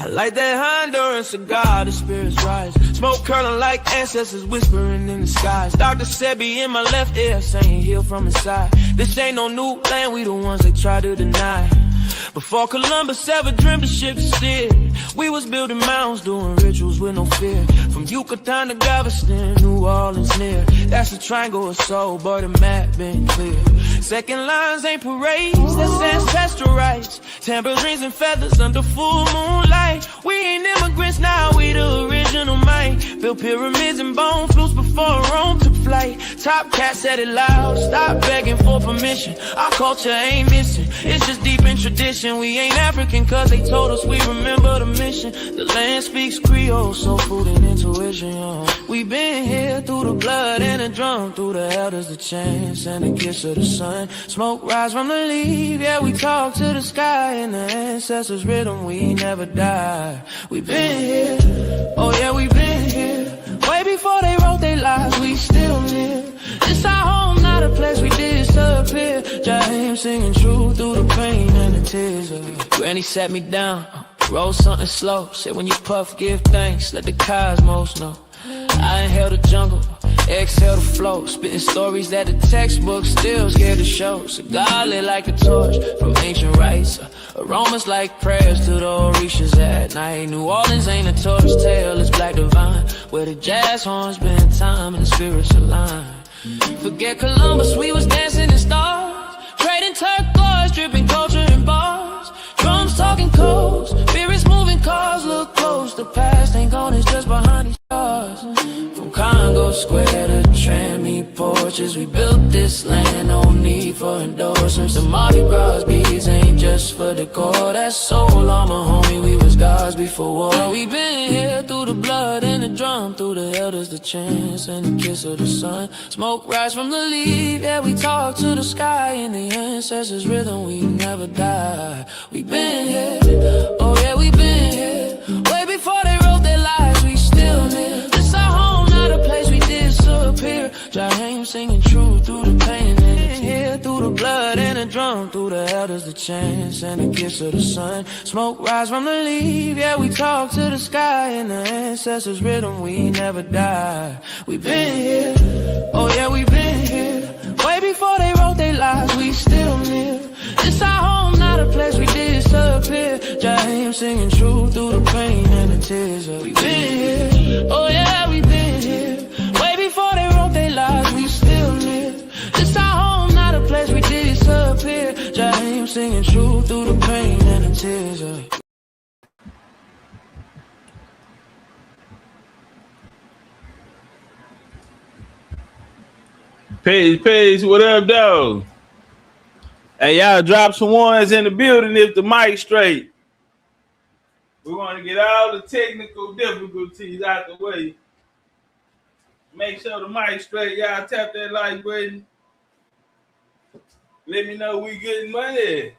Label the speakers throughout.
Speaker 1: I like that Honduran cigar, the spirits rise. Smoke curling like ancestors whispering in the skies. Dr. Sebi in my left ear saying heal from inside. This ain't no new land, we the ones they try to deny. Before Columbus ever dreamed of ships steered, we was building mounds, doing rituals with no fear. From Yucatan to Galveston, New Orleans near. That's the triangle of soul, but the map been clear. Second lines ain't parades, that's ancestral rights. Tambourines and feathers under full moonlight. We ain't immigrants now, we the original mind. Built pyramids and bone flutes before Rome took flight. Topcatz said it loud, stop begging for permission. Our culture ain't missing, it's just deep in tradition. We ain't African cause they told us we remember the mission. The land speaks Creole, soul food and intuition, yo. We been here through the blood and the drum, through the elders, the chants and the kiss of the sun. Smoke rise from the leaf, yeah, we talk to the sky. And the ancestors' rhythm, we never die. We been here, oh yeah, we been here. Way before they wrote their lives, we still live. It's our home, not a place we disappear. Jaheim singing true through the pain and the tears. Granny sat me down, roll something slow. Said when you puff, give thanks, let the cosmos know. I inhale the jungle, exhale the flow. Spitting stories that the textbook still scared to show. Cigar lit like a torch from ancient rites. Aromas like prayers to the Orishas at night. New Orleans ain't a tourist tale, it's black divine. Where the jazz horns been time and the spirits align. Forget Columbus, we was dancing in stars. Trading turquoise, dripping culture in bars. Drums talking codes, spirits moving cars. Look close, the past ain't gone, it's just behind these stars. From Congo Square to Trammy porches, we built this land, no need for endorsements. The Mardi Gras beads ain't just for decor. That's soul armor, homie, we was gods before war. We been here through the blood and the drum, through the elders, the chants and the kiss of the sun. Smoke rise from the leaf, yeah, we talk to the sky. In the ancestors' rhythm, we never die. We been here, oh yeah, we been here. Way before they wrote their lives, we still live. This our home, not a place we disappear. Jaheim singing true through the pain and the tears. Through the blood and the drum, through the elders, the chants and the kiss of the sun. Smoke rise from the leaf, yeah, we talk to the sky. In the ancestors' rhythm, we never die. We been here, oh yeah, we been here. Way before they wrote their lives, we still live. It's our home, not a place we disappear. Jaheim singing true through the pain and the tears. We been here, oh yeah, we been here. Way before they wrote their lives, we still live. It's our home, not a place we disappear. Jaheim singing true through the pain and the tears.
Speaker 2: Peace, what up, though? Hey, y'all drop some ones in the building if the mic's straight. We want to get all the technical difficulties out the way. Make sure the mic's straight. Y'all tap that like button. Let me know we getting money.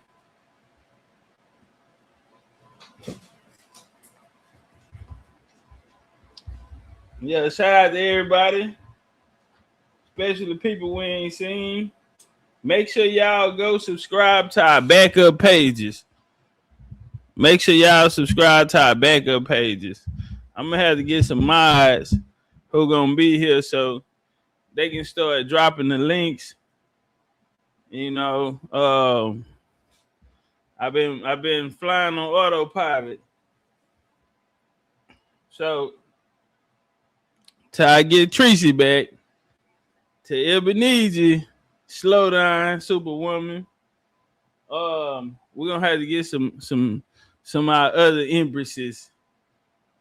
Speaker 2: Yeah, shout out to everybody. Especially the people we ain't seen. Make sure y'all go subscribe to our backup pages. I'm gonna have to get some mods who gonna be here so they can start dropping the links. You know, I've been flying on autopilot. So till I get Tracy back, to Ebenezer, slow down, Superwoman. We're gonna have to get some of our other empresses,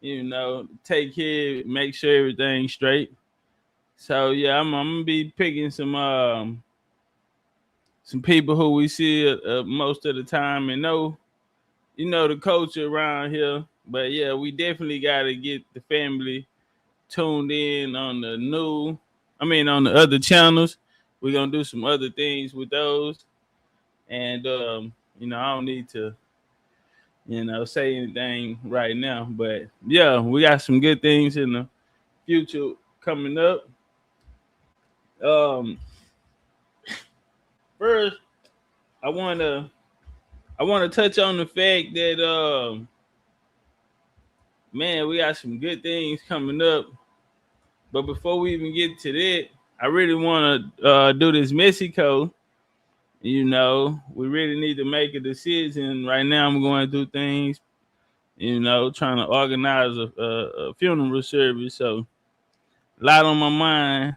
Speaker 2: you know, take care, make sure everything's straight. So yeah, I'm gonna be picking some people who we see most of the time and know, you know, the culture around here. But yeah, we definitely gotta get the family tuned in on the other channels. We're gonna do some other things with those. And you know, I don't need to, you know, say anything right now. But yeah, we got some good things in the future coming up. First, I wanna touch on the fact that man, we got some good things coming up. But before we even get to that, I really want to do this Mexico. You know, we really need to make a decision. Right now, I'm going through things, you know, trying to organize a funeral service. So, a lot on my mind.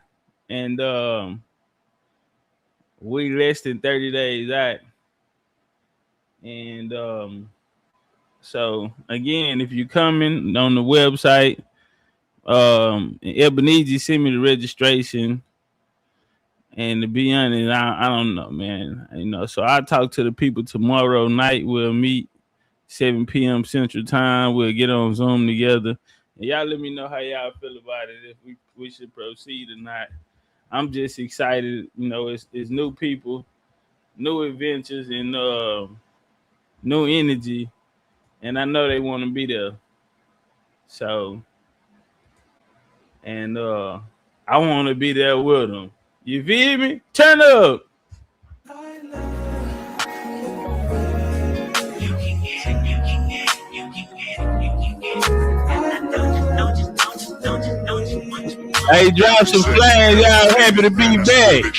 Speaker 2: And we less than 30 days out. And so, again, if you're coming on the website, Ebenezer send me the registration. And to be honest, I don't know, man. You know, so I talk to the people tomorrow night. We'll meet 7 p.m. Central Time. We'll get on Zoom together. And y'all let me know how y'all feel about it, if we should proceed or not. I'm just excited. You know, it's new people, new adventures, and new energy. And I know they want to be there. So, and I want to be there with them. You feel me? Turn up. Hey, drop some flags. Y'all happy to be back.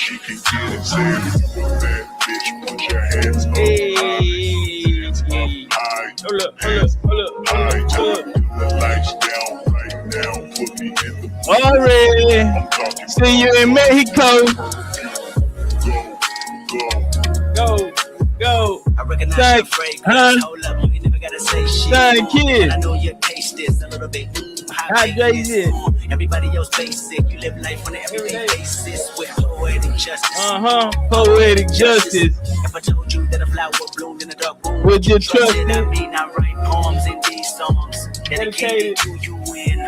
Speaker 2: Hey. Hold up. Already. See you in Mexico. Go.
Speaker 3: I recognize your fragrance. Hold up, you ain't never gotta say shit.
Speaker 2: Kid.
Speaker 3: I know your taste is a little bit
Speaker 2: hydrated.
Speaker 3: Everybody else basic. You live life on an everyday basis with poetic justice.
Speaker 2: Poetic justice.
Speaker 3: If I told you that a flower bloomed in a dark room,
Speaker 2: would you trust it?
Speaker 3: I mean, I write poems in these songs dedicated to you in.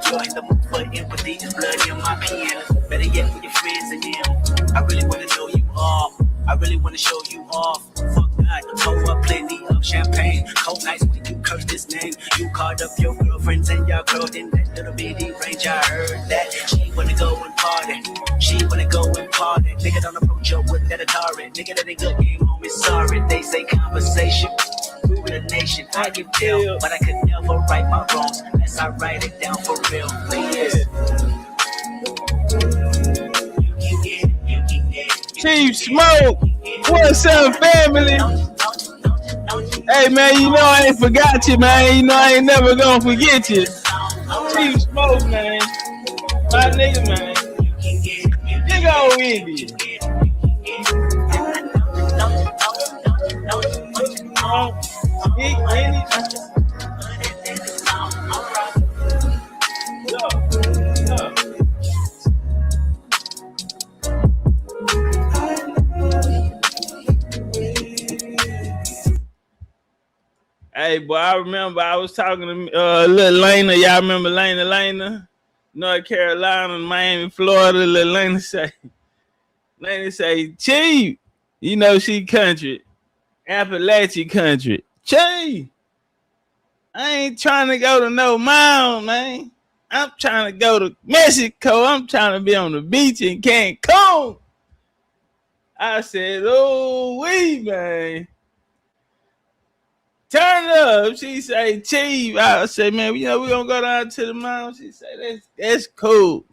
Speaker 3: You're in the mood for empathy, there's blood in my pen. Better yet for your friends and them. I really wanna know you all. I really wanna show you off. Fuck that, pour up plenty of champagne. Cold nights when you curse this name. You called up your girlfriends and y'all curled in that little bitty range. I heard that she wanna go and party. Nigga don't approach her with that Atari. Nigga that ain't good game home is sorry. They say conversation. Rule the nation. I can tell, but I could never right my wrongs unless I write it down for real. Please.
Speaker 2: Chief Smoke, what's up, family? Hey, man, you know I ain't forgot you, man. You know I ain't never gonna forget you. Chief Smoke, man. My nigga, man. Big old Indy. Big Indy. Hey, boy, I remember I was talking to little Lena. Y'all remember Lena? North Carolina, Miami, Florida. Little Lena say, Chief, you know she country, Appalachian country. Chief, I ain't trying to go to no mound, man. I'm trying to go to Mexico. I'm trying to be on the beach in Cancun. I said, oh, wee, man. Turn it up. She say, Chief. I say, man, you know, we gonna go down to the mountain. She say, that's cool.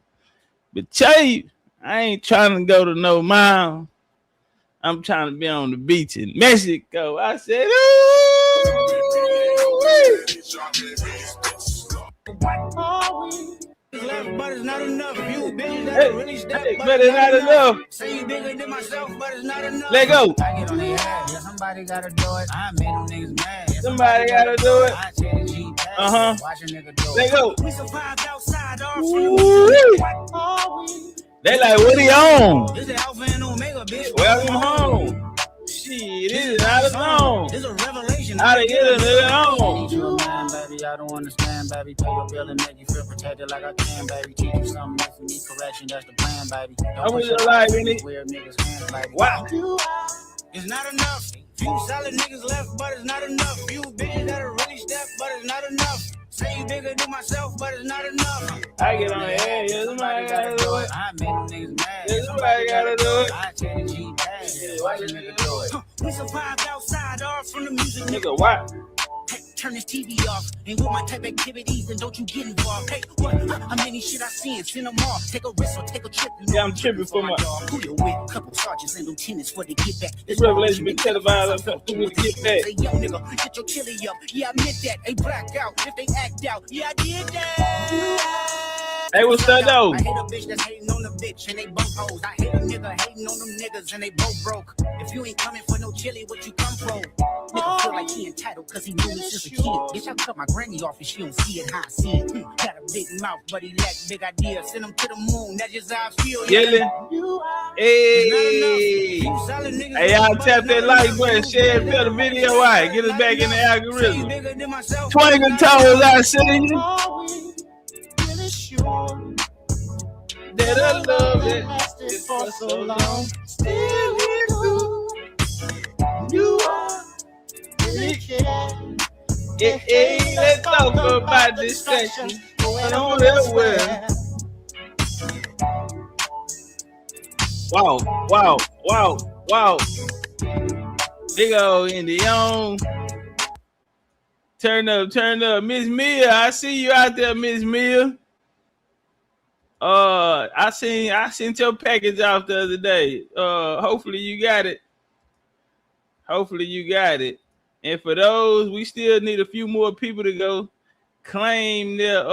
Speaker 2: But Chief, I ain't trying to go to no mountain. I'm trying to be on the beach in Mexico. I said, ooh.
Speaker 3: Left, but it's not enough. You bitches that really step,
Speaker 2: but it's not enough.
Speaker 3: Say you bigger than myself, but it's not enough.
Speaker 2: Let go.
Speaker 3: I get on their ass. Yeah, somebody gotta do it. I made them niggas mad. Yeah,
Speaker 2: somebody gotta do it.
Speaker 3: I tell the G pass. Watch a nigga do it.
Speaker 2: Let go.
Speaker 3: We survived outside.
Speaker 2: They like, what he on?
Speaker 3: This is Alpha and Omega, bitch.
Speaker 2: Welcome home. Shit, this is out of zone.
Speaker 3: This is a revelation.
Speaker 2: Out of here, nigga, on.
Speaker 3: Need you a man, baby. I don't understand, baby. Pay your bill and make you feel protected like I can, baby. Teach you something new for me, correction. That's the plan, baby.
Speaker 2: I was alive in it.
Speaker 3: Weird niggas hands like
Speaker 2: wow.
Speaker 3: It's not enough. Few solid niggas left, but it's not enough. Few bitches that are really step, but it's not enough. Say you bigger than myself, but it's not enough.
Speaker 2: I get on the head, yeah, somebody gotta do it.
Speaker 3: I made them niggas mad.
Speaker 2: Yeah, somebody gotta do it.
Speaker 3: I tell the G pass. Watch a nigga do it. We survived outside, all from the music.
Speaker 2: Nigga, what?
Speaker 3: turn this TV off. Ain't with my type activities, and don't you get involved. Hey, what? How many shit I seen? Send them off. Take a risk or take a trip.
Speaker 2: Yeah, I'm tripping for my
Speaker 3: dog. Who you with? Couple sergeants and lieutenants for the get back.
Speaker 2: This revelation been televised. Who will get back?
Speaker 3: Say, yo, nigga, get your chili up. Yeah, I admit that. They black out if they act out. Yeah, I did that.
Speaker 2: Hey, what's that though?
Speaker 3: I hate a bitch that's hating on the bitch and they both hoes. I hate a nigga hating on them niggas and they both broke. If you ain't coming for no chili, what you come for? Nigga feel like he entitled cause he knew me since a kid. Bitch, I cut my granny off and she don't see it how I see it. Got a big mouth, but he lack big ideas. Send him to the moon, that's just how I feel.
Speaker 2: Yelling. Hey. Hey, y'all tap that like button, share and fill the video out. Get us back in the algorithm. Twinkle toes, I see you. That I love it for so long. Still here too. You are really care. Hey, let's talk about distraction. Going on everywhere. Wow. Big old Indian. Turn up. Miss Mia, I see you out there, Miss Mia. I sent your package off the other day. Hopefully you got it. And for those, we still need a few more people to go claim their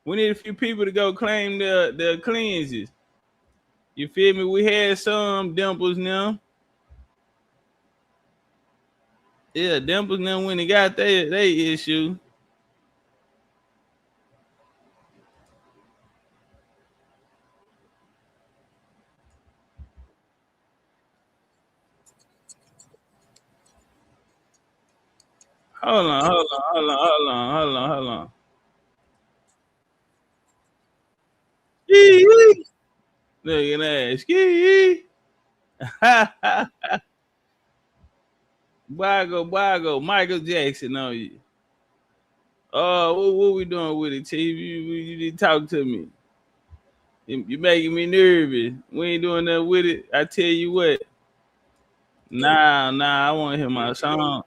Speaker 2: we need a few people to go claim their cleanses. You feel me? We had some Dimples now. Yeah, Dimples now when they got their issue. Hold on. Ski. Look at that. Ski. Bago. Michael Jackson on you. What we doing with it, T? You need to talk to me. You making me nervous. We ain't doing nothing with it. I tell you what. Nah, I want to hear my song.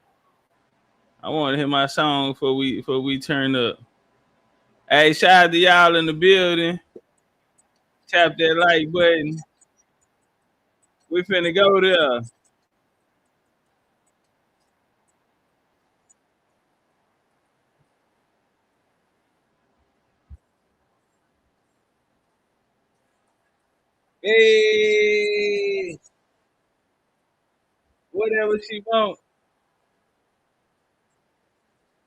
Speaker 2: Before we turn up. Hey, shout out to y'all in the building. Tap that like button. We finna go there. Hey, whatever she want.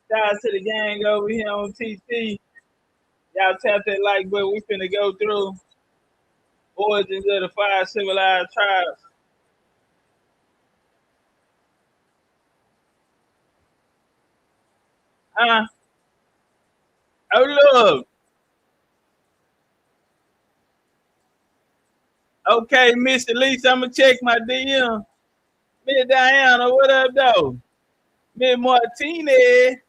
Speaker 2: Shout out to the gang over here on TC. Y'all tap that like button. We finna go through Origins of the 5 Civilized Tribes. Oh, look. Okay, Miss Elise, I'm going to check my DM. Miss Diana, what up, though? Miss Martinez.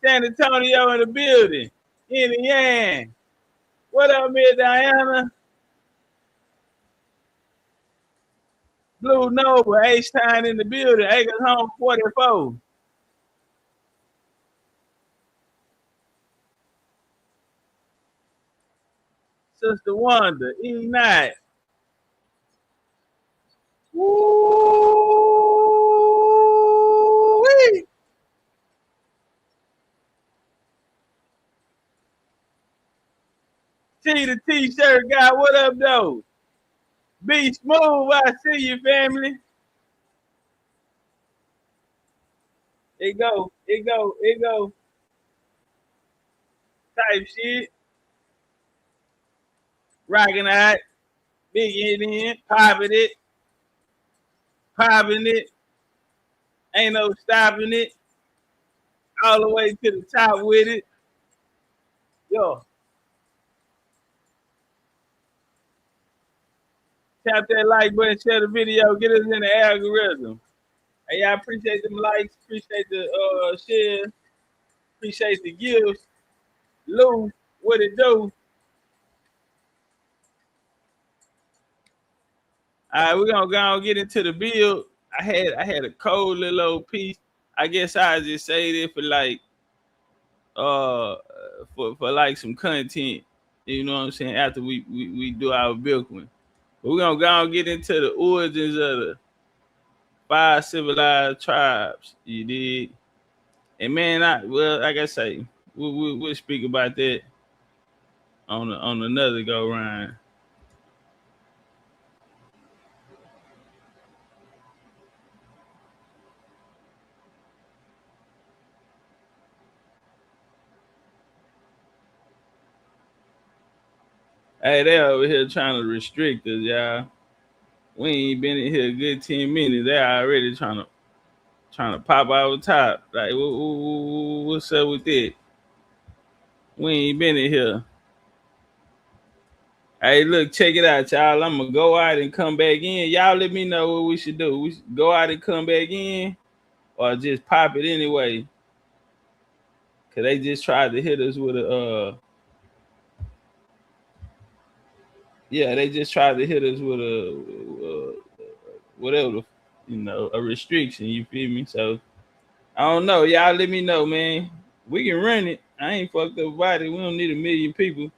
Speaker 2: San Antonio in the building. Indiana. What up, Miss Diana? Blue Nova, H-Town in the building. Acres Home 44. Sister Wanda, E-Night. Woo-wee. T the T-shirt guy, what up, though? Be smooth, I see you, family. It go. Type shit. Rocking out. Big Indian. Popping it. Ain't no stopping it. All the way to the top with it. Yo. Tap that like button, share the video, get us in the algorithm. Hey, I appreciate them likes, appreciate the share, appreciate the gifts. Lou, what it do? All right, we're gonna go and get into the build. I had a cold little old piece. I guess I just say it for like for like some content. You know what I'm saying? After we do our bilkman. But we're gonna go and get into the origins of the 5 civilized tribes. You did. And man, like I say, we'll speak about that on another go round. Hey, they over here trying to restrict us, y'all. We ain't been in here a good 10 minutes. They already trying to pop our top. Like, what's up with that? We ain't been in here. Hey, look, check it out, y'all. I'm gonna go out and come back in. Y'all let me know what we should do. We should go out and come back in, or just pop it anyway. Cause they just tried to hit us with a they just tried to hit us with a whatever, a restriction. You feel me? So I don't know. Y'all let me know, man. We can run it. I ain't fucked up about it. We don't need 1 million people.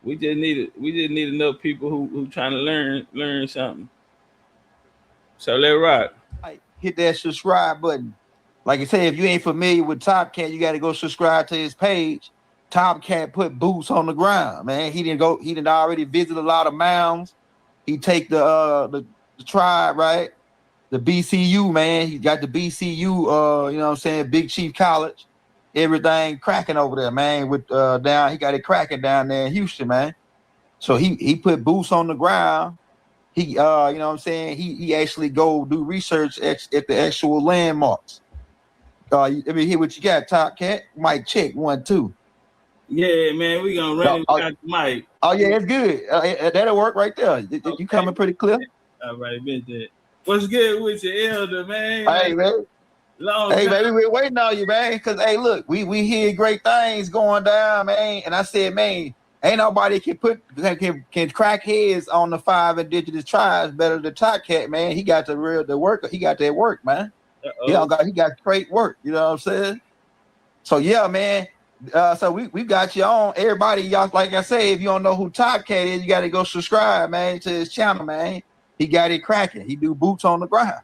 Speaker 2: We just need enough people who trying to learn something. So let rock.
Speaker 4: Hit that subscribe button. Like I said, if you ain't familiar with Topcatz, you got to go subscribe to his page. Topcatz put boots on the ground, man. He didn't already visit a lot of mounds. He take the tribe, right? The BCU, man. He got the BCU, you know what I'm saying, Big Chief College. Everything cracking over there, man. With he got it cracking down there in Houston, man. So he put boots on the ground. He you know what I'm saying, he actually go do research at the actual landmarks. Let me hear what you got, Topcatz. Mic check 1 2.
Speaker 2: Yeah, man, we gonna run it back to Mike.
Speaker 4: Oh yeah, it's good. That'll work right there. Okay. You coming pretty clear?
Speaker 2: All right, been there. What's good with your elder, man?
Speaker 4: Hey, man. Hey, baby, we're waiting on you, man. Cause hey, look, we hear great things going down, man. And I said, man, ain't nobody can crack heads on the 5 indigenous tribes better than Topcatz, man. He got the work. He got that work, man. He got great work. You know what I'm saying? So yeah, man. So we got you on. Everybody, y'all, like I say, if you don't know who Topcatz is, you got to go subscribe, man, to his channel, man. He got it cracking. He do boots on the ground.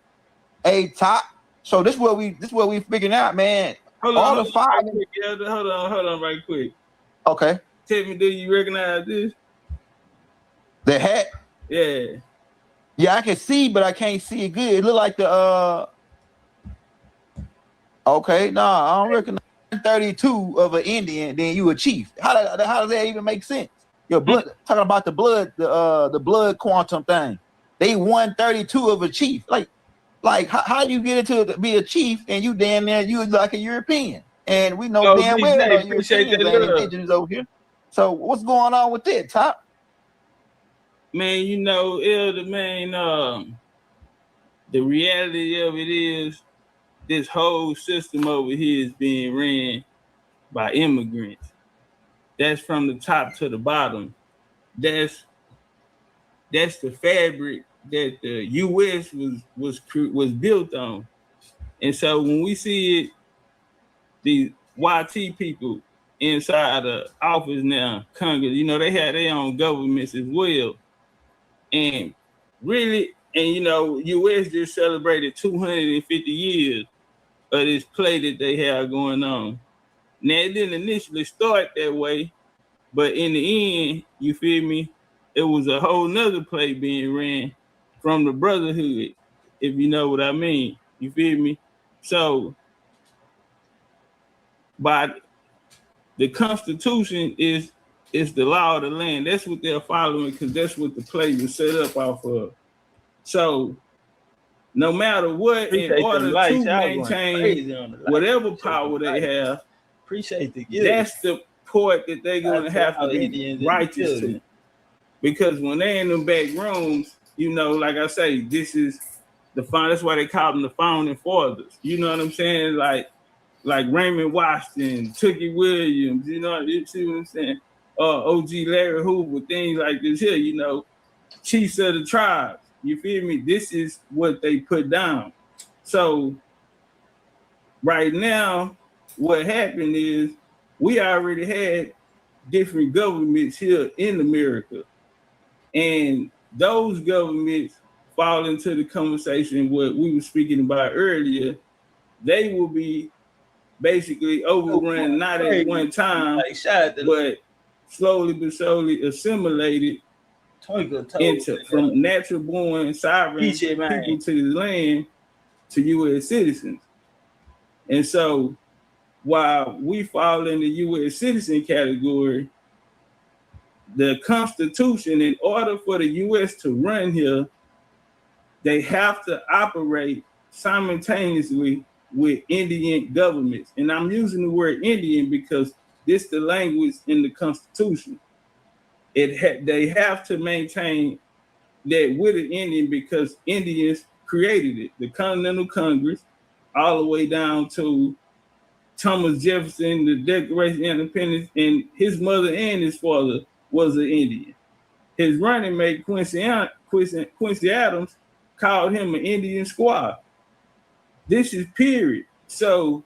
Speaker 4: Hey, Top. So this is what we figuring out, man.
Speaker 2: Hold on, right quick.
Speaker 4: Okay.
Speaker 2: Tell me, do you recognize this?
Speaker 4: The hat?
Speaker 2: Yeah.
Speaker 4: Yeah, I can see, but I can't see it good. It look like the Okay, no, I don't recognize 32 of an Indian, then you a chief. How does that even make sense? Your blood, talking about the blood quantum thing. They 132 of a chief. Like how you get into to be a chief and you damn near you like a European, and we know damn well Europeans ain't indigenous over here. So what's going on with that, Top?
Speaker 2: Man, elder man, the reality of it is this whole system over here is being ran by immigrants. That's from the top to the bottom. That's the fabric that the U.S. was built on. And so when we see it, these YT people inside the office now, Congress, they have their own governments as well. And really, U.S. just celebrated 250 years of this play that they have going on. Now, it didn't initially start that way, but in the end, you feel me, it was a whole nother play being ran from the brotherhood, if you know what I mean. You feel me? So, by the Constitution is the law of the land. That's what they're following because that's what the play was set up off of. So, no matter what, in order to maintain whatever power they have, that's the part that they're going to have to be righteous to. Because when they're in them back rooms, like I say, this is that's why they call them the founding fathers. You know what I'm saying? Like Raymond Washington, Tookie Williams, you see what I'm saying? OG Larry Hoover, things like this here, chiefs of the tribes. You feel me? This is what they put down. So right now, what happened is we already had different governments here in America. And those governments fall into the conversation what we were speaking about earlier. They will be basically overrun, not at one time, but slowly but surely assimilated into from natural born sovereign people to the land to U.S. citizens. And so while we fall in the U.S. citizen category, the Constitution, in order for the U.S. to run here, they have to operate simultaneously with Indian governments. And I'm using the word Indian because this is the language in the Constitution. They have to maintain that with the Indian because Indians created it. The Continental Congress, all the way down to Thomas Jefferson, the Declaration of Independence, and his mother and his father was an Indian. His running mate, Quincy Adams, called him an Indian squaw. This is period. So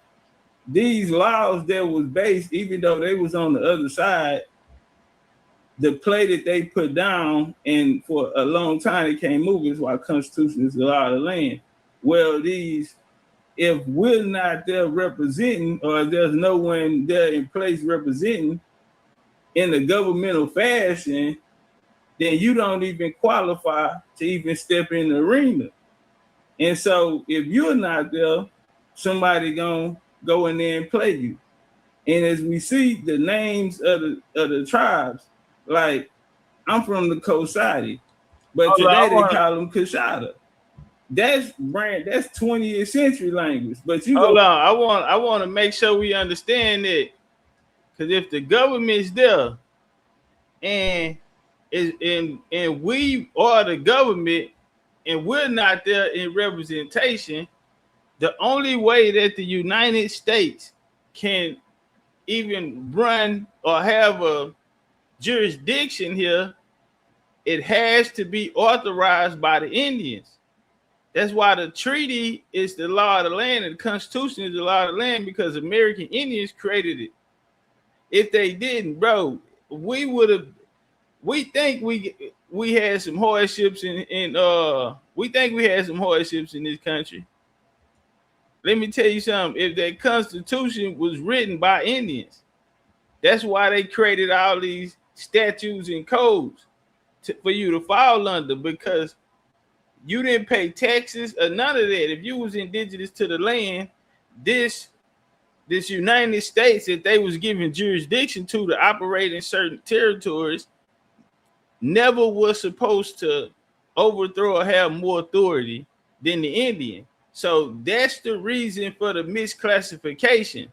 Speaker 2: these laws that was based, even though they was on the other side, the play that they put down, and for a long time they can't move, is why Constitution is the law of the land. Well, if we're not there representing, or there's no one there in place representing in a governmental fashion, then you don't even qualify to even step in the arena. And so if you're not there, somebody gonna go in there and play you. And as we see the names of the tribes, like I'm from the Coasati, but today they call them Kashada. That's 20th century language. But you hold on, I want to make sure we understand it, because if the government's there and we are the government and we're not there in representation, the only way that the United States can even run or have a jurisdiction here, it has to be authorized by the Indians. That's why the treaty is the law of the land and the Constitution is the law of the land, because American Indians created it. If they didn't, bro, we think we had some hardships in this country. Let me tell you something. If that Constitution was written by Indians, that's why they created all these statutes and codes for you to fall under, because you didn't pay taxes or none of that. If you was indigenous to the land, this United States that they was given jurisdiction to operate in certain territories never was supposed to overthrow or have more authority than the Indian. So that's the reason for the misclassification.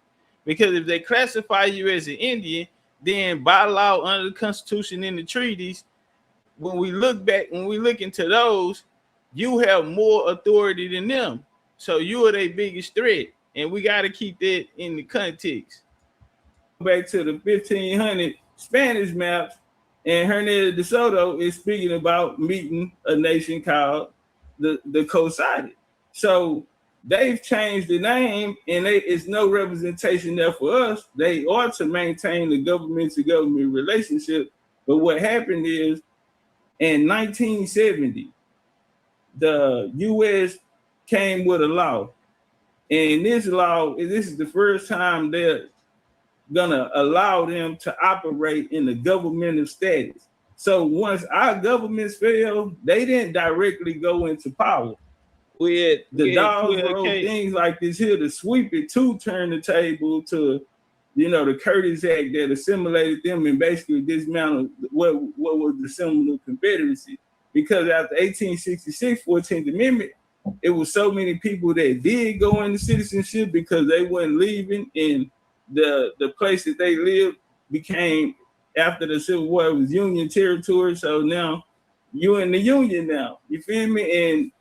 Speaker 2: Because if they classify you as an Indian, then by law under the Constitution and the treaties, when we look into those, you have more authority than them. So you are their biggest threat. And we got to keep that in the context. Back to the 1500 Spanish maps, and Hernandez de Soto is speaking about meeting a nation called the Coasati. So they've changed the name, and it's no representation there for us. They ought to maintain the government-to-government relationship. But what happened is, in 1970, the U.S. came with a law. And this is the first time they're gonna allow them to operate in the governmental status. So once our governments failed, they didn't directly go into power. We had things like this here to sweep it, to turn the table to, the Curtis Act that assimilated them and basically dismantled what was the Seminole Confederacy. Because after 1866, 14th Amendment, it was so many people that did go into citizenship because they weren't leaving, and the place that they lived became, after the Civil War, it was Union territory. So now you're in the Union now. You feel me?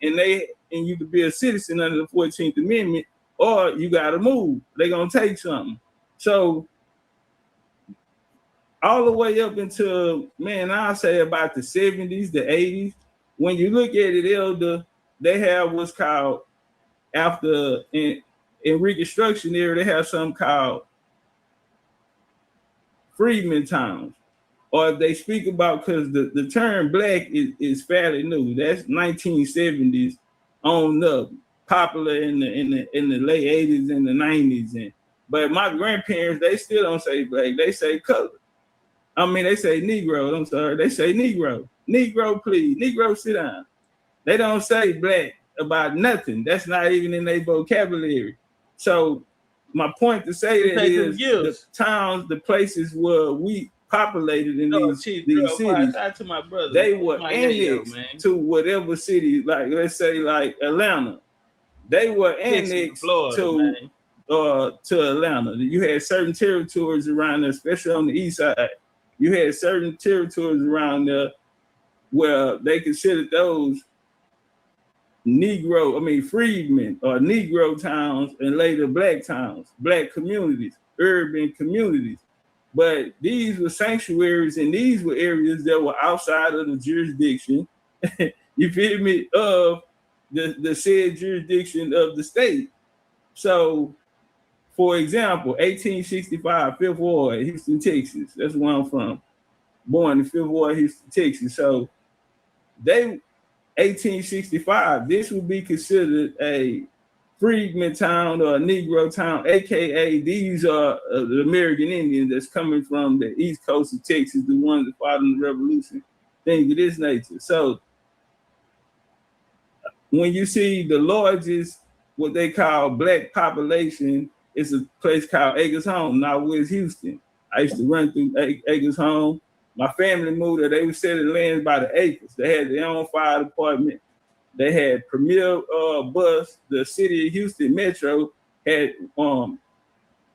Speaker 2: And you could be a citizen under the 14th Amendment, or you gotta move. They're gonna take something. So all the way up until, I'll say about the 70s, the 80s, when you look at it, Elder, they have what's called after in Reconstruction era, they have something called freedmen towns. Or if they speak about, because the term black is fairly new. That's 1970s on up, popular in the late 80s and the 90s. But my grandparents, they still don't say black, they say color. I mean, they say Negro, I'm sorry, they say Negro. Negro, please, Negro, sit down. They don't say black about nothing. That's not even in their vocabulary. So my point to say that is the towns, the places where we populated in these cities,
Speaker 1: to my brother,
Speaker 2: they were annexed to whatever city, like let's say like Atlanta. They were annexed to Atlanta. You had certain territories around there, especially on the east side. You had certain territories around there where they considered those freedmen or Negro towns, and later black towns, black communities, urban communities. But these were sanctuaries, and these were areas that were outside of the jurisdiction, you feel me, of the said jurisdiction of the state. So, for example, 1865, Fifth Ward, Houston, Texas. That's where I'm from. Born in Fifth Ward, Houston, Texas. So, 1865, this would be considered a freedman town or a Negro town, aka these are the American Indians that's coming from the east coast of Texas, the ones that fought in the Revolution, things of this nature. So when you see the largest, what they call black population, it's a place called Acres Home, now where's Houston. I used to run through Acres Home. My family moved there. They were selling land by the acres. They had their own fire department. They had Premier Bus. The city of Houston Metro had,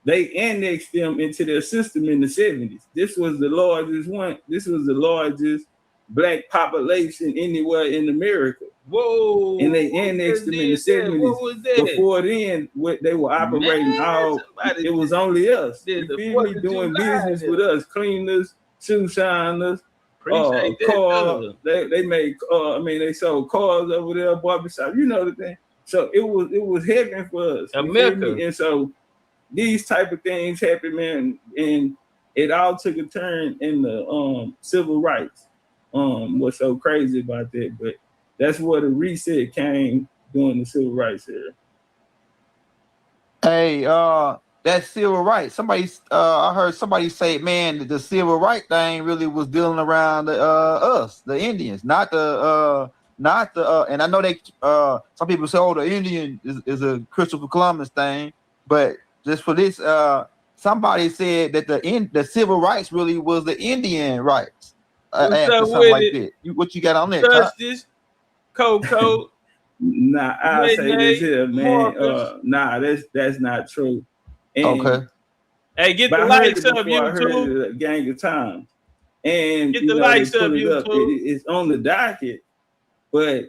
Speaker 2: they annexed them into their system in the 70s. This was the largest one. This was the largest black population anywhere in America.
Speaker 1: Whoa.
Speaker 2: And they annexed them in the 70s.
Speaker 1: What was that?
Speaker 2: Before then, they were operating it was only us. You feel me? Doing business with us, cleaners, shoe shiners, cars. They made they sold cars over there, barbershop, you know the thing. So it was heaven for us.
Speaker 1: America.
Speaker 2: And so these type of things happen, man, and it all took a turn in the civil rights. What's so crazy about that, but that's where the reset came during the civil rights era.
Speaker 4: Hey, that civil rights. I heard somebody say, man, that the civil rights thing really was dealing around us, the Indians, not the. And I know they. Some people say, "Oh, the Indian is a Christopher Columbus thing," but just for this, somebody said that the civil rights really was the Indian rights. Something like that. What you got on that?
Speaker 1: Justice, Coco.
Speaker 2: Nah, I'll say this here, man. Nah, that's not true. And,
Speaker 4: okay.
Speaker 1: Hey, get the likes up, YouTube.
Speaker 2: I heard it a gang of times. And
Speaker 1: get the likes up, YouTube.
Speaker 2: It's on the docket, but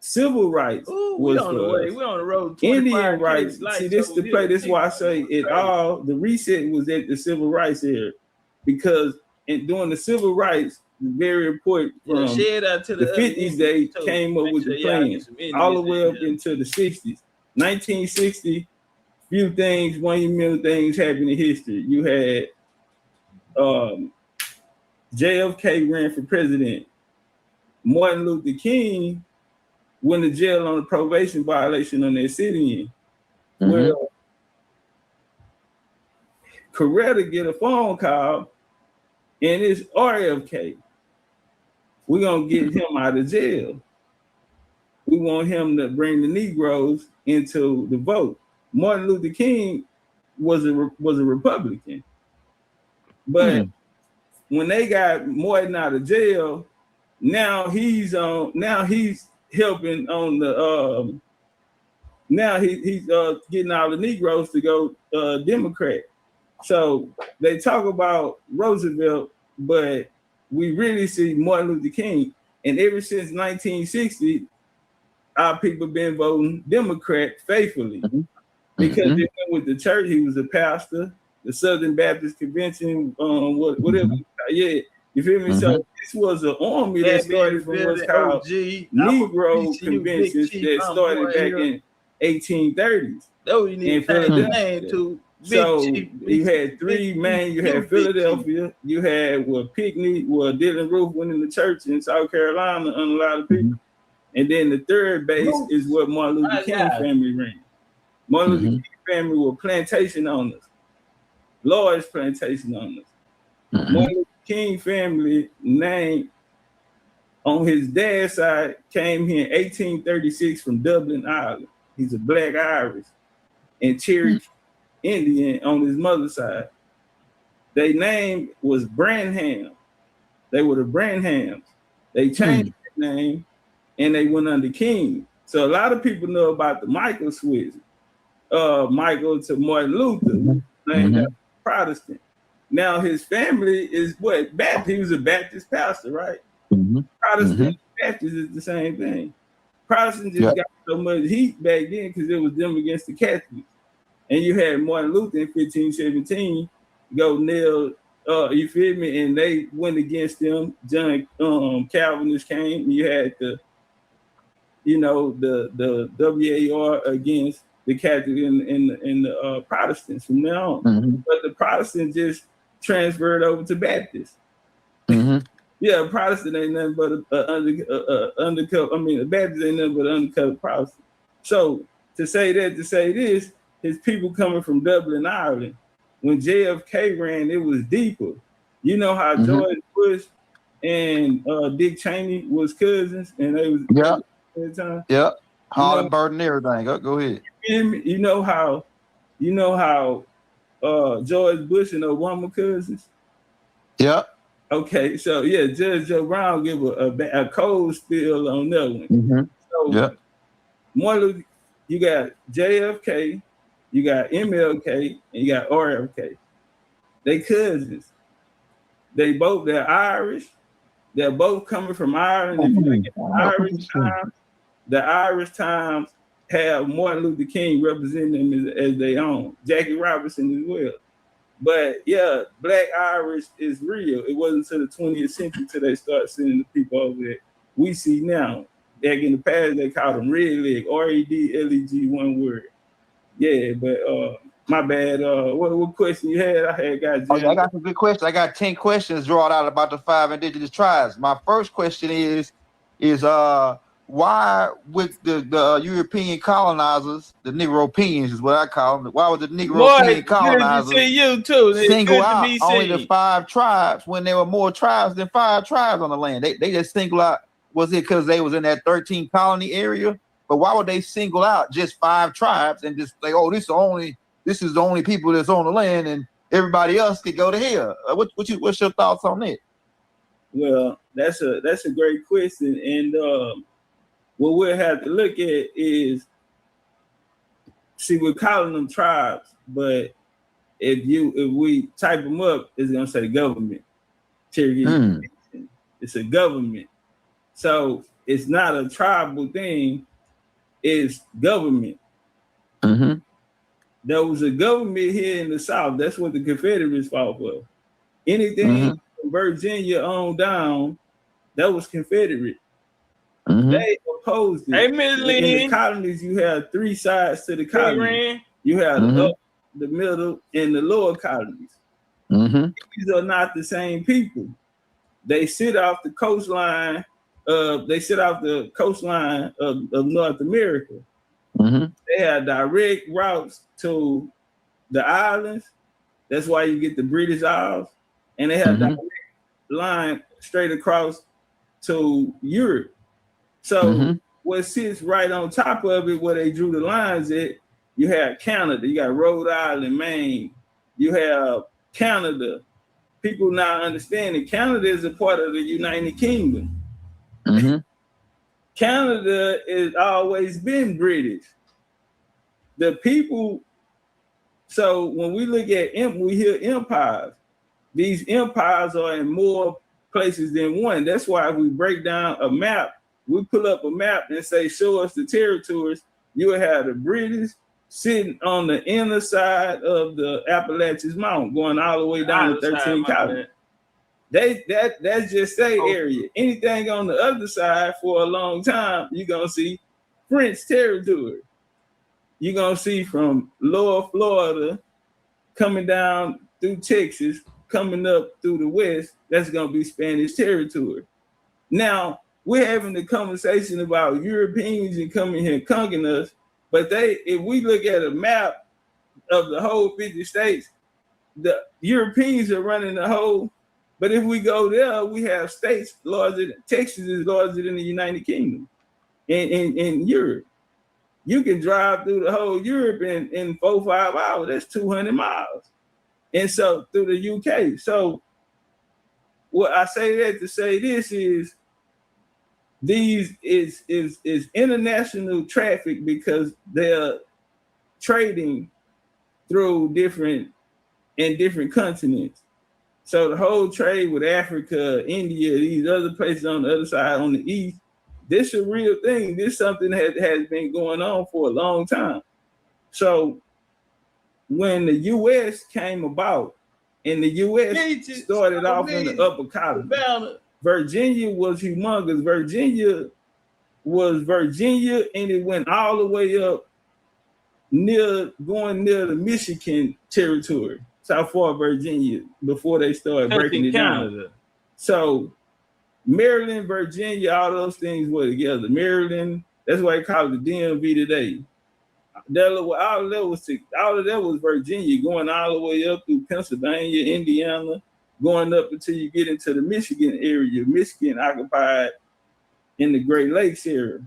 Speaker 2: civil rights was
Speaker 1: on the way. We're on the road.
Speaker 2: Indian rights. See, this is the play. This is why I say it all. The reset was at the civil rights era, because during the civil rights, very important from the 50s, they came up with the plan all the way up into the 60s. 1960, few things, monumental things happened in history. You had JFK ran for president. Martin Luther King went to jail on a probation violation on that sitting in. Well, Coretta get a phone call, and it's RFK. We're going to get him out of jail. We want him to bring the Negroes into the vote. Martin Luther King was a Republican. But when they got Martin out of jail, now he's helping on the he's getting all the Negroes to go Democrat. So they talk about Roosevelt, but we really see Martin Luther King. And ever since 1960, our people been voting Democrat faithfully. Because they went with the church. He was a pastor, the Southern Baptist Convention, whatever. Yeah, You feel me? So this was an army that started from what's called Negro conventions that started back in 1830s.
Speaker 3: That you need to name to.
Speaker 2: So you had three main. You had Philadelphia. You had Picnic, Dylan Roof went in the church in South Carolina on a lot of people. And then the third base is what Martin Luther King family ran. Martin Luther King family were plantation owners, large plantation owners. Martin Luther King family name on his dad's side came here in 1836 from Dublin, Ireland. He's a Black Irish and Cherokee Indian on his mother's side. Their name was Branham. They were the Branhams. They changed their name and they went under King. So a lot of people know about the Michael switch. Michael to Martin Luther, named Protestant. Now his family is what? Baptist. He was a Baptist pastor, right? Protestant and Baptist is the same thing. Protestant just got so much heat back then because it was them against the Catholics. And you had Martin Luther in 1517 go nail, you feel me? And they went against them. John Calvinist came. You had the WAR against the Catholic and the Protestants from now on. But the Protestants just transferred over to Baptist. Yeah, Protestant ain't nothing but undercover. I mean, the Baptist ain't nothing but an undercover Protestant. So to say this, his people coming from Dublin, Ireland. When JFK ran, it was deeper. You know how George Bush and Dick Cheney was cousins, and they was at the time.
Speaker 4: Hollenberg and everything. Go ahead.
Speaker 2: You know how George Bush and Obama cousins. Okay, so Judge Joe Brown give a cold spill on that one. So Martin, you got JFK, you got MLK, and you got RFK. They cousins. They're Irish. They're both coming from Ireland. If you look at the Irish Times have Martin Luther King representing them as their own. Jackie Robinson as well. But yeah, Black Irish is real. It wasn't until the 20th century till they start sending the people over there. We see now. Back in the past, they called them red leg, REDLEG, one word. Yeah, but my bad. What question you had? I
Speaker 4: got some good questions. I got 10 questions drawn out about the 5 indigenous tribes. My first question is why would the European colonizers, the Negropeans is what I call them, why would the Negropean colonizers single out only the 5 tribes when there were more tribes than 5 tribes on the land? They just single out, was it because they was in that 13 colony area? But why would they single out just 5 tribes and just say, oh, this is the only people that's on the land and everybody else could go to hell? What's your thoughts on that?
Speaker 2: Well, that's a great question. And what we'll have to look at is, see, we're calling them tribes, but if we type them up, it's gonna say government. It's a government. So it's not a tribal thing, it's government. There was a government here in the South. That's what the Confederates fought for. Anything from Virginia on down, that was Confederate. They opposed it.
Speaker 3: In
Speaker 2: the colonies, you have 3 sides to the colony. You have the up, the middle, and the lower colonies. These are not the same people. They sit off the coastline. Of North America. They have direct routes to the islands. That's why you get the British Isles, and they have direct line straight across to Europe. So what sits right on top of it, where they drew the lines at, you have Canada. You got Rhode Island, Maine. You have Canada. People now understand that Canada is a part of the United Kingdom. Canada has always been British. The people, so when we look at we hear empires, these empires are in more places than one. That's why if we break down a map, we pull up a map and say, show us the territories, you will have the British sitting on the inner side of the Appalachian Mountain, going all the way down to 13 colonies. That's just their area. Anything on the other side for a long time, you're gonna see French territory. You're gonna see from Lower Florida coming down through Texas, coming up through the West, that's gonna be Spanish territory. Now we're having the conversation about Europeans and coming here and conquering us, but if we look at a map of the whole 50 states, the Europeans are running the whole. But if we go there, we have states larger than Texas is larger than the United Kingdom in Europe. You can drive through the whole Europe in 4-5 hours. That's 200 miles. And so through the UK. So what I say that to say this is these is international traffic because they're trading through different continents. So the whole trade with Africa, India, these other places on the other side, on the east, this is a real thing. This is something that has been going on for a long time. So when the U.S. came about, and the U.S. started off in the upper colony, Virginia was humongous. Virginia, and it went all the way up going near the Michigan territory. South Florida, Virginia, before they started breaking it down. So Maryland, Virginia, all those things were together. Maryland, that's why they call it the DMV today. All of that was Virginia, going all the way up through Pennsylvania, Indiana, going up until you get into the Michigan area. Michigan occupied in the Great Lakes area,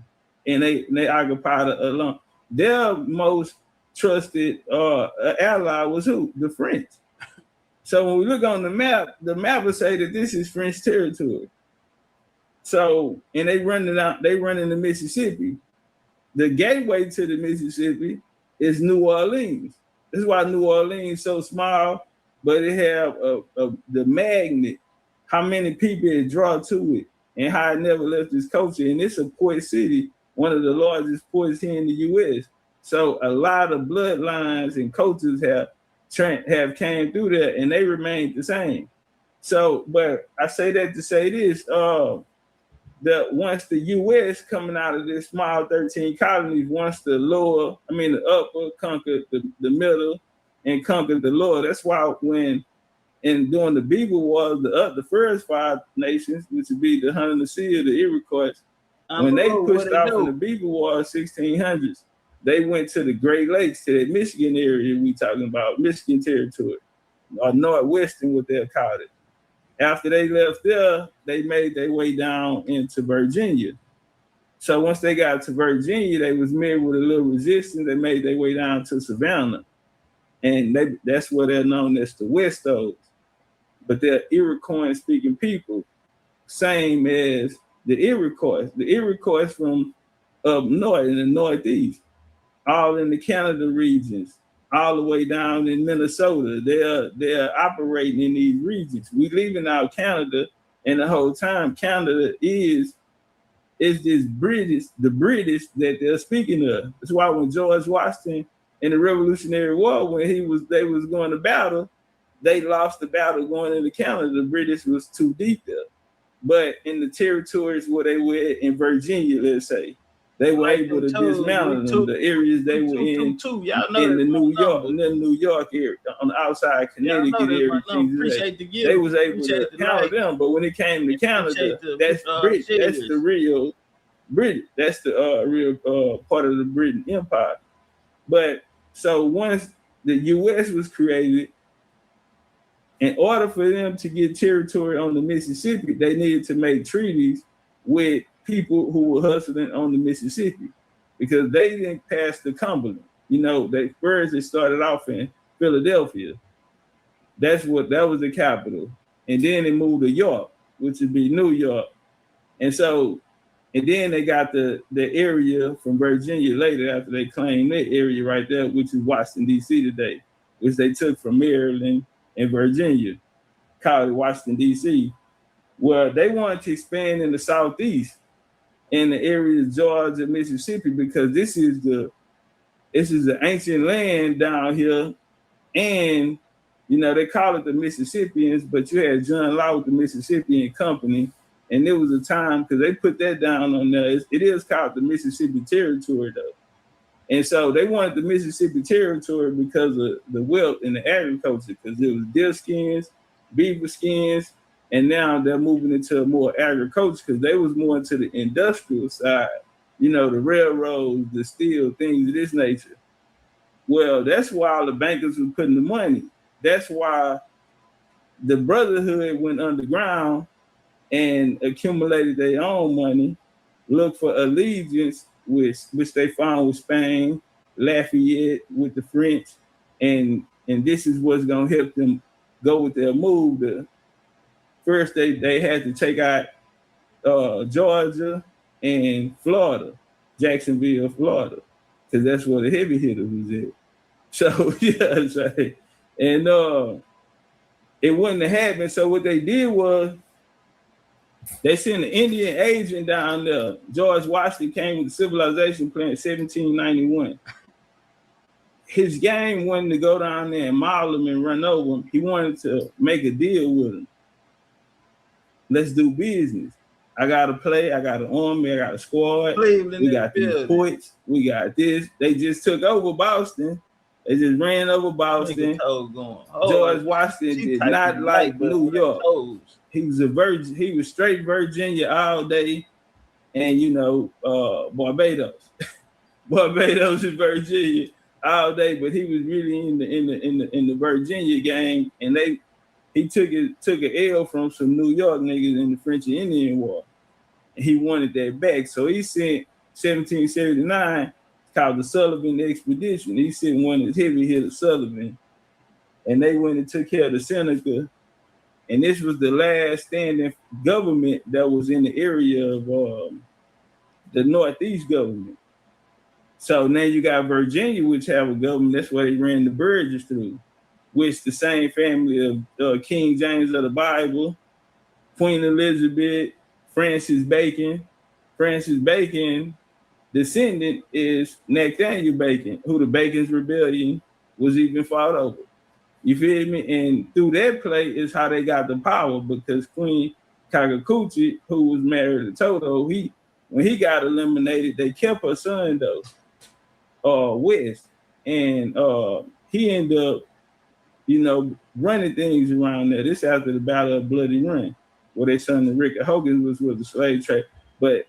Speaker 2: and they occupied along. Their most trusted ally was who? The French. So when we look on the map will say that this is French territory. So, and they run in the Mississippi. The gateway to the Mississippi is New Orleans. This is why New Orleans is so small, but it have the magnet, how many people it draw to it, and how it never left its culture. And it's a port city, one of the largest ports here in the U.S. So a lot of bloodlines and cultures have came through there, and they remained the same. So, but I say that to say this: that once the U.S. coming out of this small 13 colonies, once the upper conquered the middle and conquered the lower. That's why during the Beaver Wars, the first 5 nations, which would be the Haudenosaunee, the Iroquois, when they pushed off in the Beaver Wars 1600s. They went to the Great Lakes, to that Michigan area we talking about, Michigan territory, or Northwestern, what they'll call it. After they left there, they made their way down into Virginia. So once they got to Virginia, they was met with a little resistance. They made their way down to Savannah. And that's where they're known as the Westos. But they're Iroquois-speaking people, same as the Iroquois. The Iroquois from up north, in the Northeast, all in the Canada regions, all the way down in Minnesota. They're operating in these regions. We leaving out Canada, and the whole time Canada is this British, the British that they're speaking of. That's why when George Washington in the Revolutionary War, when they was going to battle, they lost the battle going into Canada. The British was too deep there. But in the territories where they were in Virginia, let's say, they were able to dismantle them, the areas they were in the New York area, on the outside Connecticut area. They was able to handle them, but when it came to Canada, that's British. That's the real British. That's the real part of the Britain Empire. But so once the U.S. was created, in order for them to get territory on the Mississippi, they needed to make treaties with people who were hustling on the Mississippi, because they didn't pass the Cumberland. They started off in Philadelphia. That was the capital. And then they moved to York, which would be New York. And then they got the area from Virginia later, after they claimed that area right there, which is Washington, D.C. today, which they took from Maryland and Virginia, called it Washington, D.C., where they wanted to expand in the Southeast, in the area of Georgia, Mississippi, because this is the ancient land down here, and You know, they call it the Mississippians, but you had John Law with the Mississippian Company, and there was a time because they put that down on there. It is called the Mississippi Territory though, and so they wanted the Mississippi Territory because of the wealth in the agriculture, because it was deer skins, beaver skins, and now they're moving into more agriculture because they was more into the industrial side. You know, the railroads, the steel, things of this nature. Well, that's why all the bankers were putting the money. That's why the Brotherhood went underground and accumulated their own money, looked for allegiance, which they found with Spain, Lafayette with the French, and this is what's gonna help them go with their move. First, they had to take out Georgia and Florida, Jacksonville, Florida, because that's where the heavy hitters was at. So yeah, so, and it wouldn't have happened. So what they did was they sent an Indian agent down there. George Washington came with the civilization plan in 1791. His game wasn't to go down there and maul them and run over them. He wanted to make a deal with them. Let's do business. I got to play. I got an army. I got a squad.
Speaker 5: Cleveland
Speaker 2: we got these points. We got this. They just took over Boston. They just ran over Boston. George Washington did not like New York. He was a virgin. He was straight Virginia all day, and you know, Barbados. Barbados is Virginia all day, but he was really in the Virginia game, and he took an L from some New York niggas in the French and Indian War, and he wanted that back. So he sent 1779. Called the Sullivan Expedition. He sent one of his heavy hitters, Sullivan, and they went and took care of the Seneca. And this was the last standing government that was in the area of the Northeast government. So now you got Virginia, which have a government. That's where they ran the Burges through, which the same family of King James of the Bible, Queen Elizabeth, Francis Bacon. Francis Bacon descendant is Nathaniel Bacon, who the Bacon's Rebellion was even fought over. You feel me? And through that play is how they got the power, because Queen Kakakuchi, who was married to Toto, when he got eliminated, they kept her son though, West, and he ended up, you know, running things around there. This after the Battle of Bloody Run, where their son Rick Hogan was with the slave trade, but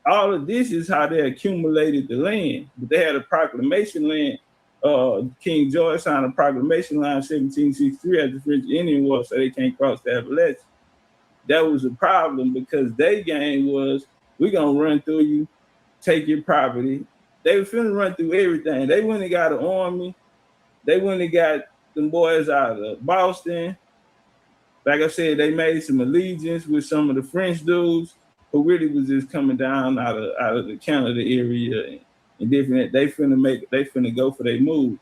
Speaker 2: all of this is how they accumulated the land. But they had a proclamation land. King George signed a proclamation line in 1763 at the French Indian War, so they can't cross the Appalachians. That was a problem because their game was, we're going to run through you, take your property. They were finna run through everything. They went and got an army. They went and got them boys out of Boston. Like I said, they made some allegiance with some of the French dudes who really was just coming down out of the Canada area and different. They finna go for their move.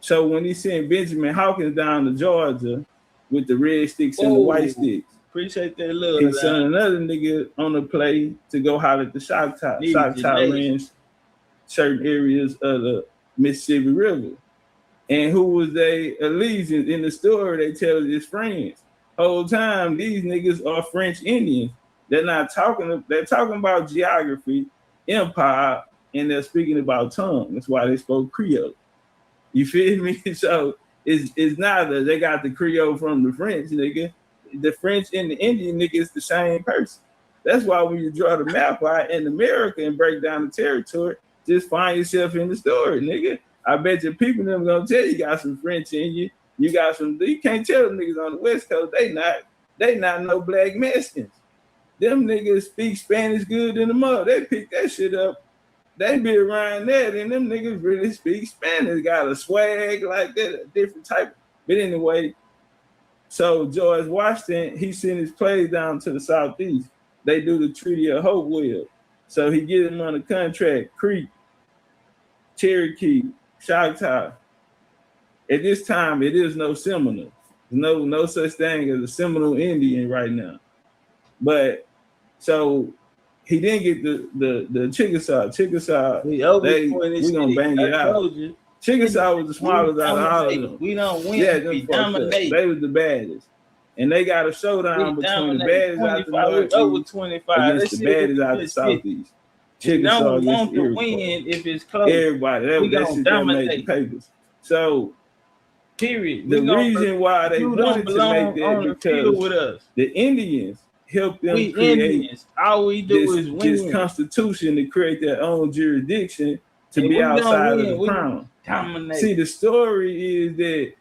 Speaker 2: So when he sent Benjamin Hawkins down to Georgia with the red sticks and the white sticks,
Speaker 5: appreciate that love.
Speaker 2: he sent another nigga on the play to go holler at the Choctaw. Choctaw ran certain areas of the Mississippi River. And who was their allegiance? In the story, they tell us it's friends. Whole time, these niggas are French Indians. They're talking about geography, empire, and they're speaking about tongue. That's why they spoke Creole. You feel me? So it's neither. They got the Creole from the French, nigga. The French and the Indian nigga is the same person. That's why when you draw the map out in America and break down the territory, just find yourself in the story, nigga. I bet you people them gonna tell you got some French in you. You got some. You can't tell them niggas on the West Coast they not no black Mexicans. Them niggas speak Spanish good in the mud. They pick that shit up. They be around that, and them niggas really speak Spanish. Got a swag like that, a different type. But anyway, so George Washington, he sent his plays down to the Southeast. They do the Treaty of Hopewell. So he get them on a contract, Creek, Cherokee, Choctaw. At this time, it is no Seminole. No such thing as a Seminole Indian right now. But so he didn't get the Chickasaw. Chickasaw, we're gonna bang it out. Chickasaw was the smallest out of all of them.
Speaker 3: We don't win.
Speaker 2: Yeah,
Speaker 3: We
Speaker 2: them fucked up.
Speaker 3: dominate.
Speaker 2: They was the baddest. And they got a showdown between the baddest out the Northeast
Speaker 3: over 25
Speaker 2: against the baddest out the Southeast.
Speaker 3: Chickasaw
Speaker 2: Chickasaw
Speaker 3: don't want to
Speaker 2: Iroquois.
Speaker 3: win if it's close.
Speaker 2: Everybody, that shit that made the papers. So,
Speaker 3: period.
Speaker 2: The reason why they wanted to make that because
Speaker 3: with us.
Speaker 2: The Indians helped them
Speaker 3: We
Speaker 2: create
Speaker 3: Indians. All we do is win.
Speaker 2: This constitution to create their own jurisdiction to be outside of the crown.
Speaker 3: Dominate.
Speaker 2: See, the story is that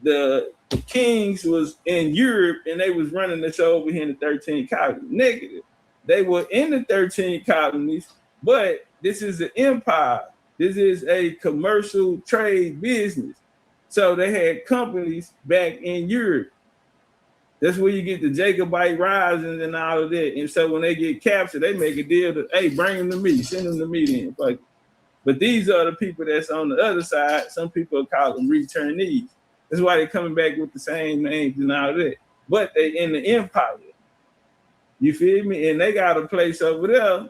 Speaker 2: the kings was in Europe and they was running the show over here in the 13 colonies. Negative. They were in the 13 colonies, but this is an empire. This is a commercial trade business. So they had companies back in Europe. That's where you get the Jacobite risings and all of that. And so when they get captured, they make a deal to, hey, bring them to me, send them to me then. But these are the people that's on the other side. Some people call them returnees. That's why they're coming back with the same names and all of that. But they in the empire. You feel me? And they got a place over there.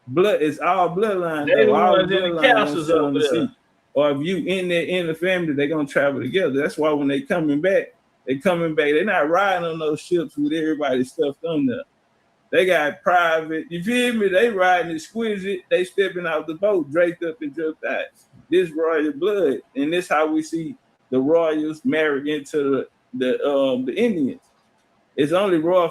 Speaker 2: Blood, it's all bloodline.
Speaker 3: They the
Speaker 2: all
Speaker 3: ones in the castles over there.
Speaker 2: Or if you in there in the family, they're gonna travel together. That's why when they coming back, they're not riding on those ships with everybody stuffed on there. They got private, you feel me? They riding exquisite, they stepping out the boat, draped up in drip ties. This royal blood, and this how we see the royals married into the Indians. It's only royal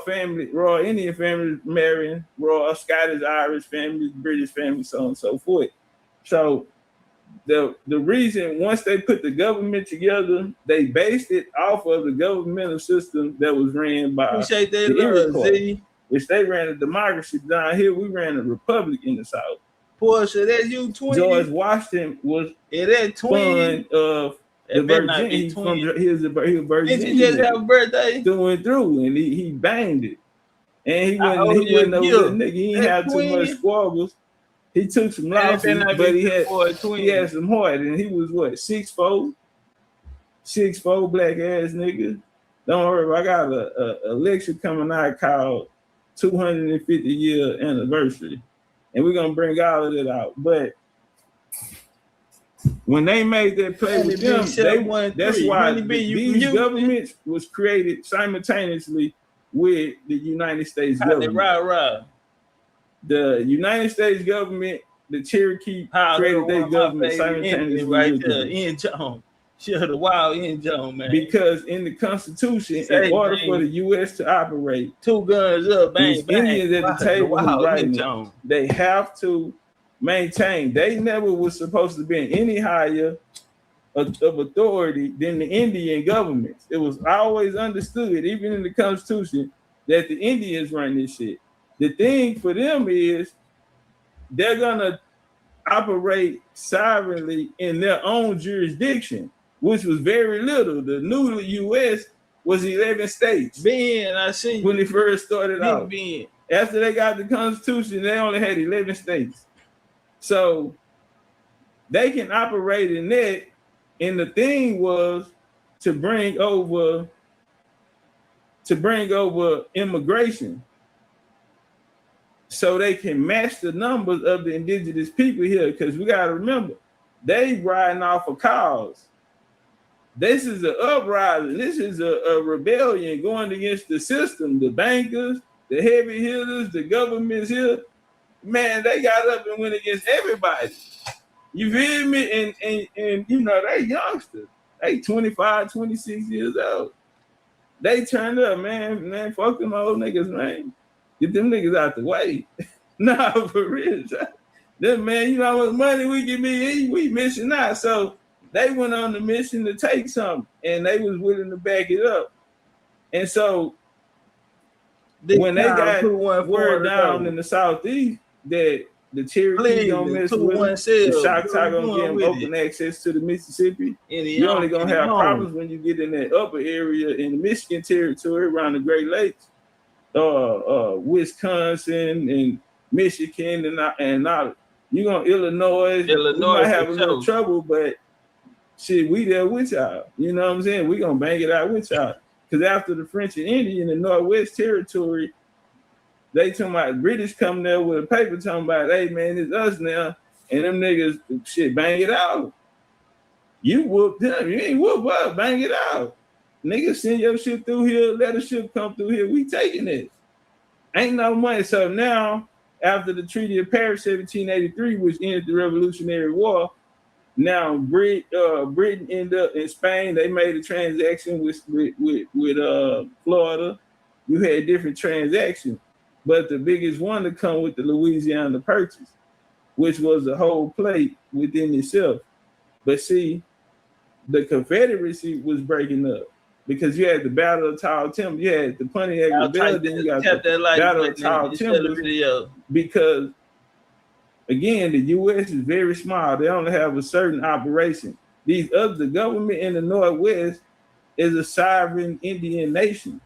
Speaker 2: Indian families marrying royal Scottish, Irish families, British families, so on and so forth. So the reason once they put the government together, they based it off of the governmental system that was ran by the Iroquois, which they ran a democracy down here. We ran a republic in the South.
Speaker 3: Portia, that's you 20.
Speaker 2: George Washington was
Speaker 3: that 20
Speaker 2: son of the Virgin. He was Virgin.
Speaker 3: Did you just have a birthday?
Speaker 2: Through and through, and he banged it. And he wasn't no little nigga. He ain't have too much squabbles. He took some losses, but he had some heart, and he was what, 6'4", black ass nigga. Don't worry, I got a lecture coming out called 250 year anniversary, and we're gonna bring all of it out. But when they made that play with them, that's why these governments was created simultaneously with the United States government.
Speaker 3: Right.
Speaker 2: The United States government, the Cherokee created their government simultaneously.
Speaker 3: Right there, Ian Jones. Sure, the wild Ian Jones, man.
Speaker 2: Because in the Constitution, in order for the U.S. to operate,
Speaker 3: 2 guns up, bang, bang.
Speaker 2: Indians at the table writing, they have to maintain. They never was supposed to be in any higher of authority than the Indian governments. It was always understood, even in the Constitution, that the Indians run this shit. The thing for them is they're gonna operate sovereignly in their own jurisdiction, which was very little. The new U.S. was 11 states.
Speaker 3: I see
Speaker 2: when they first started out.
Speaker 3: Ben.
Speaker 2: After they got the Constitution, they only had 11 states. So they can operate in that. And the thing was to bring over immigration, so they can match the numbers of the indigenous people here. Because we got to remember, they riding off of cars. This is an uprising. This is a rebellion going against the system. The bankers, the heavy hitters, the governments here, man, they got up and went against everybody. You feel me? And you know, they youngsters. They 25, 26 years old. They turned up, man, fuck them old niggas, man. Get them niggas out the way. Nah, for real. Them, man, you know how much money we can be, we missing out. So they went on the mission to take something, and they was willing to back it up. And so when they got word down in the Southeast that the Cherokee don't mess with them, the Choctaw gonna give them open access to the Mississippi, you're only gonna have problems when you get in that upper area in the Michigan territory around the Great Lakes, Wisconsin and Michigan and all. You're gonna Illinois might have a little trouble, but shit, we there with y'all. You know what I'm saying? We gonna bang it out with y'all. Because after the French and Indian in the Northwest Territory, they talking about British coming there with a paper talking about, hey man, it's us now. and them niggas shit bang it out. You whoop them, you ain't whoop up, bang it out. Niggas send your shit through here, let the shit come through here. We taking it. Ain't no money. So now, after the Treaty of Paris, 1783, which ended the Revolutionary War, now Britain ended up in Spain. They made a transaction with Florida. You had different transactions, but the biggest one to come with the Louisiana Purchase, which was a whole plate within itself. But see, the Confederacy was breaking up because you had the Battle of Tall Timber, you had the Pontiac Rebellion, then you got the Battle of Tall Timber. Because again, the U.S. is very small; they only have a certain operation. The government in the Northwest is a sovereign Indian nation.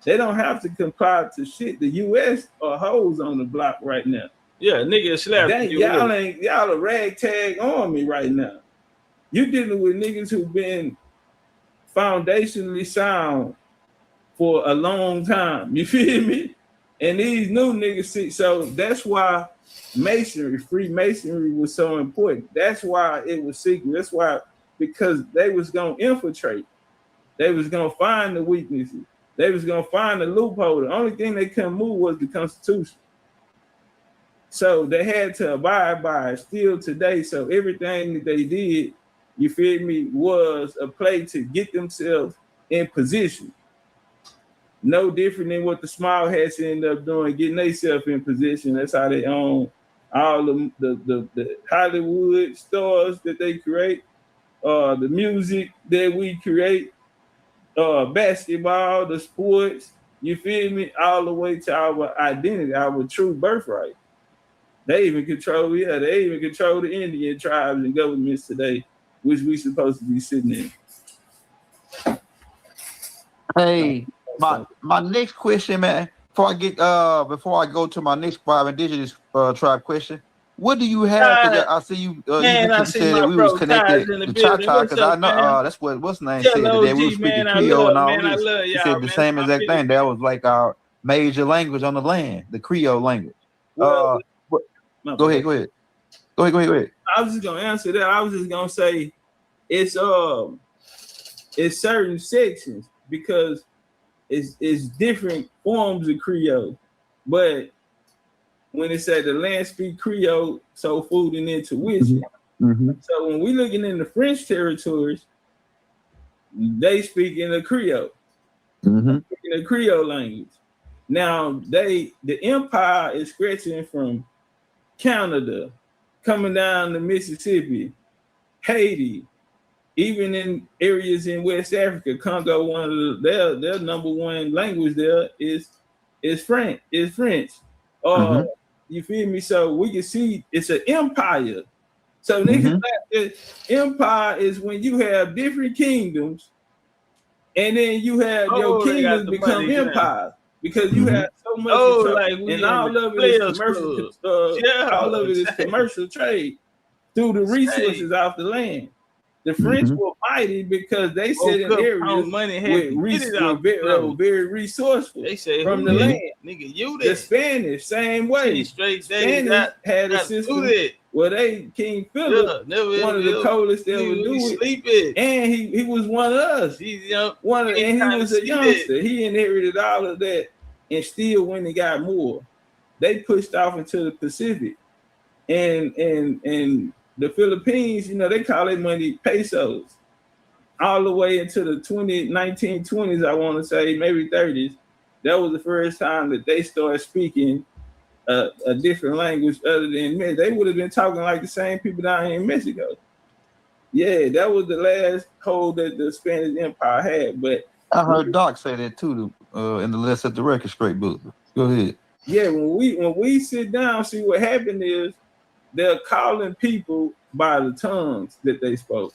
Speaker 2: They don't have to comply to shit. The U.S. are hoes on the block right now.
Speaker 5: Yeah, nigga slap.
Speaker 2: Y'all a ragtag army right now. You dealing with niggas who've been foundationally sound for a long time. You feel me? And these new niggas see. So that's why Freemasonry was so important. That's why it was secret. That's why, because they was gonna infiltrate. They was gonna find the weaknesses. They was gonna find the loophole. The only thing they couldn't move was the Constitution. So they had to abide by it still today. So everything that they did, you feel me, was a play to get themselves in position. No different than what the small hats end up doing, getting themselves in position. That's how they own all the Hollywood stars that they create, the music that we create, basketball, the sports, you feel me, all the way to our identity, our true birthright. They even control the Indian tribes and governments today, which we supposed to be sitting in.
Speaker 4: Hey, my next question, man, before I go to my next indigenous tribe question, what do you have? I see you. You said that we was connected to Cha-Cha, because I know that's what's the name said today. We were speaking Creole and all this. He said the same exact thing. That was like our major language on the land, the Creole language. Go ahead.
Speaker 2: I was just gonna answer that. I was just gonna say it's certain sections because it's different forms of Creole, but when it said the land speak Creole, soul food and intuition. Mm-hmm. So when we looking in the French territories, they speak in the Creole, in the Creole language. Now the empire is stretching from Canada, coming down to Mississippi, Haiti, even in areas in West Africa, Congo, one of their number one language there is French. You feel me? So we can see it's an empire. So niggas, empire is when you have different kingdoms, and then you have your kingdoms become empires. Because you have so much and all of it is commercial. All of it is commercial trade through the resources off the land. The French were mighty because they sit in areas with very resourceful. They say from the land.
Speaker 5: Nigga, you
Speaker 2: the Spanish same way. Spanish had a system where King Philip, one of the coldest they ever do it, and he was one of us. He's young, and he was a youngster. He inherited all of that, and still when he got more, they pushed off into the Pacific, and the Philippines, they call it money pesos, all the way into the 1920s, I want to say, maybe 30s. That was the first time that they started speaking a different language other than men. They would have been talking like the same people down here in Mexico. Yeah, that was the last hold that the Spanish Empire had. But
Speaker 4: I heard Doc say that too in the Let's Set the Record Straight book. Go ahead.
Speaker 2: Yeah, when we sit down, see what happened is they're calling people by the tongues that they spoke.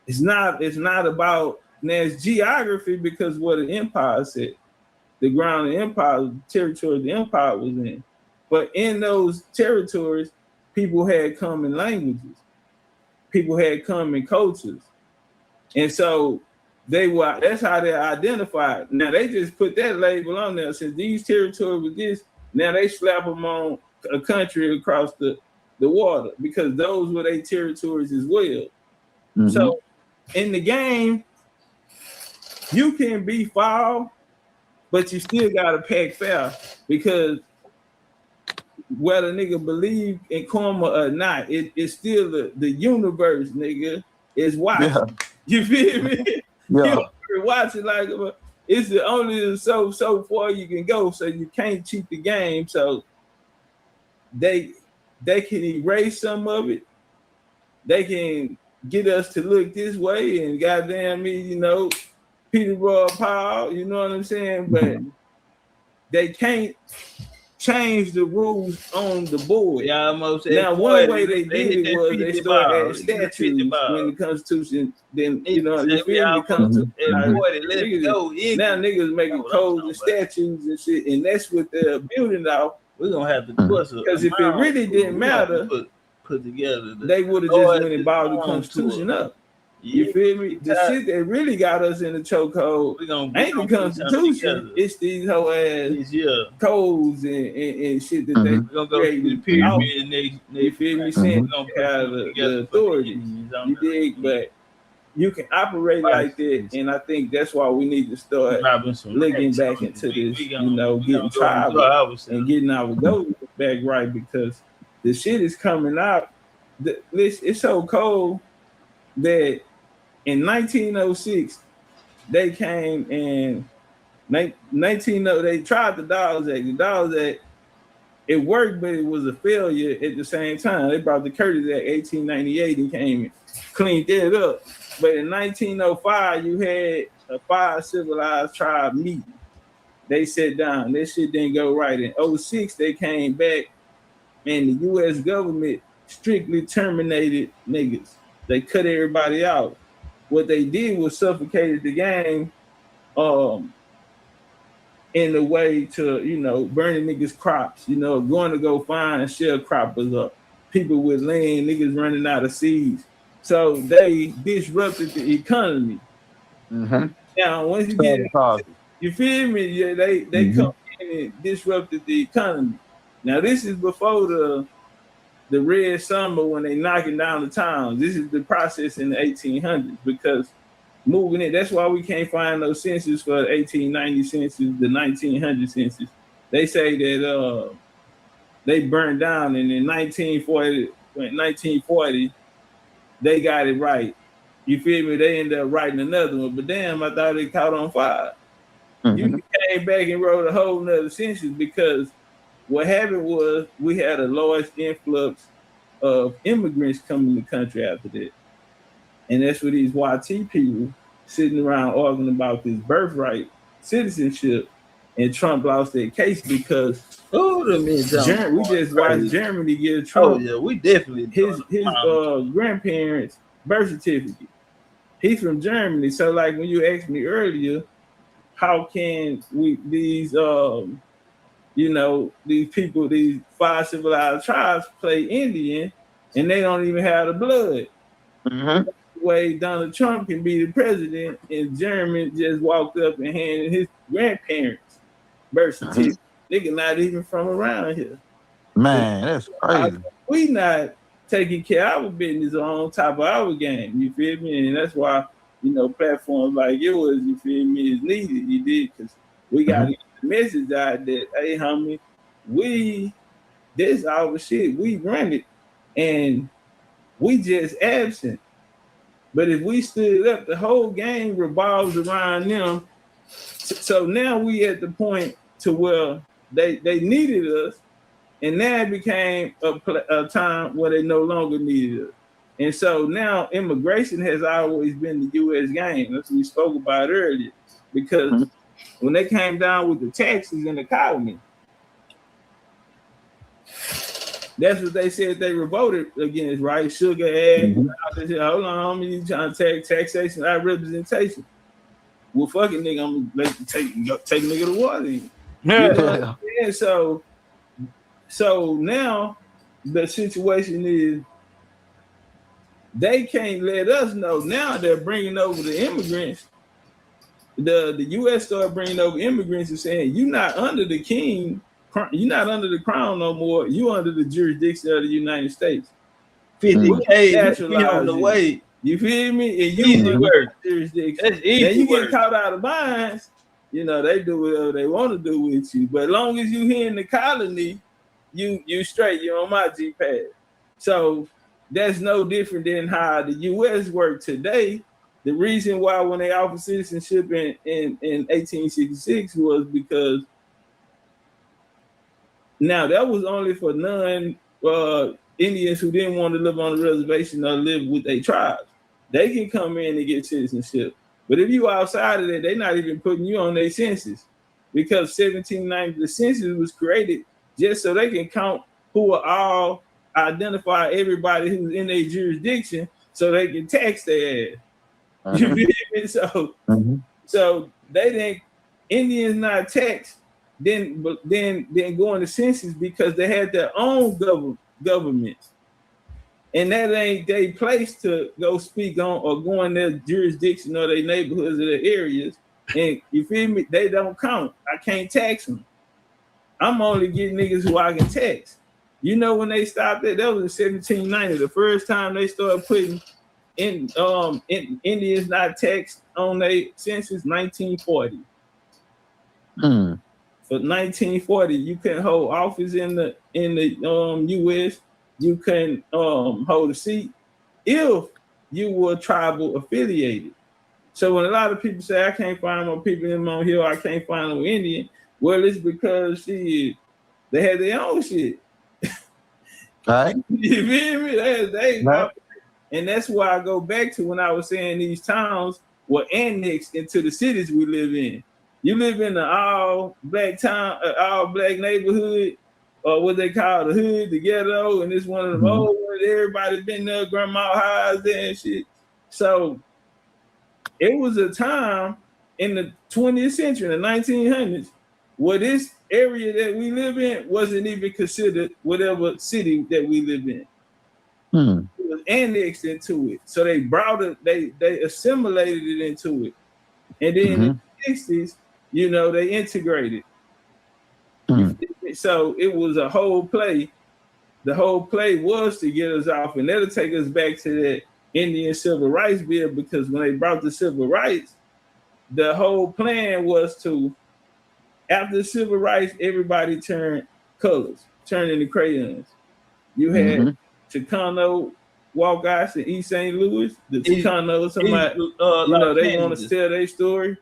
Speaker 2: It's not about, now it's geography because what the empire said, the ground of the empire, the territory the empire was in. But in those territories, people had common languages. People had common cultures. And so that's how they identified. Now they just put that label on there. Since these territories was this, now they slap them on a country across the the water because those were their territories as well.
Speaker 4: Mhm.
Speaker 2: So in the game, you can be foul, but you still gotta pack fair because whether nigga believe in karma or not, it's still the universe, nigga, is watching.
Speaker 4: Yeah.
Speaker 2: You feel me?
Speaker 4: Yeah.
Speaker 2: You're watching like it's the only so far you can go, so you can't cheat the game. So they can erase some of it. They can get us to look this way, and goddamn me, you know, Peter Roy Powell, you know what I'm saying? But they can't change the rules on the board.
Speaker 5: Yeah, almost.
Speaker 2: Now, one way they did it was they started
Speaker 5: at
Speaker 2: adding statues when the Constitution. Then you know, you feel me?
Speaker 5: Now
Speaker 2: Now niggas making codes and statues and shit, and that's what they're building off.
Speaker 5: We're gonna have to because
Speaker 2: if it really didn't matter,
Speaker 5: put together,
Speaker 2: they would have just went and balled the Constitution up. You feel me? The shit that really got us in the chokehold ain't the Constitution. It's these whole ass codes and shit that they
Speaker 5: gonna go through the pyramid.
Speaker 2: You feel me? Saying don't have the authority. You dig? But you can operate like that, and I think that's why we need to start looking back into this. You know, getting tribal and getting our goals back right because the shit is coming out. It's so cold that in 1906 they came and they tried the Dollars Act. The Dollars Act, it worked, but it was a failure at the same time. They brought the Curtis Act 1898 and came and cleaned it up. But in 1905 you had a 5 civilized tribe meeting. They sat down. That shit didn't go right. In 06 they came back and the U.S. government strictly terminated niggas. They cut everybody out. What they did was suffocated the game in a way to, you know, burning niggas' crops, you know, going to go find sharecroppers or people with land, niggas running out of seeds. So they disrupted the economy. Now, once you get you feel me? Yeah, they come in and disrupted the economy. Now, this is before the Red Summer when they knocking down the towns. This is the process in the 1800s because moving it. That's why we can't find no census for the 1890 census, the 1900 census. They say that they burned down, and in 1940 they got it right. You feel me? They ended up writing another one, but damn, I thought it caught on fire. You came back and wrote a whole nother census because what happened was we had a large influx of immigrants coming to the country after that. And that's what these YT people sitting around arguing about this birthright citizenship. And Trump lost that case because we just watched Germany give Trump
Speaker 5: we definitely
Speaker 2: his grandparents' birth certificate. He's from Germany. So like when you asked me earlier, how can these people, these 5 civilized tribes play Indian and they don't even have the blood? The way Donald Trump can be the president and German just walked up and handed his grandparents birth certificate. Nigga not even from around here.
Speaker 4: Man, that's crazy.
Speaker 2: We not taking care of our business on top of our game. You feel me? And that's why, you know, platforms like yours, you feel me, is needed. You did, because we got to get the message out that, hey, homie, this our shit. We run it. And we just absent. But if we stood up, the whole game revolves around them. So now we at the point to where they needed us, and now it became a time where they no longer needed us. And so now immigration has always been the U.S. game. That's what we spoke about earlier. Because when they came down with the taxes in the colony, that's what they said they revolted against, right? Sugar ag. Hold on, homie, you trying to take taxation out of representation. Well, fucking nigga, I'm gonna let you take nigga to water. You know what I'm saying? So now the situation is they can't let us know. Now they're bringing over the immigrants. The U.S. started bringing over immigrants and saying, you're not under the king, you're not under the crown no more. You under the jurisdiction of the United States.
Speaker 5: 50K be on the way.
Speaker 2: You feel me? And you
Speaker 5: Easy
Speaker 2: under
Speaker 5: work.
Speaker 2: jurisdiction.
Speaker 5: That's easy
Speaker 2: Now you
Speaker 5: work.
Speaker 2: get caught out of bounds, you know, they do whatever they want to do with you. But as long as you here in the colony, you straight, you're on my G-pad. So that's no different than how the U.S. worked today. The reason why when they offered citizenship in 1866 was because now that was only for Indians who didn't want to live on the reservation or live with their tribes. They can come in and get citizenship. But if you outside of that, they're not even putting you on their census, because 1790, the census was created just so they can count who are all, identify everybody who's in their jurisdiction so they can tax their ass. You feel me? So they didn't, Indians not taxed, then go in the census because they had their own governments. And that ain't their place to go speak on or go in their jurisdiction or their neighborhoods or their areas. And you feel me? They don't count. I can't tax them. I'm only getting niggas who I can tax. You know when they stopped that was in 1790. The first time they started putting in Indians not taxed on their census, 1940. For 1940, you couldn't hold office in the U.S. You couldn't hold a seat if you were tribal affiliated. So when a lot of people say I can't find more people in Mount Hill, I can't find no Indian, well, it's because they had their own shit.
Speaker 4: Right?
Speaker 2: You feel me? Right. And that's why I go back to when I was saying these towns were annexed into the cities we live in. You live in an all-black town, all-black neighborhood, or what they call the hood, the ghetto, and it's one of them old ones. Everybody been there, grandma hides there and shit. So it was a time in the 20th century, in the 1900s, where this area that we live in wasn't even considered whatever city that we live in. It was annexed into it. So they brought it, they assimilated it into it. And then in the 60s, you know, they integrated. So it was a whole play. The whole play was to get us off, and that'll take us back to that Indian Civil Rights Bill, because when they brought the civil rights, the whole plan was to, after the civil rights, everybody turned colors, turned into crayons. You had Chicano walkouts in East St. Louis. The Chicanos, they want to tell their story.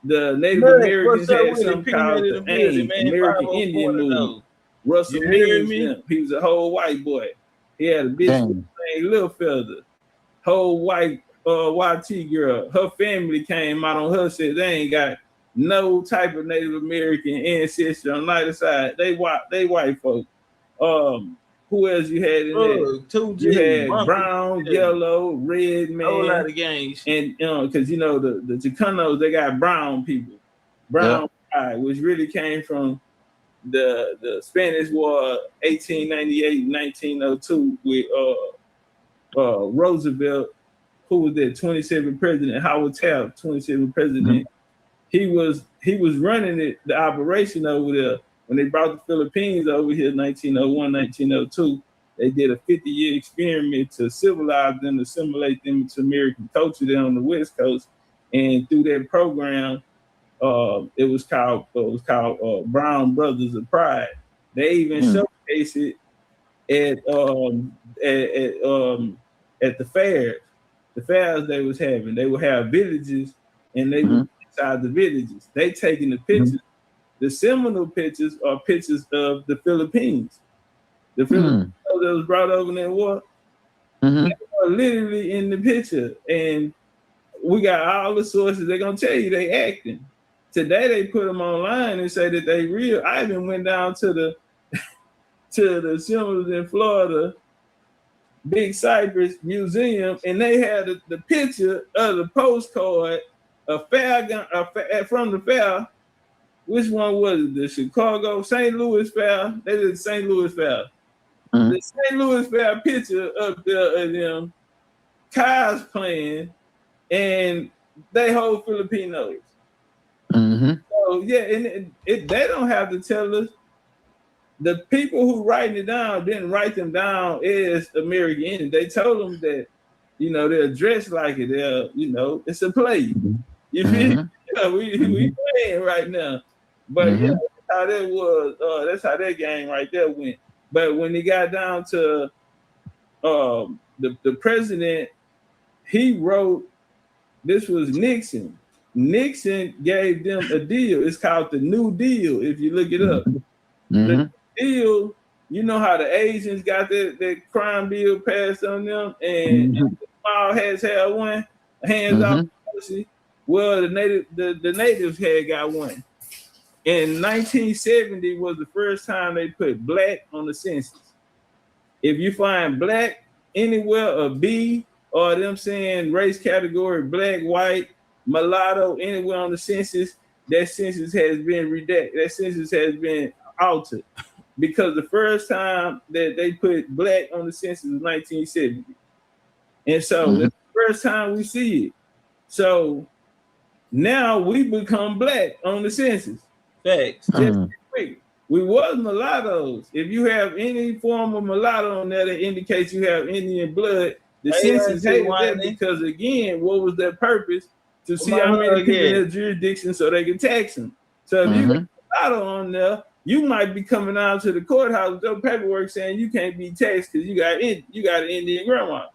Speaker 2: The Native Americans had something called the American Indian movement. Russell Williams, he was a whole white boy. He had a bitch named Lil Feather, whole white YT girl. Her family came out on her, said they ain't got no type of Native American ancestry on either side. They white folk. Who else you had in there? You had brown, yellow, red, man. A whole lot of gangs. And because the Chicanos, they got brown people. Brown pride, which really came from the Spanish War 1898-1902 with Roosevelt, who was the 27th president, Howard Taft, 27th president. He was running the operation over there. When they brought the Philippines over here in 1901, 1902, they did a 50-year experiment to civilize them, assimilate them into American culture there on the West Coast. And through that program, it was called Brown Brothers of Pride. They even showcased it at the fairs. The fairs they was having. They would have villages, and they would inside the villages. They taking the pictures. The seminal pictures are pictures of the Philippines. The Filipinos that was brought over in that war, they are literally in the picture. And we got all the sources. They're going to tell you they acting. Today they put them online and say that they real. I even went down to the Seminoles in Florida, Big Cypress Museum, and they had the picture of the postcard, from the fair. Which one was it? The Chicago, St. Louis Fair? They did the St. Louis Fair. The St. Louis Fair picture up there of them cars playing, and they hold Filipinos. So yeah, and they don't have to tell us. the people who writing it down didn't write them down as American Indians. They told them that, they're dressed like it. They're, it's a play. You feel? We playing right now. But yeah, that's how that was. That's how that game right there went. But when it got down to the president, he wrote. This was Nixon. Nixon gave them a deal. It's called the New Deal. If you look it up, the deal. You know how the Asians got that crime bill passed on them, and the small hats had one, hands off policy. Well, the natives had got one. In 1970 was the first time they put black on the census. If you find black anywhere, a B, or them saying race category, black, white, mulatto, anywhere on the census, that census has been redacted. That census has been altered. Because the first time that they put black on the census was 1970. And so that's the first time we see it. So now we become black on the census. Facts. We was mulattoes. If you have any form of mulatto on there that indicates you have Indian blood, the census hated that because, again, what was their purpose? To see how many people in their jurisdiction so they can tax them. So if you got mulatto on there, you might be coming out to the courthouse with your paperwork saying you can't be taxed because you got an Indian grandma.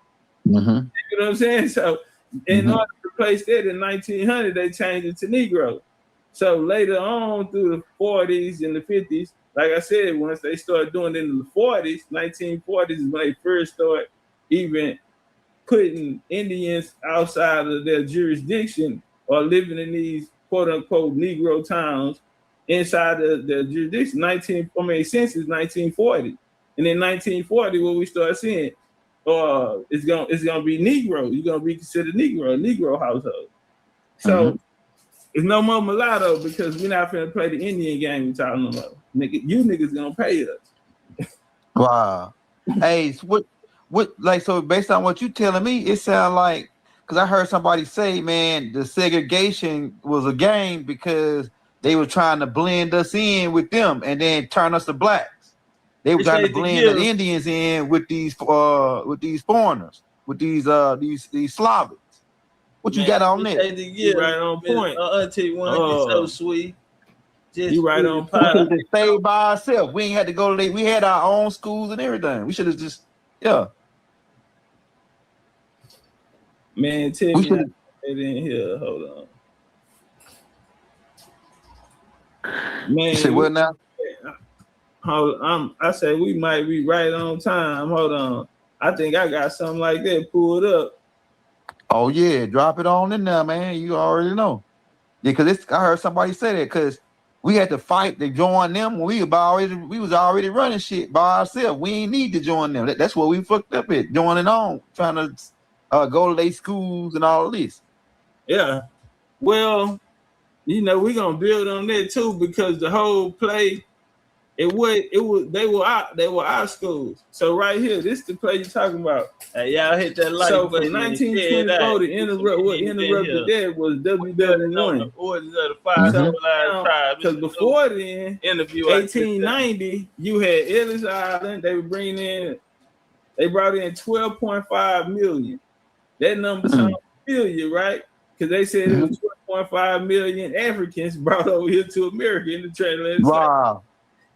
Speaker 2: You know what I'm saying? So in order to replace that in 1900, they changed it to Negro. So later on through the 40s and the 50s, like I said, once they started doing it in the 40s, 1940s is when they first started even putting Indians outside of their jurisdiction or living in these quote unquote Negro towns inside the jurisdiction. Since 1940. And in 1940, what we start seeing, it's gonna be Negro. You're gonna be considered Negro household. So it's no more mulatto because we're not finna play the Indian game we talking about. Nigga, you niggas gonna pay us.
Speaker 4: Wow. Hey, so based on what you telling me, it sounds like, because I heard somebody say, man, the segregation was a game because they were trying to blend us in with them and then turn us to blacks. They were trying to blend the Indians in with these foreigners, with these Slavics. What you got on there?
Speaker 2: You right on point. Auntie one so sweet. You right on
Speaker 4: point. We could have stayed by ourselves. We ain't had to go to we had our own schools and everything. We should have just Man, tell me it in here. Hold on. Man, you say what now?
Speaker 2: I say we might be right on time. Hold on. I think I got something like that pulled up.
Speaker 4: Oh yeah, drop it on in there, man. You already know. Yeah, because I heard somebody say that because we had to fight to join them when we was already running shit by ourselves. We ain't need to join them. That's what we fucked up at, joining on, trying to go to their schools and all this.
Speaker 2: Yeah. Well, we're gonna build on that too because the whole play, they were our schools. So right here, this is the play you're talking about. Hey, y'all hit that like. So for 1924, to interrupted that was WW1. Orgins of the five civilized tribes. Because before then, 1890, you had Ellis Island. They brought in 12.5 million. That number sounds familiar, right? Because they said it was 12.5 million Africans brought over here to America in the transatlantic.
Speaker 4: Wow.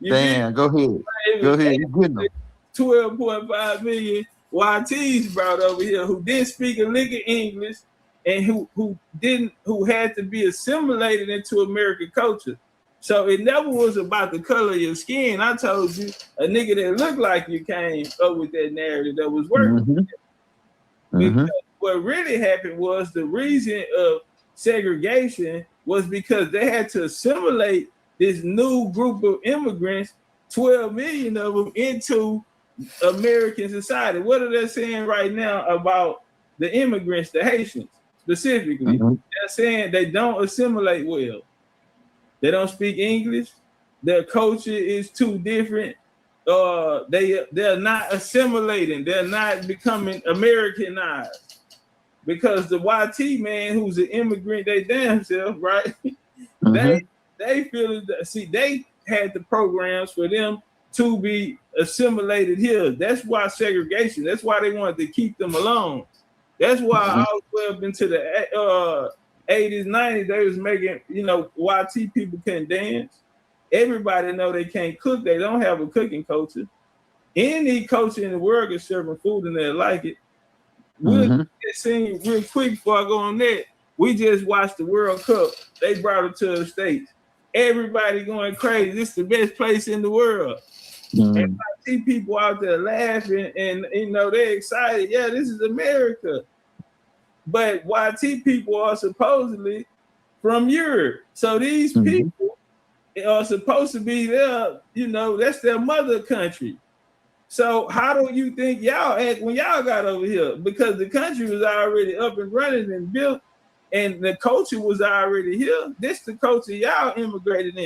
Speaker 4: Damn, go ahead. Go ahead. You good enough.
Speaker 2: 12.5 million YTs brought over here who didn't speak a lick of English and who had to be assimilated into American culture. So it never was about the color of your skin. I told you, a nigga that looked like you came up with that narrative that was working. Because what really happened was the reason of segregation was because they had to assimilate this new group of immigrants, 12 million of them, into American society. What are they saying right now about the immigrants, the Haitians specifically? They're saying they don't assimilate well. They don't speak English. Their culture is too different. They're not assimilating. They're not becoming Americanized. Because the YT man who's an immigrant, they damn self, right? They feel that, see, they had the programs for them to be assimilated here. That's why segregation. That's why they wanted to keep them alone. That's why all the way up into the 80s, 90s, they was making, YT people couldn't dance. Everybody know they can't cook. They don't have a cooking culture. Any culture in the world is serving food and they like it. We'll get seen real quick before I go on that. We just watched the World Cup. They brought it to the States. Everybody going crazy. This is the best place in the world. And I see people out there laughing and they're excited. Yeah, this is America. But YT people are supposedly from Europe. So these people are supposed to be there, that's their mother country. So how do you think y'all act when y'all got over here? Because the country was already up and running and built, and the culture was already here. This the culture y'all immigrated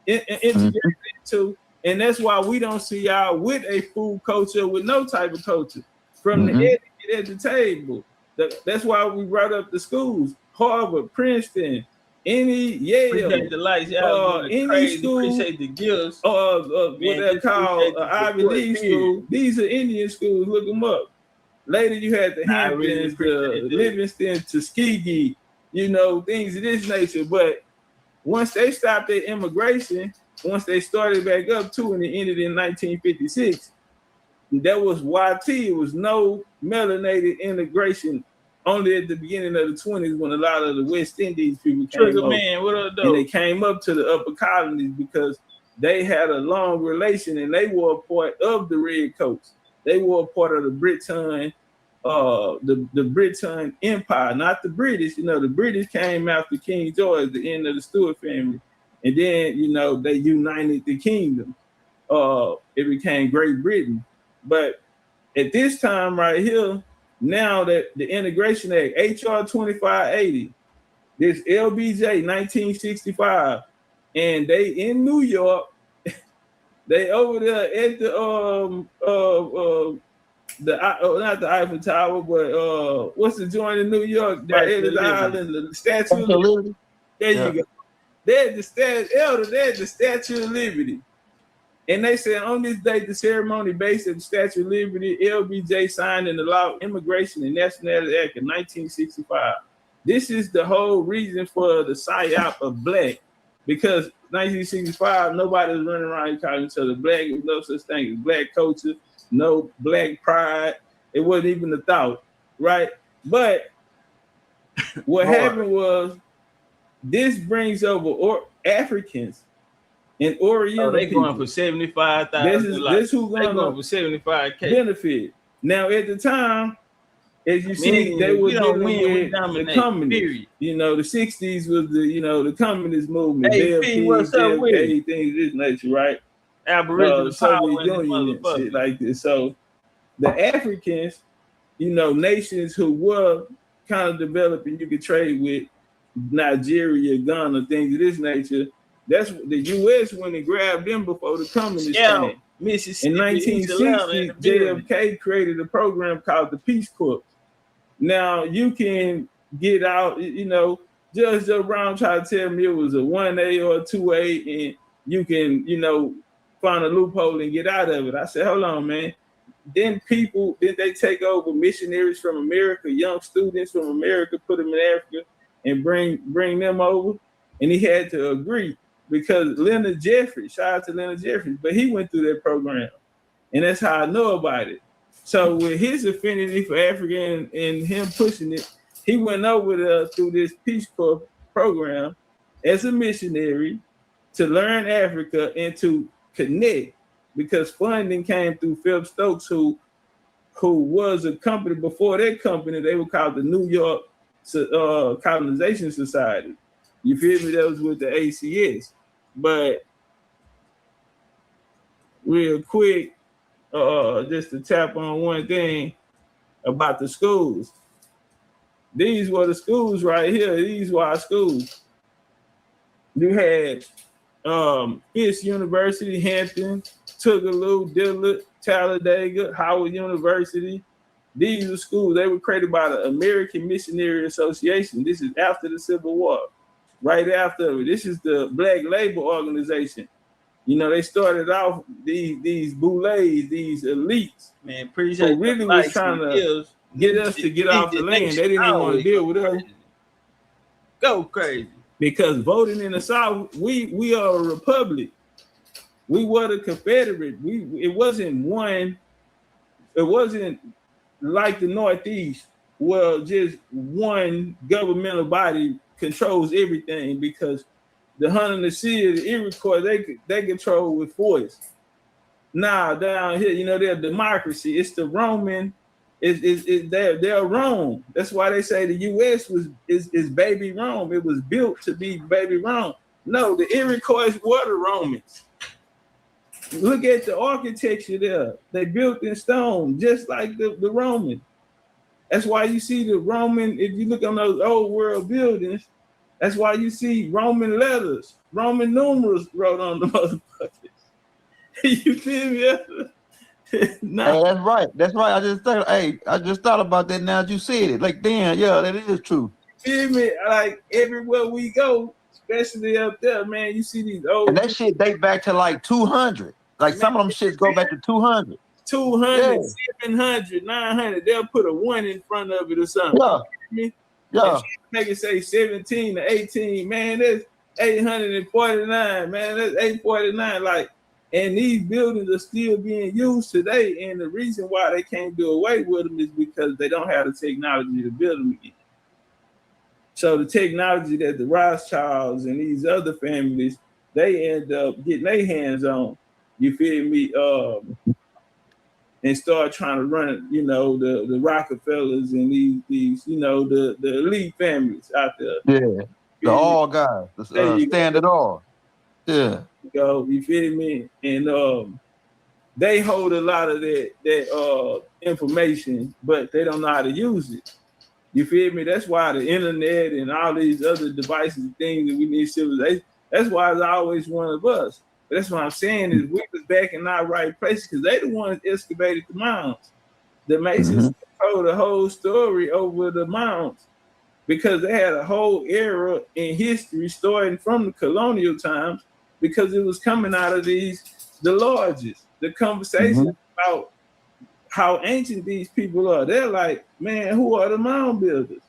Speaker 2: integrated into, and that's why we don't see y'all with a food culture, with no type of culture. From the etiquette at the table. That's why we brought up the schools, Harvard, Princeton, any Yale, any school, appreciate the gifts, what they call Ivy League school. These are Indian schools. Look them up. Later, you had the Hamptons, the Livingston, Tuskegee, things of this nature. But once they stopped their immigration, once they started back up too, and it ended in 1956. That was YT. It was no melanated integration. Only at the beginning of the 20s when a lot of the West Indies people came up. Man, what up, and they came up to the upper colonies because they had a long relation and they were a part of the Redcoats. They were a part of the Britain, the Britain Empire, not the British. The British came after King George, the end of the Stuart family. And then, they united the kingdom. It became Great Britain. But at this time right here, now that the Integration Act, HR 2580, this LBJ 1965, and they in New York, they over there at the not the Eiffel Tower, but what's the joint in New York? The Island, the Statue of Liberty. There you go. They're the Statue of Liberty. And they said on this date, the ceremony based at the Statue of Liberty, LBJ signed and allowed Immigration and Nationality Act of 1965. This is the whole reason for the psyop of black, because 1965, nobody was running around calling each other black. There was no such thing as black culture, no black pride. It wasn't even a thought, right? But what happened was this brings over Africans and Oriental
Speaker 5: they
Speaker 2: people.
Speaker 5: going for 75,000.
Speaker 2: This who's going
Speaker 5: for 75K
Speaker 2: benefit. Now at the time, as you see, they were dealing with the communists. The 60s was the communist movement.
Speaker 5: Hey, what's up with it?
Speaker 2: Things of this nature, right?
Speaker 5: Aboriginal
Speaker 2: Soviet Union and shit like this. So the Africans, nations who were kind of developing, you could trade with Nigeria, Ghana, things of this nature. That's what the U.S. went and grabbed them before the communists came.
Speaker 5: Mississippi.
Speaker 2: In 1960, JFK created a program called the Peace Corps. Now you can get out, Judge Joe Brown tried to tell me it was a 1A or a 2A, and you can, find a loophole and get out of it. I said, hold on, man. Then they take over missionaries from America, young students from America, put them in Africa, and bring them over. And he had to agree because Leonard Jeffries, shout out to Leonard Jeffries, but he went through that program. And that's how I know about it. So with his affinity for Africa and him pushing it, he went over there through this Peace Corps program as a missionary to learn Africa and to connect, because funding came through Philip Stokes, who was a company before that company. They were called the New York Colonization Society. You feel me? That was with the ACS. But real quick, just to tap on one thing about the schools. These were the schools right here. These were our schools. You had Fisk University, Hampton, Tougaloo, Dillard, Talladega, Howard University. These are schools. They were created by the American Missionary Association. This is after the Civil War. Right after it. This is the Black Labor Organization.
Speaker 5: You know, they started off these boulets, these elites,
Speaker 2: Man, appreciate
Speaker 5: who really was trying to get us to get off the land. They didn't even want to deal with us.
Speaker 2: Go crazy.
Speaker 5: Because voting in the South, we are a republic. We were the Confederate. It wasn't like the Northeast, where just one governmental body controls everything, because the Haudenosaunee, the Iroquois, they control with force. Now down here, you know, they're a democracy. It's the Roman. They're Rome. That's why they say the U.S. is baby Rome. It was built to be baby Rome. No, the Iroquois were the Romans. Look at the architecture there. They built in stone, just like the Roman. That's why you see the Roman, if you look on those old world buildings, that's why you see Roman letters, Roman numerals wrote on the motherfuckers. You feel me?
Speaker 4: Nah. Hey, that's right. That's right. I just thought about that now that you said it. Like, damn, yeah, that is true.
Speaker 5: You feel me? Like everywhere we go, especially up there, man, you see these old.
Speaker 4: And that shit date back to like 200. Like, man, some of them shits go back to 200.
Speaker 5: 200, yeah. 700, 900. They'll put a 1 in front of it or something.
Speaker 4: Yeah.
Speaker 5: You know
Speaker 4: yeah.
Speaker 5: Make it say 17 to 18. Man, that's 849. Man, that's 849. Like, and these buildings are still being used today. And the reason why they can't do away with them is because they don't have the technology to build them again. So the technology that the Rothschilds and these other families, they end up getting their hands on, you feel me? And start trying to run, you know, the Rockefellers and these, you know, the elite families out there.
Speaker 4: Yeah, the all guys, the standard all. Yeah.
Speaker 5: You feel me? And they hold a lot of that information, but they don't know how to use it. You feel me? That's why the internet and all these other devices and things that we need civilization. That's why it's always one of us. But that's what I'm saying is we was back in our right place because they the ones excavated the mounds. The Masons told the whole story over the mounds because they had a whole era in history starting from the colonial times because it was coming out of the lodges. The conversation about how ancient these people are. They're like, man, who are the mound builders?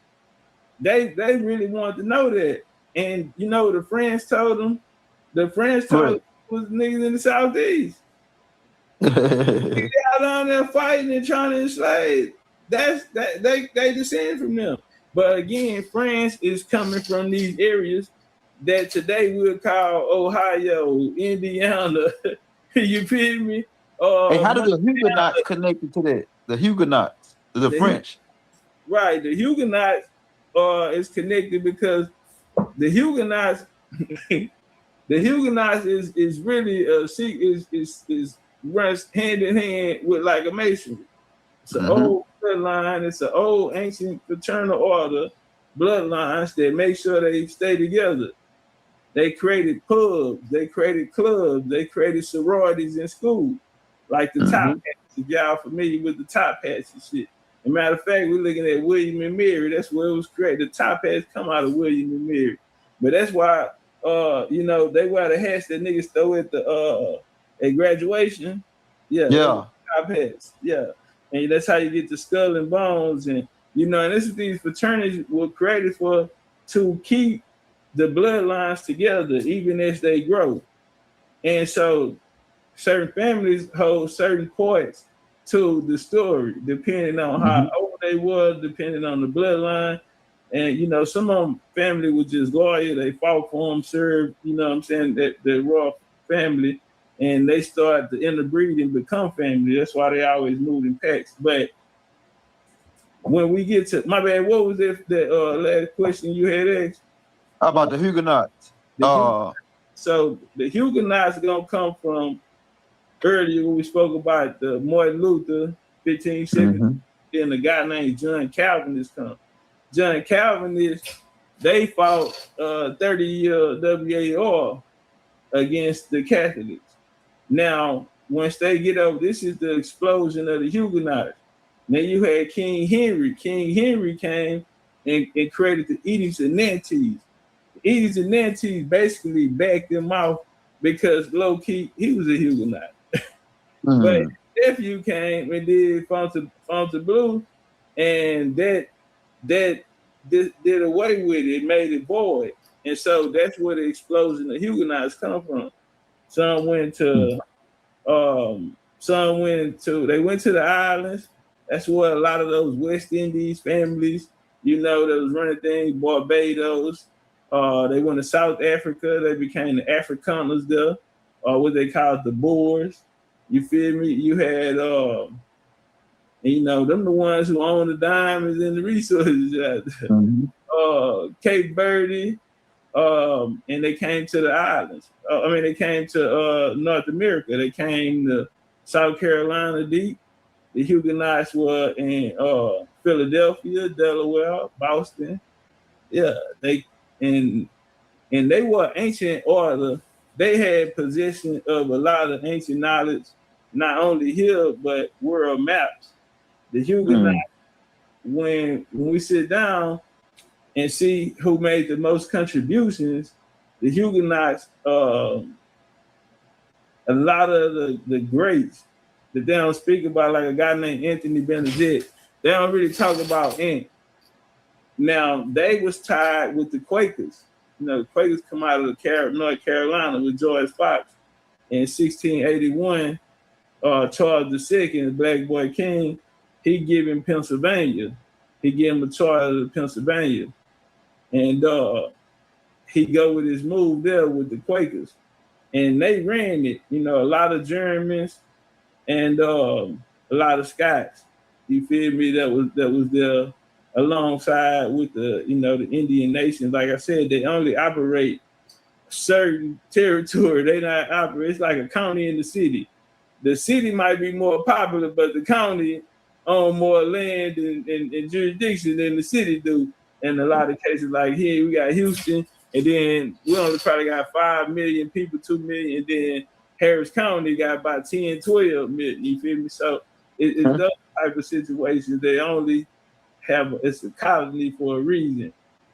Speaker 5: They really wanted to know that. And you know, the French told them was niggas in the Southeast. They out on there fighting and trying to enslave. They descend from them. But again, France is coming from these areas that today we'll call Ohio, Indiana. You feel me?
Speaker 4: Hey, how do the Huguenots connected to that? The Huguenots, the French.
Speaker 5: Right. The Huguenots is connected because the Huguenots is really is runs hand in hand with like a masonry. It's an old bloodline. It's an old ancient fraternal order bloodlines that make sure they stay together. They created pubs. They created clubs. They created sororities in school, like the Topcatz. If y'all familiar with the Topcatz and shit. As a matter of fact, we're looking at William and Mary. That's where it was created. The Topcatz come out of William and Mary. But that's why, you know, they wear the hats that niggas throw at the at graduation. Yeah. Topcatz. Yeah. And that's how you get the skull and bones. And, you know, and this is these fraternities were created to keep the bloodlines together, even as they grow. And so certain families hold certain parts to the story, depending on how old they were, depending on the bloodline. And, you know, some of them family was just loyal. They fought for them, served, you know what I'm saying, that royal family. And they start to interbreed and become family. That's why they always moved in packs. But when we get to, my bad, what was that last question you had asked?
Speaker 4: How about the Huguenots?
Speaker 5: So the Huguenots are going to come from earlier when we spoke about the Martin Luther, 1570. Then a guy named John Calvinist come. John Calvinist, they fought 30-year WAR against the Catholics. Now, once they get over, this is the explosion of the Huguenots. Then you had King Henry. King Henry came and created the Edicts of Nantes. The Edicts of Nantes basically backed them off because low key he was a Huguenot. But his nephew came and did Fontainebleau, and that did away with it, made it void. And so that's where the explosion of Huguenots come from. Some went to they went to the islands. That's where a lot of those West Indies families, you know, that was running things, Barbados. They went to South Africa. They became the Afrikaners there, what they called the Boers. You feel me? You had, you know, them the ones who own the diamonds and the resources. Cape Verde, and they came to the islands. They came to North America. They came to South Carolina deep. The Huguenots were in Philadelphia, Delaware, Boston. Yeah, they were ancient order. They had possession of a lot of ancient knowledge, not only here, but world maps. The Huguenots, when we sit down and see who made the most contributions, the Huguenots, a lot of the greats that they don't speak about, like a guy named Anthony Benedict, they don't really talk about Ant. Now, they was tied with the Quakers. You know, the Quakers come out of North Carolina with George Fox. In 1681, Charles II, the Black Boy King, he gave him Pennsylvania. He gave him a charter of Pennsylvania. And he go with his move there with the Quakers. And they ran it, you know, a lot of Germans and a lot of Scots. You feel me? That was there alongside with the, you know, the Indian nations. Like I said, they only operate certain territory. They not operate. It's like a county in the city. The city might be more popular, but the county own more land and jurisdiction than the city do. In a lot of cases, like here, we got Houston, and then we only probably got 5 million people, 2 million, and then Harris County got about 10, 12 million. You feel me? So it's those type of situations. They only have, it's a colony for a reason.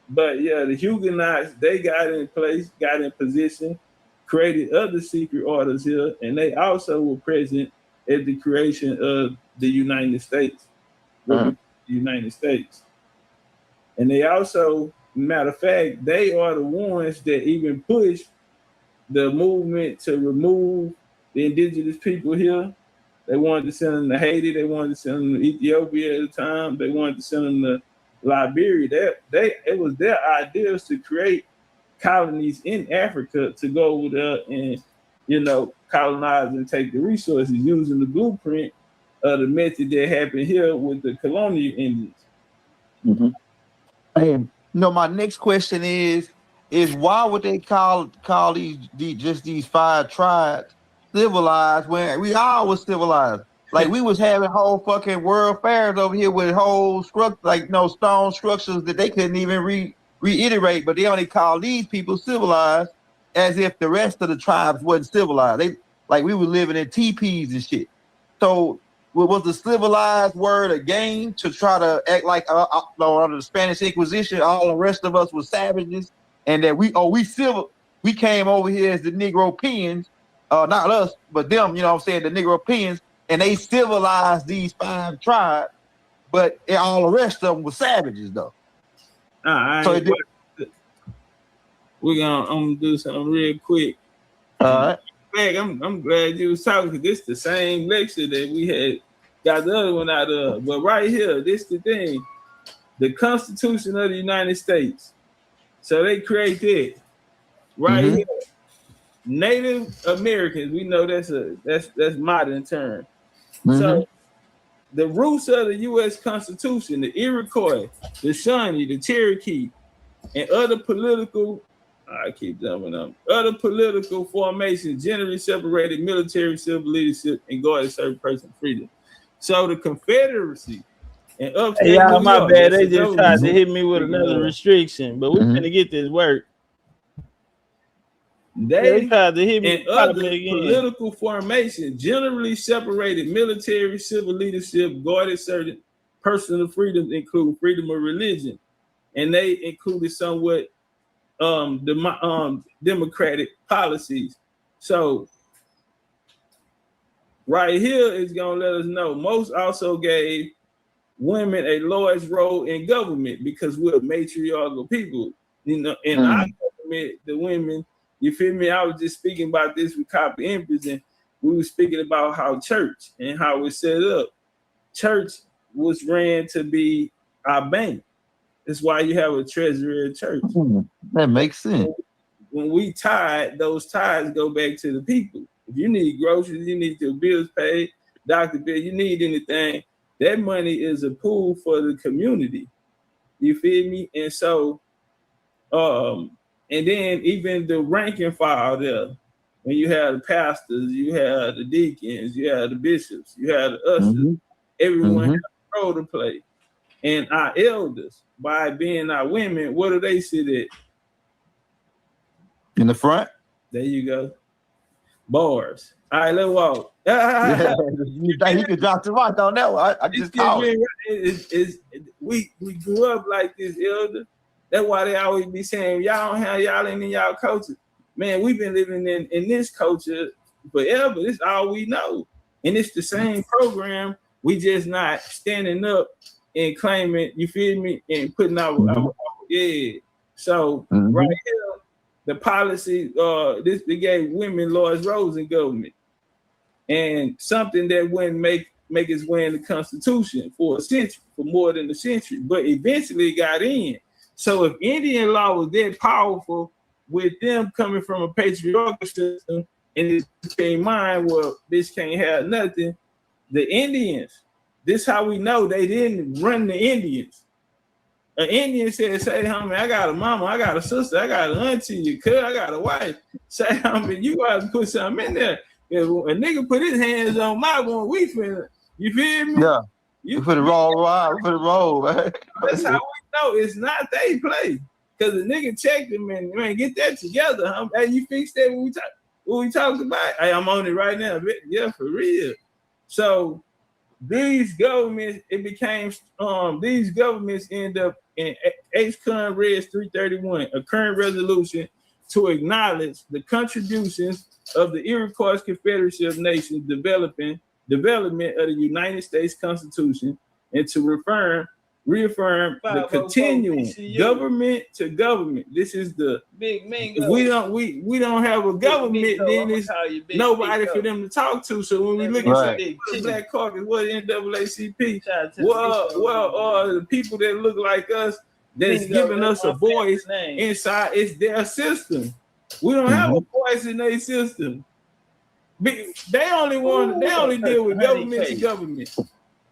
Speaker 5: But yeah, the Huguenots, they got in place, got in position, created other secret orders here, and they also were present at the creation of the United States. The United States. And they also, matter of fact, they are the ones that even push the movement to remove the indigenous people here. They wanted to send them to Haiti. They wanted to send them to Ethiopia at the time. They wanted to send them to Liberia. It was their ideas to create colonies in Africa to go over there and, you know, colonize and take the resources using the blueprint of the method that happened here with the colonial Indians.
Speaker 4: Hey, you know, my next question is why would they call these 5 tribes civilized when we all was civilized? Like we was having whole fucking world fairs over here with whole stone structures that they couldn't even reiterate, but they only call these people civilized as if the rest of the tribes wasn't civilized. They like we were living in teepees and shit. So was the civilized word a game to try to act like under the Spanish Inquisition, all the rest of us were savages, and that we came over here as the Negropeans, not us, but them, you know what I'm saying, the Negropeans, and they civilized these 5 tribes, but all the rest of them were savages though.
Speaker 5: I'm gonna do something real quick.
Speaker 4: All right.
Speaker 5: I'm glad you was talking, because this is the same lecture that we had got the other one out of. But right here, this the thing. The Constitution of the United States. So they create that. Right here. Native Americans, we know that's modern term. So the roots of the U.S. Constitution, the Iroquois, the Shawnee, the Cherokee, and other political other political formations generally separated military, civil leadership, and guarded certain personal freedom. So the Confederacy and upstate
Speaker 2: Hey, y'all,
Speaker 5: New
Speaker 2: my
Speaker 5: York,
Speaker 2: bad. They just tried to hit me with another restriction, but we're gonna get this work. They tried to hit me
Speaker 5: and other political formations generally separated military, civil leadership, guarded certain personal freedoms, include freedom of religion, and they included somewhat democratic policies. So right here is gonna let us know most also gave women a large role in government because we're matriarchal people. You know, in our government, the women, you feel me? I was just speaking about this with Copy Empress, and we were speaking about how church and how it's set up. Church was ran to be our bank. That's why you have a treasury of church.
Speaker 4: That makes sense.
Speaker 5: When we tithe, those tithes go back to the people. If you need groceries, you need your bills paid, doctor bill, you need anything, that money is a pool for the community. You feel me? And so, and then even the rank and file there, when you have the pastors, you have the deacons, you have the bishops, you have the ushers, everyone has a role to play. And our elders, by being our women, what do they sit at?
Speaker 4: In the front?
Speaker 5: There you go. Bars. All right, let's walk.
Speaker 4: Yeah, you think you could drop the mic on that one? I just called it.
Speaker 5: We grew up like this, elder. That's why they always be saying, y'all don't have y'all in y'all culture. Man, we've been living in this culture forever. This is all we know. And it's the same program. We just not standing up and claiming, you feel me, and putting out yeah. So right here, the policy, they gave women large roles in government. And something that wouldn't make its way in the Constitution for a century, for more than a century, but eventually it got in. So if Indian law was that powerful, with them coming from a patriarchal system, and it became mine, well, this can't have nothing. The Indians, this how we know they didn't run the Indians. An Indian said, say, homie, I got a mama, I got a sister, I got an auntie, I got a wife. Say, homie, you got to put something in there. If a nigga put his hands on my one, we finna, you feel me?
Speaker 4: Yeah. You put it roll, man.
Speaker 5: That's how we know it's not they play. Because the nigga checked him and, man, get that together, homie. Hey, you fix that when we talked about? Hey, I'm on it right now. Yeah, for real. So these governments, these governments end up in H. Con Res 331, a current resolution to acknowledge the contributions of the Iroquois Confederacy of Nations development of the United States Constitution, and to reaffirm the continuing government to government. This is the
Speaker 2: big man.
Speaker 5: If we don't have a government, then it's nobody for them to talk to. So when we look at the Black Caucus, what NAACP? Well, the people that look like us, that's giving us a voice inside, it's their system. We don't have a voice in their system. They only deal with government to government.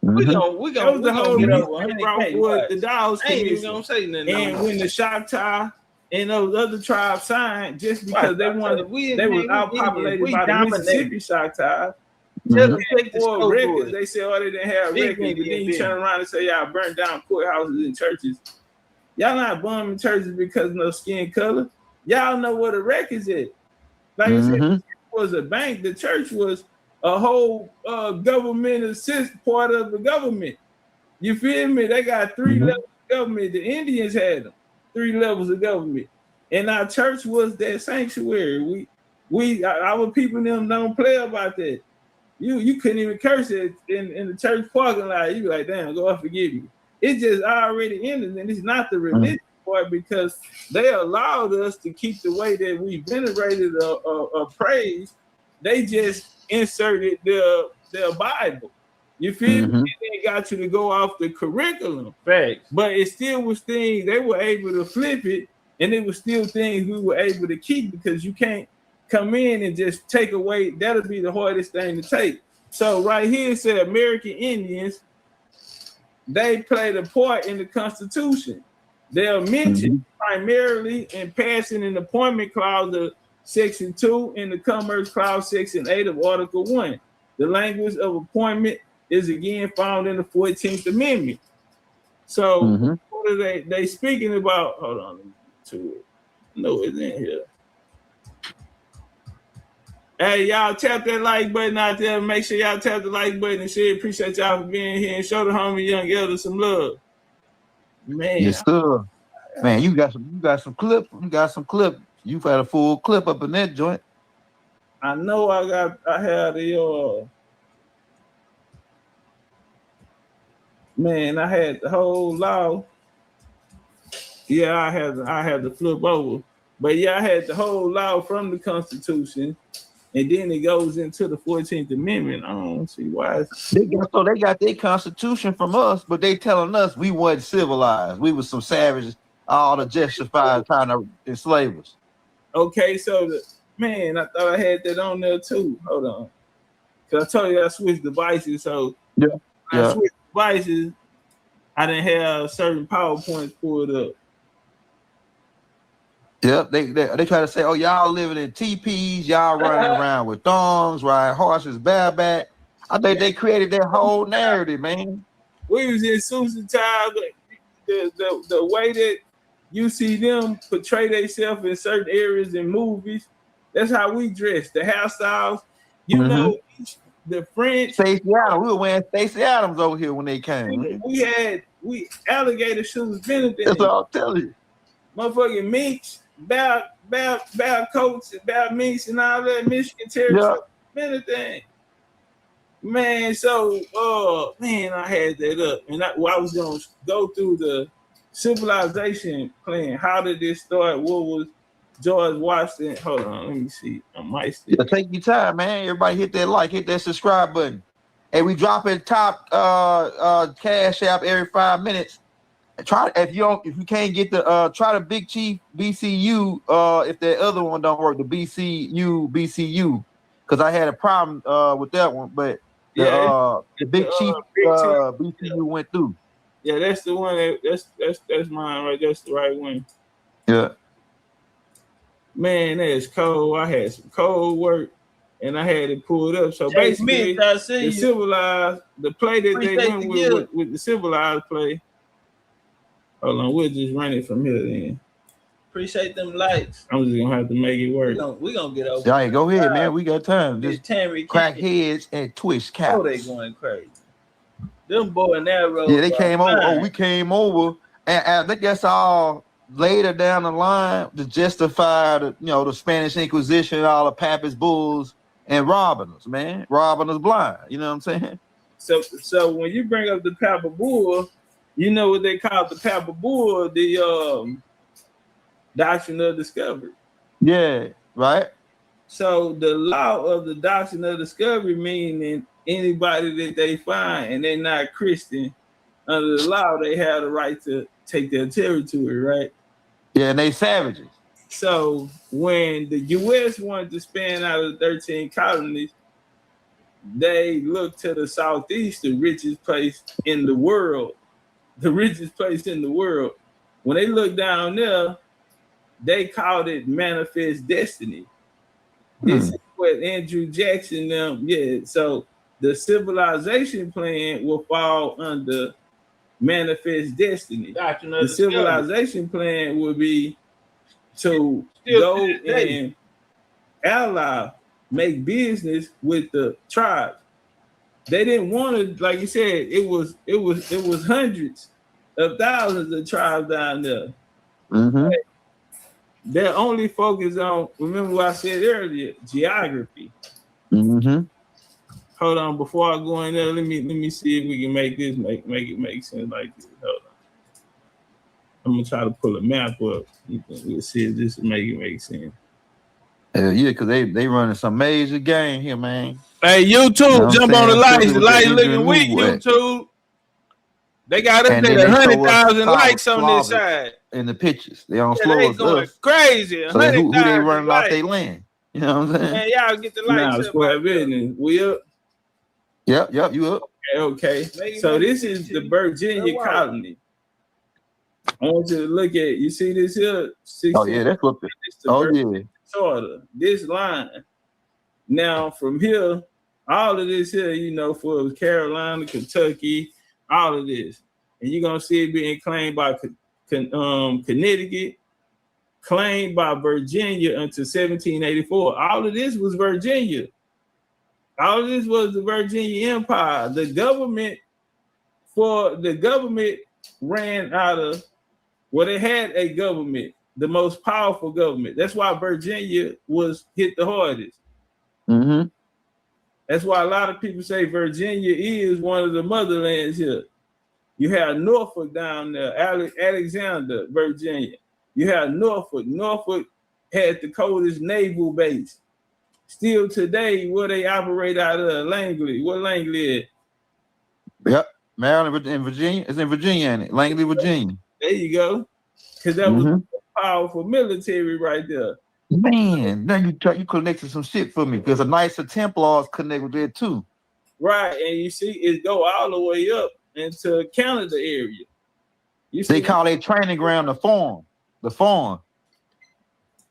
Speaker 2: We gonna
Speaker 5: the whole
Speaker 2: get
Speaker 5: reason
Speaker 2: over
Speaker 5: they brought forward the Dawes Commission.
Speaker 2: Gonna say nothing.
Speaker 5: And when the Choctaw and those other tribes signed, just because they was outpopulated by the Mississippi Choctaw. Records, they said, they didn't have records. But then you turn around and say, y'all burned down courthouses and churches. Y'all not bombing churches because of no skin color. Y'all know what a record is. Like I said, it was a bank. The church was a whole government assist part of the government. You feel me? They got 3 levels of government. The Indians had them 3 levels of government, and our church was that sanctuary. Our people in them don't play about that. You couldn't even curse it in the church parking lot. You be like, damn, God forgive me. It's just already ended, and it's not the religion part, because they allowed us to keep the way that we venerated or praised. They just inserted their Bible. You feel me? And they got you to go off the curriculum.
Speaker 2: Facts.
Speaker 5: But it still was things they were able to flip it, and it was still things we were able to keep, because you can't come in and just take away. That'll be the hardest thing to take. So right here it said American Indians, they played a part in the Constitution. They are mentioned primarily in passing an appointment clause of Section 2 and the Commerce Clause Section 8 of Article 1. The language of appointment is again found in the 14th Amendment. So what are they speaking about? Hold on, let me get to it. No, it's in here. Hey, y'all tap that like button out there. Make sure y'all tap the like button and share. Appreciate y'all for being here, and show the homie young elder some love. Man.
Speaker 4: Yes, sir. Man, you got some clip. You got some clip. You've had a full clip up in that joint.
Speaker 5: I know I had the man, I had the whole law. Yeah, I had to flip over. But yeah, I had the whole law from the Constitution, and then it goes into the 14th Amendment. I don't see why.
Speaker 4: They got their Constitution from us, but they telling us we wasn't civilized. We was some savages, all to justify trying to enslave us.
Speaker 5: Okay, so man, I thought I had that on there too. Hold on. Because I told you I switched devices, so
Speaker 4: Yeah.
Speaker 5: I switched devices, I didn't have certain PowerPoints pulled up.
Speaker 4: Yep, they try to say, oh, y'all living in teepees, y'all running around with thongs, riding horses bareback. I think they created that whole narrative, man.
Speaker 5: We was in Susan time, the way that you see them portray themselves in certain areas in movies, that's how we dress. The hairstyles, you know, the French.
Speaker 4: Stacey Adams, we were wearing Stacey Adams over here when they came.
Speaker 5: We alligator shoes, Benedict.
Speaker 4: That's all I'm telling you.
Speaker 5: Motherfucking minks, bear coats, and bear minks, and all that Michigan territory, anything. Man, so man, I had that up, and I was gonna go through the civilization plan. How did this start? What was George Washington? Hold on, let me see. I might still.
Speaker 4: Yeah, take your time, man. Everybody hit that like, hit that subscribe button. Hey, we dropping top cash app every 5 minutes. Try if you can't get the try the BigChiefBCU if that other one don't work, the BCUBCU, because I had a problem with that one, but the BigChiefBCU went through.
Speaker 5: Yeah, that's the one. That's mine, right? That's the right one.
Speaker 4: Yeah.
Speaker 5: Man, that's cold. I had some cold work, and I had it pulled up. So basically, the Civilized, the play that they went with the Civilized play. Hold on, we'll just run it from here then.
Speaker 1: Appreciate them likes.
Speaker 5: I'm just gonna have to make it work.
Speaker 1: We gonna get over.
Speaker 4: All right, go ahead, man. We got time. Just
Speaker 1: Tammy
Speaker 4: crack heads and twist caps.
Speaker 1: Oh, they going crazy. Them boy and arrow.
Speaker 4: Yeah, they came over. Oh, we came over, and I think that's all later down the line to justify the Spanish Inquisition and all the Papist bulls and robbing us, man. Robbing us blind. You know what I'm saying?
Speaker 5: So when you bring up the Papal bull, you know what they call the Papal bull, the doctrine of discovery.
Speaker 4: Yeah, right.
Speaker 5: So the law of the doctrine of discovery meaning anybody that they find and they're not Christian, under the law, they have the right to take their territory, right?
Speaker 4: Yeah, and they savages.
Speaker 5: So when the U.S. wanted to span out of the 13 colonies, they looked to the Southeast, the richest place in the world. The richest place in the world. When they looked down there, they called it manifest destiny. This is what Andrew Jackson so the civilization plan will fall under manifest destiny. The civilization plan would be to go and ally, make business with the tribes. They didn't want to, like you said, it was hundreds of thousands of tribes down there. They're only focused on, remember what I said earlier, geography. Hold on, before I go in there, let me see if we can make this make it make sense like this. Hold on. I'm gonna try to pull a map up. We'll see if this will make it make sense.
Speaker 4: Yeah, because they running some major game here, man.
Speaker 2: Hey, YouTube, jump on the lights. The lights looking weak, YouTube. They got up there 100,000 likes on this side.
Speaker 4: In the pictures, they on slow as
Speaker 2: going
Speaker 4: us.
Speaker 2: Crazy.
Speaker 4: So who they running off their land? You know what I'm saying?
Speaker 2: Man, y'all get the likes.
Speaker 5: Now, square business. We up?
Speaker 4: Yep, you up.
Speaker 5: Okay. So this is the Virginia colony. I want you to look at, you see this here?
Speaker 4: Oh, yeah, that's what
Speaker 5: Charter, this line. Now, from here, all of this here, for Carolina, Kentucky, all of this. And you're going to see it being claimed by Connecticut, claimed by Virginia until 1784. All of this was Virginia. All of this was the Virginia Empire. The government ran out of, they had a government, the most powerful government. That's why Virginia was hit the hardest.
Speaker 4: Mm-hmm.
Speaker 5: That's why a lot of people say Virginia is one of the motherlands here. You have Norfolk down there, Alexander, Virginia. You have Norfolk. Norfolk had the coldest naval base. Still today, where they operate out of Langley. What Langley is?
Speaker 4: Yep. Maryland and Virginia. It's in Virginia, ain't it? Langley, Virginia.
Speaker 5: There you go. Because that was powerful military right there.
Speaker 4: Man, now you connected some shit for me because a nicer Templars connect with that too.
Speaker 5: Right, and you see it go all the way up into Canada area.
Speaker 4: They call their training ground the farm. The farm.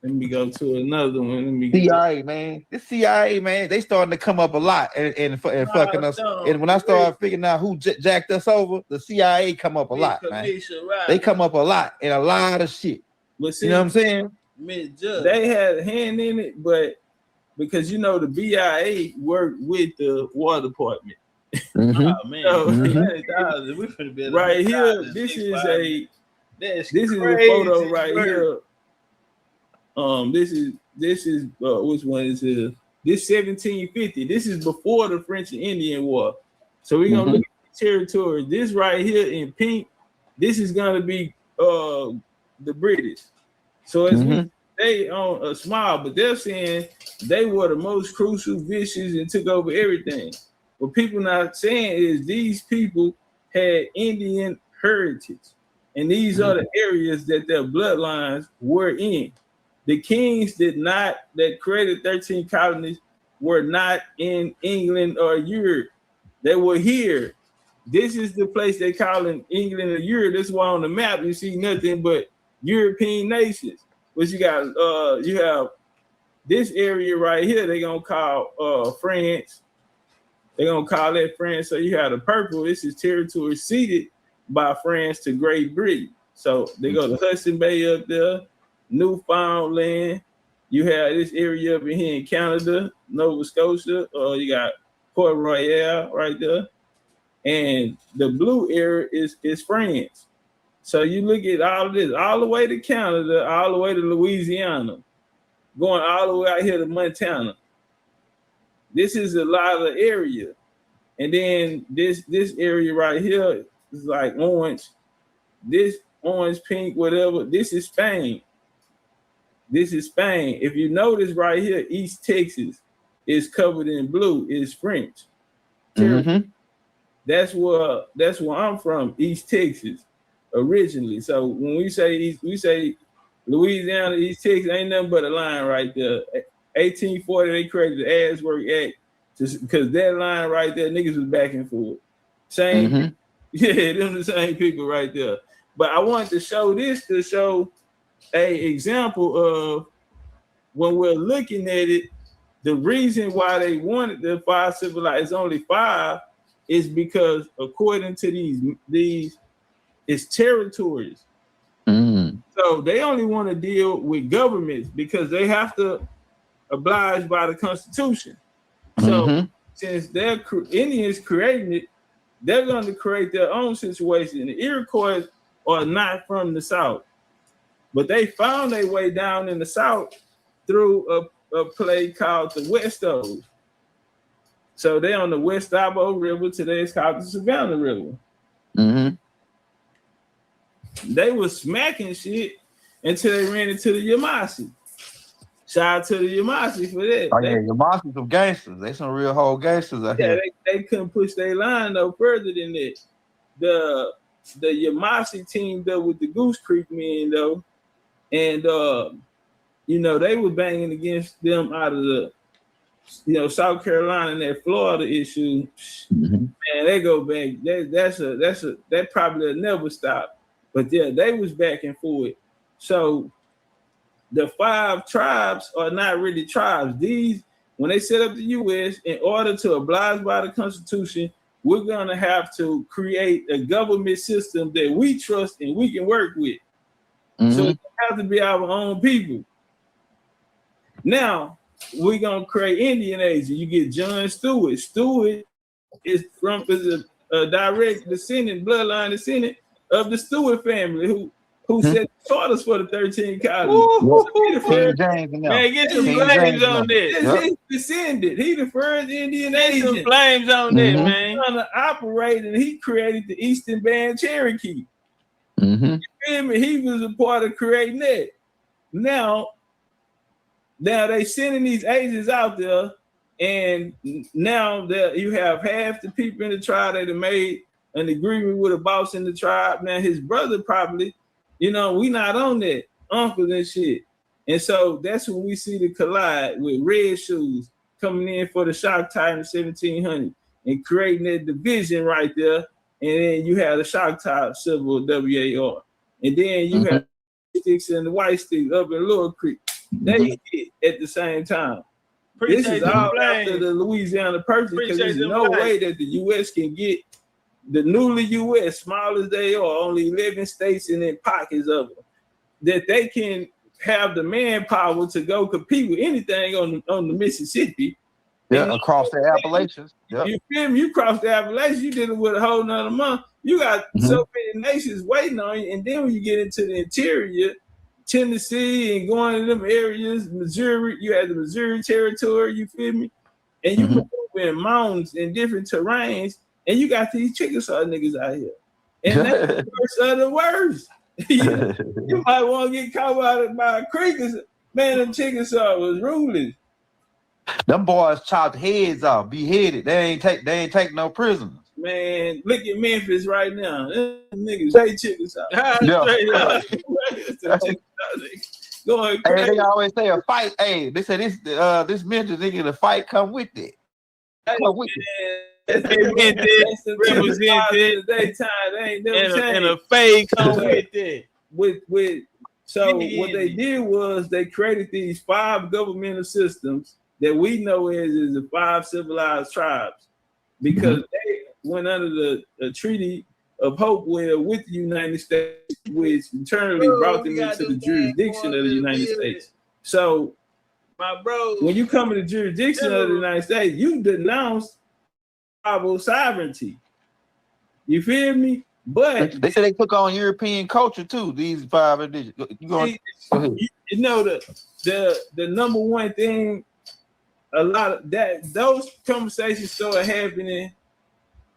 Speaker 5: Let me go to another one.
Speaker 4: CIA, man. This CIA, man, they starting to come up a lot and fucking us. And when I started figuring out who jacked us over, the CIA come up a lot, man.
Speaker 5: Right.
Speaker 4: They come up a lot in a lot of shit.
Speaker 5: But see,
Speaker 4: you know what I'm saying?
Speaker 5: They had a hand in it, but because the BIA worked with the War Department.
Speaker 4: Mm-hmm.
Speaker 2: Oh man, so, we finna be
Speaker 5: right here. This is a photo right here. This is which one is this? This 1750. This is before the French and Indian War. So we're gonna look at the territory. This right here in pink. This is gonna be the British. So it's they on a small, but they're saying they were the most crucial, vicious, and took over everything. What people not saying is these people had Indian heritage, and these are the areas that their bloodlines were in. The kings that created 13 colonies were not in England or Europe. They were here. This is the place they call in England or Europe. That's why on the map you see nothing but European nations. But you have this area right here, they're gonna call France. They're gonna call that France. So you have the purple, this is territory ceded by France to Great Britain. So they go to Hudson Bay up there, Newfoundland. You have this area up in here in Canada, Nova Scotia. You got Port Royal right there. And the blue area is France. So you look at all of this, all the way to Canada, all the way to Louisiana, going all the way out here to Montana. This is a lot of area. And then this area right here is like orange. This orange, pink, whatever, this is Spain. This is Spain. If you notice right here, East Texas is covered in blue, is French. That's where I'm from, East Texas, originally. So when we say Louisiana, East Texas, ain't nothing but a line right there. 1840, they created the Ashwork Act because that line right there, niggas was backing for it. Same, yeah, them the same people right there. But I wanted to show this to show a example of when we're looking at it, the reason why they wanted the 5 civilized, only 5, is because according to these it's territories. So they only want to deal with governments because they have to oblige by the Constitution. So since they're Indians creating it, they're going to create their own situation. The Iroquois are not from the South, but they found their way down in the South through a play called the Westos. So they're on the West Abo River. Today it's called the Savannah River. They was smacking shit until they ran into the Yamasee. Shout out to the Yamasee for that.
Speaker 4: Oh, yeah, Yamasee some gangsters. They some real whole gangsters out here.
Speaker 5: They couldn't push their line no further than that. The Yamasee teamed up with the Goose Creek men though, and they were banging against them out of the South Carolina and that Florida issue. Man, they go back. That probably will never stop. But yeah, they was back and forth. So the 5 tribes are not really tribes. These, when they set up the U.S., in order to oblige by the Constitution, we're gonna have to create a government system that we trust and we can work with. So it have to be our own people. Now we're gonna create Indian agents. You get John Stewart. Stewart is a direct descendant, bloodline descendant of the Stewart family, who set the charters for the 13 colonies.
Speaker 4: King James and them.
Speaker 2: Man, get some
Speaker 4: King
Speaker 2: flames
Speaker 4: James
Speaker 2: on
Speaker 4: and
Speaker 2: that.
Speaker 5: That's his descendant. He the first Indian
Speaker 2: Get some
Speaker 5: agent.
Speaker 2: flames on that,
Speaker 4: Mhm.
Speaker 2: man.
Speaker 5: Trying to operate, and he created the Eastern Band Cherokee.
Speaker 4: Mm-hmm.
Speaker 5: Feel me? He was a part of creating that. Now they sending these agents out there, and now that you have half the people in the tribe that have made an agreement with a boss in the tribe. Now his brother probably, we not on that, uncles and shit. And so that's when we see the collide with Red Shoes coming in for the Shock Titan 1700 and creating that division right there. And then you have the Shock Top Civil WAR. And then you have Sticks and the White Sticks up in Little Creek. They hit at the same time. This is all after the Louisiana Purchase, because there's no way that the U.S. can get the newly U.S., small as they are, only 11 states and in pockets of them, that they can have the manpower to go compete with anything on the Mississippi.
Speaker 4: Yeah, across the Appalachians. Yep.
Speaker 5: You feel me? You cross the Appalachians, you did it with a whole nother month. You got so many nations waiting on you, and then when you get into the interior, Tennessee and going to them areas, Missouri, you had the Missouri territory, you feel me? And you move in mountains and different terrains, and you got these Chickasaw niggas out here. And that's the worst of the worst. You might want to get caught by a creek. Man, them Chickasaw was ruling.
Speaker 4: Them boys chopped heads off, beheaded. They ain't take no prisoners.
Speaker 5: Man, look at Memphis right now. Them niggas say Chickasaw. Going crazy.
Speaker 4: Hey, they always say a fight. Hey, they say this Memphis nigga, the fight come with it. Come with it.
Speaker 5: That's the daytime. They ain't never changed.
Speaker 2: And a fade come with it.
Speaker 5: So what they did was they created these 5 governmental systems that we know as the 5 civilized tribes, because they went under the Treaty of Hopewell with the United States, which internally brought them into the jurisdiction of the United States. So, when you come to the jurisdiction of the United States, you denounce tribal sovereignty. You feel me? But
Speaker 4: they say they took on European culture too. These 5 indigenous. Go ahead.
Speaker 5: The number one thing, a lot of those conversations started happening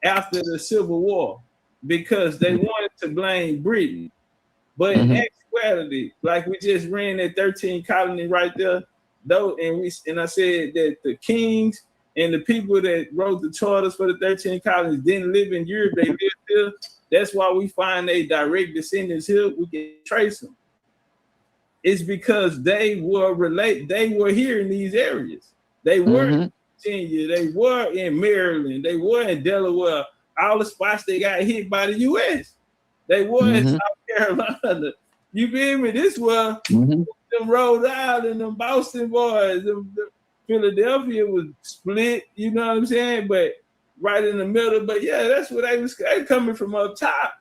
Speaker 5: after the Civil War, because they wanted to blame Britain. But in actuality, like we just ran that 13 colony right there, though, and I said that the kings and the people that wrote the charters for the 13 colonies didn't live in Europe, they lived here. That's why we find they direct descendants here. We can trace them. It's because they were here in these areas. They were in Virginia, they were in Maryland, they were in Delaware, all the spots they got hit by the U.S. They were in South Carolina. You feel me? This was them Rhode Island, them Boston boys, them Philadelphia was split, you know what I'm saying? But right in the middle. But yeah, that's what they coming from up top.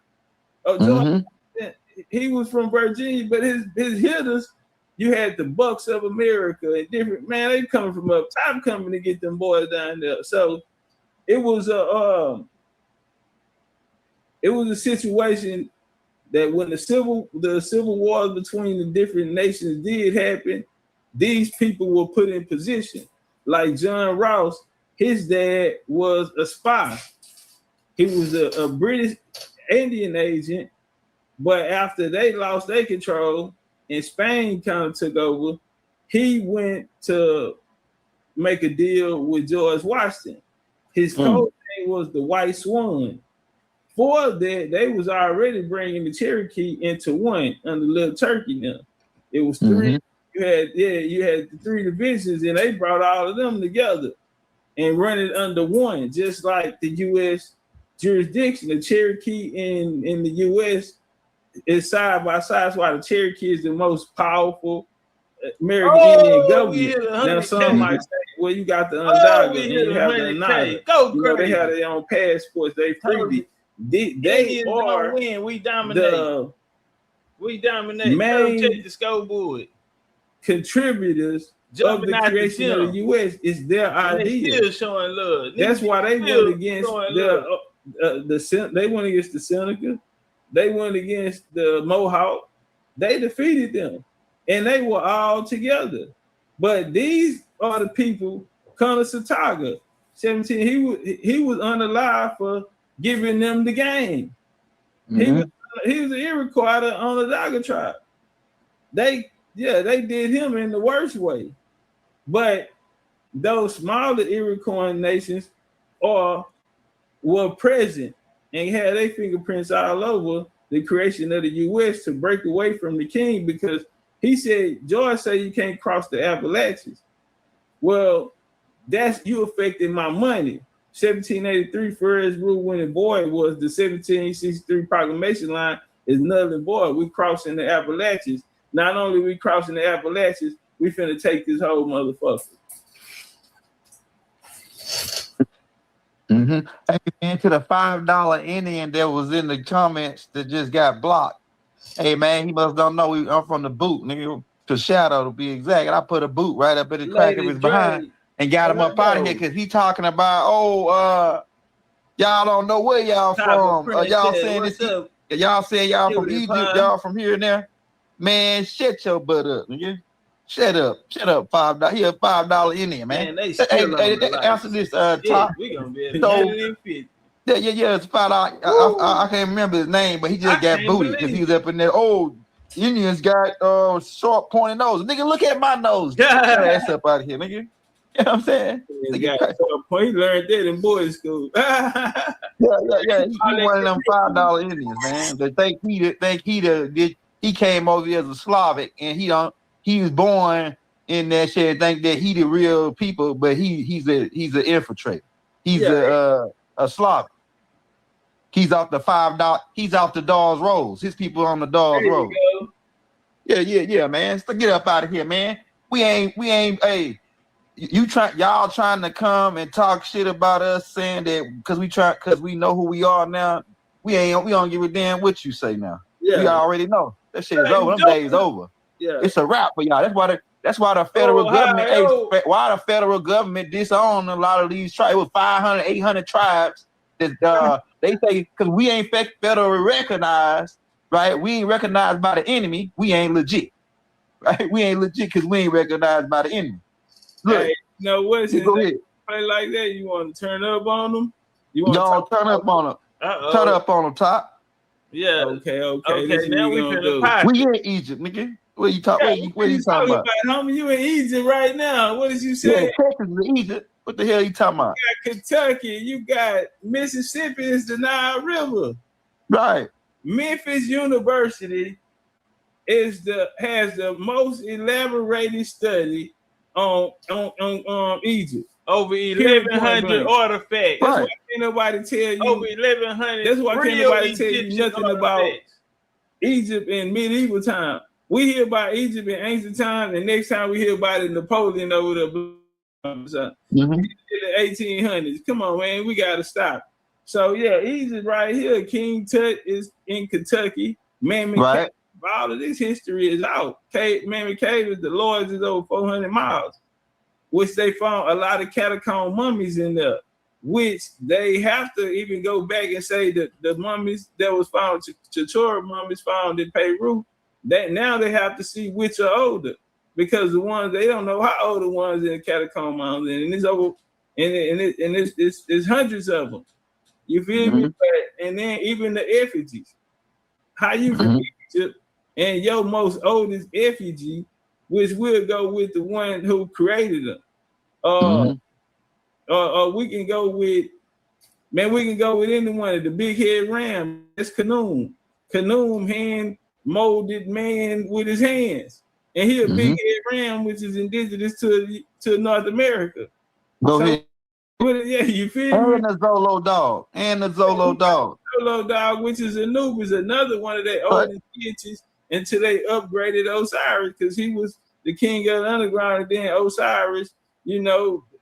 Speaker 5: He was from Virginia, but his hitters, you had the Bucks of America and different, man, they coming from up top, coming to get them boys down there. So it was a situation that when the civil war between the different nations did happen, these people were put in position. Like John Ross, his dad was a spy. He was a British Indian agent, but after they lost their control and Spain kind of took over, he went to make a deal with George Washington. His code name was the White Swan. For that, they was already bringing the Cherokee into one under Little Turkey now. It was 3. You had the 3 divisions, and they brought all of them together and run it under one, just like the U.S. jurisdiction. The Cherokee in the U.S. is side by side. That's why the Cherokee is the most powerful American Indian government. Now some might say, well, you got the Onondaga, and you have the Onaga. They have their own passports. They freely. They are
Speaker 2: win. We dominate.
Speaker 5: Main
Speaker 2: check the scoreboard.
Speaker 5: Contributors of the creation of the U.S. is their idea.
Speaker 2: Still showing love.
Speaker 5: That's why they went against they went against the Seneca. They went against the Mohawk. They defeated them, and they were all together. But these are the people. Kanasataga, 17. He was unalive for giving them the game.
Speaker 4: Mm-hmm.
Speaker 5: He was an Iroquois of the Onondaga tribe. They did him in the worst way. But those smaller Iroquois nations were present and had their fingerprints all over the creation of the U.S. to break away from the king, because he said, George said you can't cross the Appalachians. Well, that's you affecting my money. 1783 first rule when and void was the 1763 proclamation line is null and void. We crossing the Appalachians. Not only we crossing the Appalachians, we finna take this whole motherfucker.
Speaker 4: Mm-hmm. Hey, man, to the $5 Indian that was in the comments that just got blocked. Hey, man, he must don't know I'm from the boot, nigga. To Shadow, to be exact. And I put a boot right up in the crack of his behind and got him up out of here because he talking about, y'all don't know where y'all from. Y'all saying this. Y'all saying y'all from Egypt. Y'all from here and there. Man, shut your butt up, nigga. Shut up, $5. He a $5 Indian, man.
Speaker 5: They still
Speaker 4: answer this, Top.
Speaker 5: We gonna be
Speaker 4: Yeah, it's $5. I can't remember his name, but he just got booted because he was up in there. Oh, Indians got short pointy nose. Nigga, look at my nose. Get your ass up out of here, nigga. You know what I'm saying?
Speaker 5: He learned that in boys' school.
Speaker 4: yeah. He one of them $5 Indians, man. That he came over here as a Slavic, and he was born in that shit. Think that he the real people, but he's an infiltrator. He's a Slavic. He's off the $5. He's off the Dawes Rolls. His people on the Dawes Rolls. Yeah, man. So get up out of here, man. We ain't. Hey, y'all trying to come and talk shit about us, saying that because we know who we are now. We don't give a damn what you say now. Yeah. We already know that shit is over. Them days over. Yeah, it's a wrap for y'all. That's why the federal government. Why the federal government disowned a lot of these tribes. It was 500, 800 tribes that they say because we ain't federally recognized, right? We ain't recognized by the enemy. We ain't legit, right? We ain't legit because we ain't recognized by the enemy. Look,
Speaker 5: hey, what's it?
Speaker 4: Go ahead.
Speaker 5: Play like that. You want to turn up on them?
Speaker 4: Y'all turn up on them. Turn up on them, Top.
Speaker 5: Yeah. Okay. Now we finna
Speaker 4: pop. We in Egypt, nigga. What you talking? What you talking about?
Speaker 5: Homie, you in Egypt right now. What did you say?
Speaker 4: Yeah, Texas is Egypt. What the hell you talking about?
Speaker 5: You got Kentucky. You got Mississippi. Is the Nile River.
Speaker 4: Right.
Speaker 5: Memphis University has the most elaborated study on Egypt. Over 1,100 artifacts. That's why can't nobody tell you. Over 1,100. That's why can't nobody tell you nothing about Egypt in medieval time. We hear about Egypt in ancient times, and next time we hear about it, Napoleon over the in the 1800s. Come on, man, we gotta stop. So yeah, Egypt right here. King Tut is in Kentucky. Mammoth Cave. All of this history is out. Mammoth Cave is the Lord's is over 400 miles, which they found a lot of catacomb mummies in there, which they have to even go back and say that the mummies that was found, Chachora mummies found in Peru, that now they have to see which are older, because the ones they don't know how old the ones in the catacomb mountains, and it's over, and it's hundreds of them. You feel me? And then even the effigies. How you from Egypt and your most oldest effigy, which will go with the one who created them. We can go with any one of the big head ram. It's Khnum. Khnum hand molded man with his hands, and he a big head ram, which is indigenous to North America.
Speaker 4: Go ahead.
Speaker 5: Yeah, you feel me?
Speaker 4: And the Zolo dog.
Speaker 5: Zolo dog, which is Anubis, another one of their oldest deities, until they upgraded Osiris, because he was the king of the underground, and then Osiris,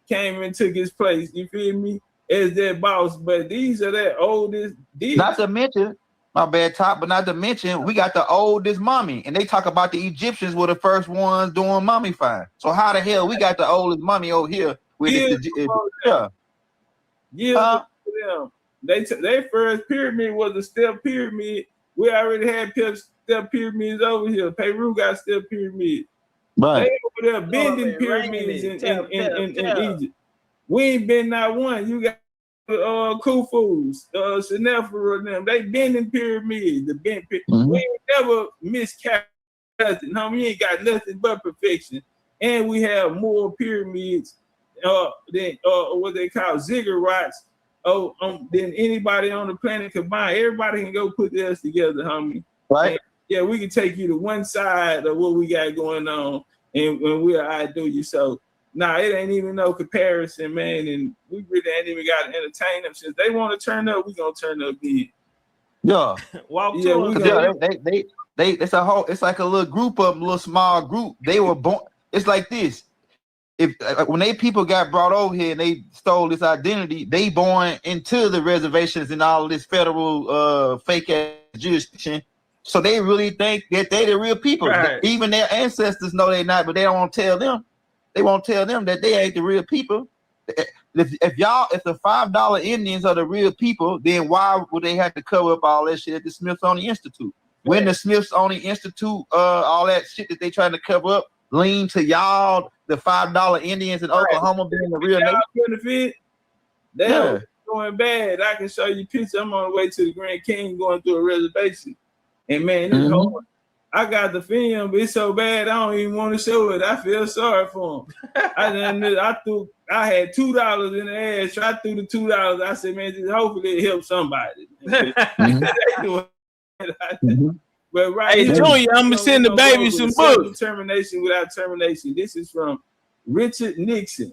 Speaker 5: came and took his place, you feel me, as their boss. But these are their oldest deities.
Speaker 4: Not to mention, my bad, Top, but not to mention, we got the oldest mummy, and they talk about the Egyptians were the first ones doing mummifying. So how the hell we got the oldest mummy over here?
Speaker 5: Their first pyramid was a step pyramid We already had step pyramids over here. Peru got step pyramids.
Speaker 4: Right.
Speaker 5: They over there bending pyramids in Egypt. We ain't been not one. You got Khufu's, Senefera, them. They bending pyramids. The bent We ain't never miscast nothing. We ain't got nothing but perfection. And we have more pyramids than what they call ziggurats than anybody on the planet combined. Everybody can go put theirs together, homie.
Speaker 4: Right.
Speaker 5: And, yeah, we can take you to one side of what we got going on, and we'll outdo you. So, it ain't even no comparison, man. And we really ain't even got to entertain them. Since they want to turn up, we gonna turn up then.
Speaker 4: Yeah. It's a whole. It's like a little group of them, little small group. They were born. It's like this. If when people got brought over here and they stole this identity, they born into the reservations and all of this federal fake ass jurisdiction. So they really think that they the real people.
Speaker 2: Right.
Speaker 4: Even their ancestors know they're not, but they don't want to tell them. They won't tell them that they ain't the real people. If the $5 Indians are the real people, then why would they have to cover up all that shit at the Smithsonian Institute? When the Smithsonian Institute, all that shit that they trying to cover up, lean to y'all, the $5 Indians in Oklahoma being the real nation.
Speaker 5: They're going bad. I can show you pictures. I'm on the way to the Grand Canyon going through a reservation. And man, it's hard. I got the film, but it's so bad I don't even want to show it. I feel sorry for them. I had $2 in the ass. I threw the $2. I said, man, just hopefully it helps somebody. But
Speaker 2: hey, Junior, I'm gonna send the baby some books.
Speaker 5: Termination without termination. This is from Richard Nixon,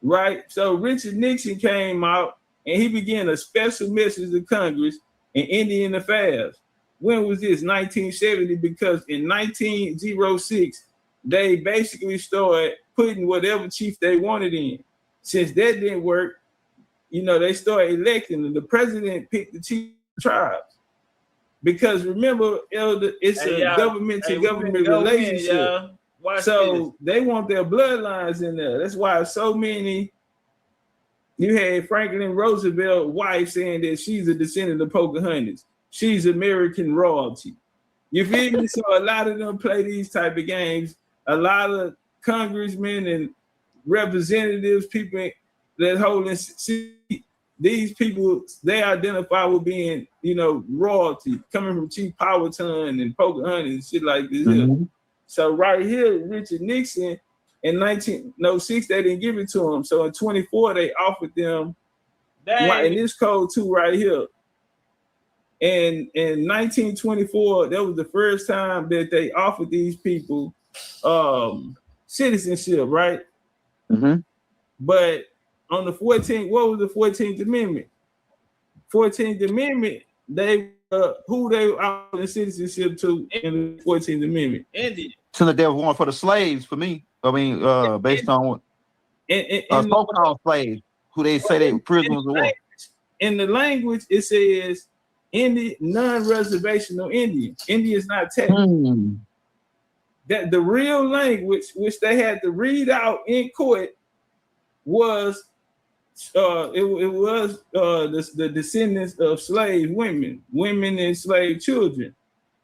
Speaker 5: right? So Richard Nixon came out and he began a special message to Congress and Indian Affairs. When was this? 1970, because in 1906, they basically started putting whatever chief they wanted in. Since that didn't work, they started electing and the president picked the chief tribes. Because remember, Elder, it's a government to government relationship. So they want their bloodlines in there. That's why so many. You had Franklin Roosevelt's wife saying that she's a descendant of Pocahontas. She's American royalty. You feel me? So a lot of them play these type of games. A lot of congressmen and representatives, people that hold these people, they identify with being, royalty, coming from Chief Powhatan and Pocahontas and shit like this. So right here, Richard Nixon, in 1906, they didn't give it to him. So in 24, they offered them, in this code too, right here. And in 1924, that was the first time that they offered these people citizenship, right? But on the 14th, what was the 14th Amendment? 14th Amendment, who they offered citizenship to in the 14th Amendment? Indian.
Speaker 4: So that they were one for the slaves, for me. I mean, based on what? So-called slaves, who they say they were prisoners of war.
Speaker 5: In the language, it says Indian, non-reservational Indian. Indian is not technical. That the real language, which they had to read out in court, was the descendants of slave women and slave children.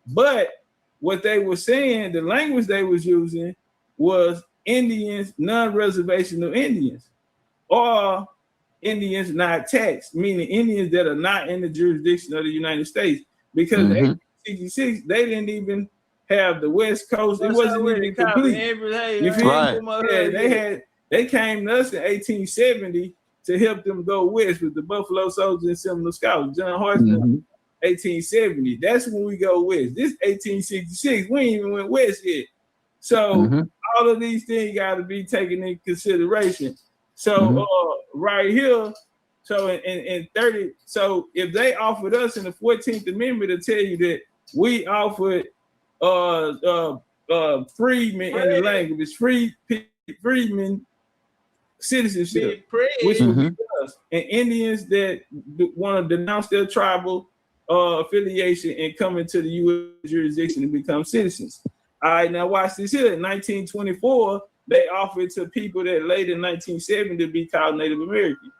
Speaker 5: But what they were saying, the language they was using was Indians, non-reservational Indians, or Indians not taxed, meaning Indians that are not in the jurisdiction of the United States. Because in 1866, they didn't even have the West Coast. It wasn't even complete. You feel me? Yeah, they came to us in 1870 to help them go west with the Buffalo Soldiers and Seminole Scouts. John Hartson, 1870. That's when we go west. This 1866, we ain't even went west yet. So all of these things got to be taken into consideration. So right here, so in 30, so if they offered us in the 14th Amendment to tell you that we offered freedmen in the language, freedmen citizenship, which would be us, and Indians that want to denounce their tribal affiliation and come into the U.S. jurisdiction and become citizens. All right, now watch this here. In 1924, they offered to people that later in 1970 to be called Native American.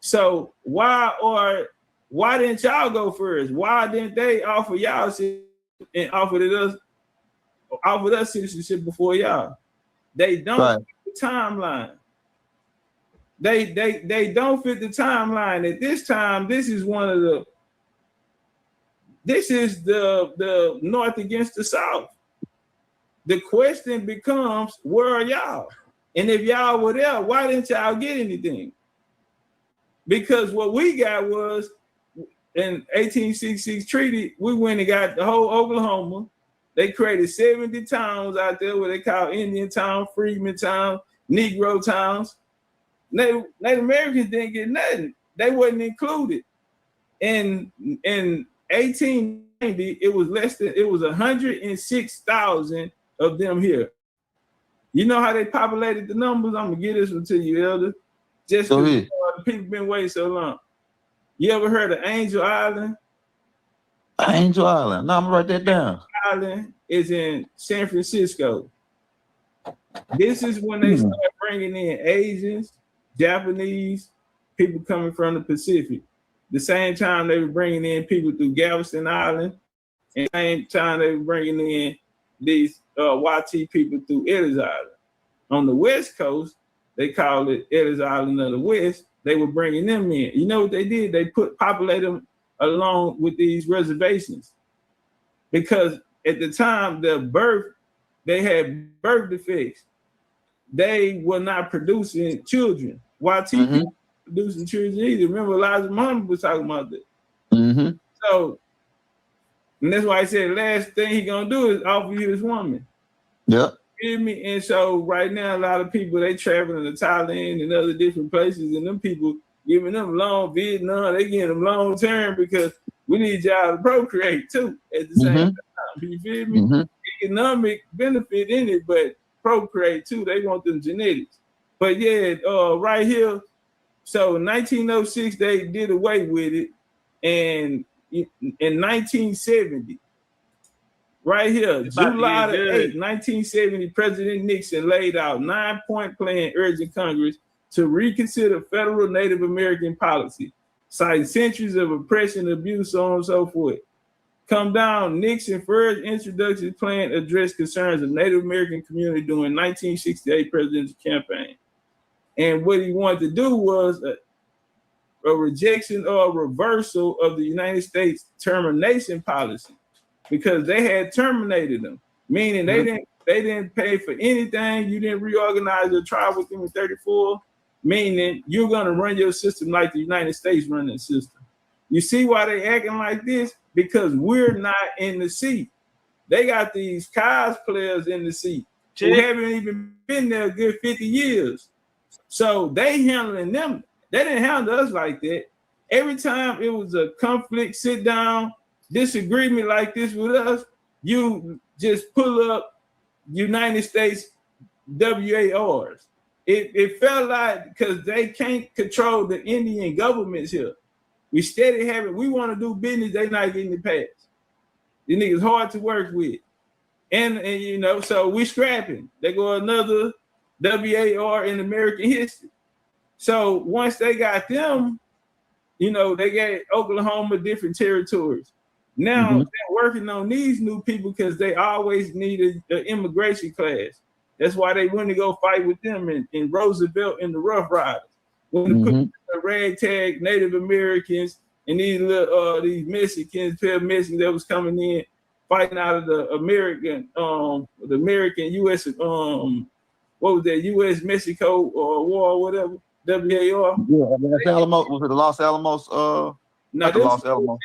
Speaker 5: So why why didn't y'all go first? Why didn't they offer y'all shit and offered us citizenship before y'all? They don't fit the timeline. They don't fit the timeline. At this time, this is the North against the South. The question becomes, where are y'all? And if y'all were there, why didn't y'all get anything? Because what we got was in 1866 treaty, we went and got the whole Oklahoma. They created 70 towns out there where they call Indian town, Freedman town, Negro towns. Native Americans didn't get nothing. They wasn't included. In 1890, it was 106,000 of them here. You know how they populated the numbers? I'm gonna get this one to you, Elder. Just because the people been waiting so long. You ever heard of Angel Island?
Speaker 4: Angel Island. No, I'm gonna write that down.
Speaker 5: Island is in San Francisco. This is when they start bringing in Asians, Japanese, people coming from the Pacific. The same time they were bringing in people through Galveston Island, and the same time they were bringing in these YT people through Ellis Island. On the West Coast, they called it Ellis Island of the West. They were bringing them in. You know what they did? They populated them along with these reservations, because at the time they had birth defects. They were not producing children. YT people producing children either. Remember, Elijah Muhammad was talking about that. So, and that's why I said the last thing he gonna do is offer you this woman.
Speaker 4: Yep.
Speaker 5: Feel me? And so right now, a lot of people, they traveling to Thailand and other different places, and them people giving them long Vietnam, they getting them long term because we need y'all to procreate too at the same time. You feel me? Economic benefit in it, but procreate too. They want them genetics. But yeah, right here, so in 1906, they did away with it. And in 1970, right here, July the 8th, 1970, President Nixon laid out 9-point plan urging Congress to reconsider federal Native American policy, citing centuries of oppression, abuse, so on and so forth. Come down, Nixon first introduction plan addressed concerns of Native American community during 1968 presidential campaign. And what he wanted to do was a rejection or a reversal of the United States termination policy, because they had terminated them, meaning they didn't pay for anything. You didn't reorganize your tribe with them in 34, meaning you're going to run your system like the United States running the system. You see why they acting like this? Because we're not in the seat. They got these cosplayers in the seat who haven't even been there a good 50 years. So they handling them. They didn't handle us like that. Every time it was a conflict, sit down, disagreement like this with us, you just pull up United States WARs. It felt like, because they can't control the Indian governments here. We steady having, we want to do business, they not getting it passed. These niggas hard to work with. And you know, so we scrapping. They go another WAR in American history. So once they got them, you know, they got Oklahoma, different territories. Now they're working on these new people because they always needed an immigration class. That's why they went to go fight with them in Roosevelt and the Rough Riders. When they put the ragtag Native Americans and these little these Mexicans, Mexicans that was coming in fighting out of the American US what was that, US Mexico war or whatever, WAR.
Speaker 4: Yeah, Los Alamos, was it the Los Alamos?
Speaker 5: No,
Speaker 4: this Los Alamos.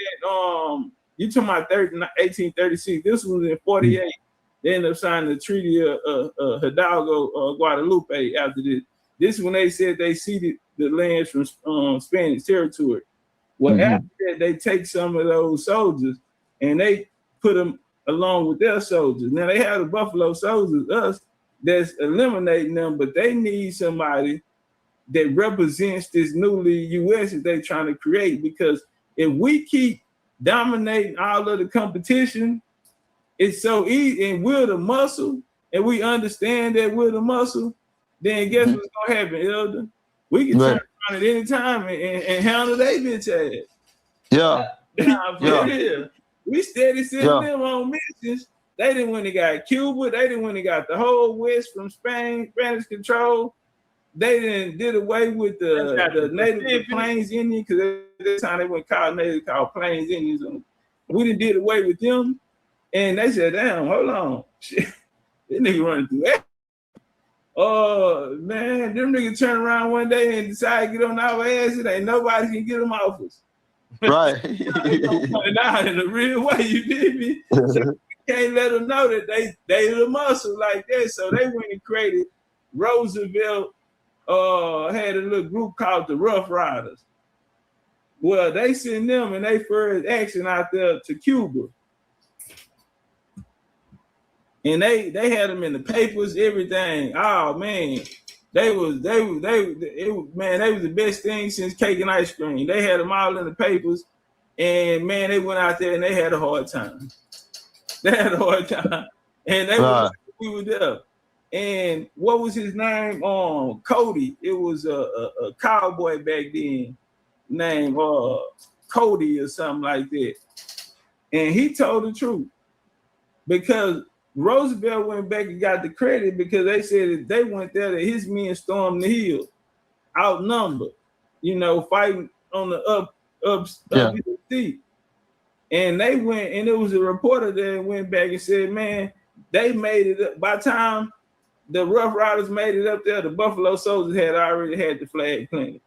Speaker 5: You talking about 1836. This was in 48. They ended up signing the Treaty of Hidalgo, Guadalupe after this. This is when they said they ceded the lands from Spanish territory. Well, after that, they take some of those soldiers and they put them along with their soldiers. Now they have the Buffalo Soldiers, us, that's eliminating them, but they need somebody that represents this newly U.S. that they're trying to create. Because if we keep dominating all of the competition, it's so easy, and we're the muscle, and we understand that we're the muscle, then guess what's gonna happen, Elder? We can turn around at any time and handle their bitch ass.
Speaker 4: Yeah.
Speaker 5: Nah, for
Speaker 4: Yeah.
Speaker 5: real. We steady sending them on missions. They didn't when they got Cuba. They didn't when they got the whole West from Spain, Spanish control. They did away with the native the Plains Indians because at that time they went called native called Plains Indians. We did away with them, and they said, "Damn, hold on, shit, this nigga running through that." Oh man, them niggas turn around one day and decide to get on our ass. It ain't nobody can get them off us.
Speaker 4: Right.
Speaker 5: Now in a real way, you did me. So can't let them know that they the muscle like that. So they went and created Roosevelt. Had a little group called the Rough Riders. Well, they sent them and they first action out there to Cuba. And they had them in the papers, everything. Oh man, they was the best thing since cake and ice cream. They had them all in the papers, and man, they went out there and they had a hard time. They had a hard time, and we were there. And what was his name? Cody. It was a cowboy back then, named Cody or something like that. And he told the truth because Roosevelt went back and got the credit because they said that they went there that his men stormed the hill, outnumbered, fighting on the up steep. And they went, and it was a reporter that went back and said, man, they made it up. By the time the Rough Riders made it up there, the Buffalo Soldiers had already had the flag planted.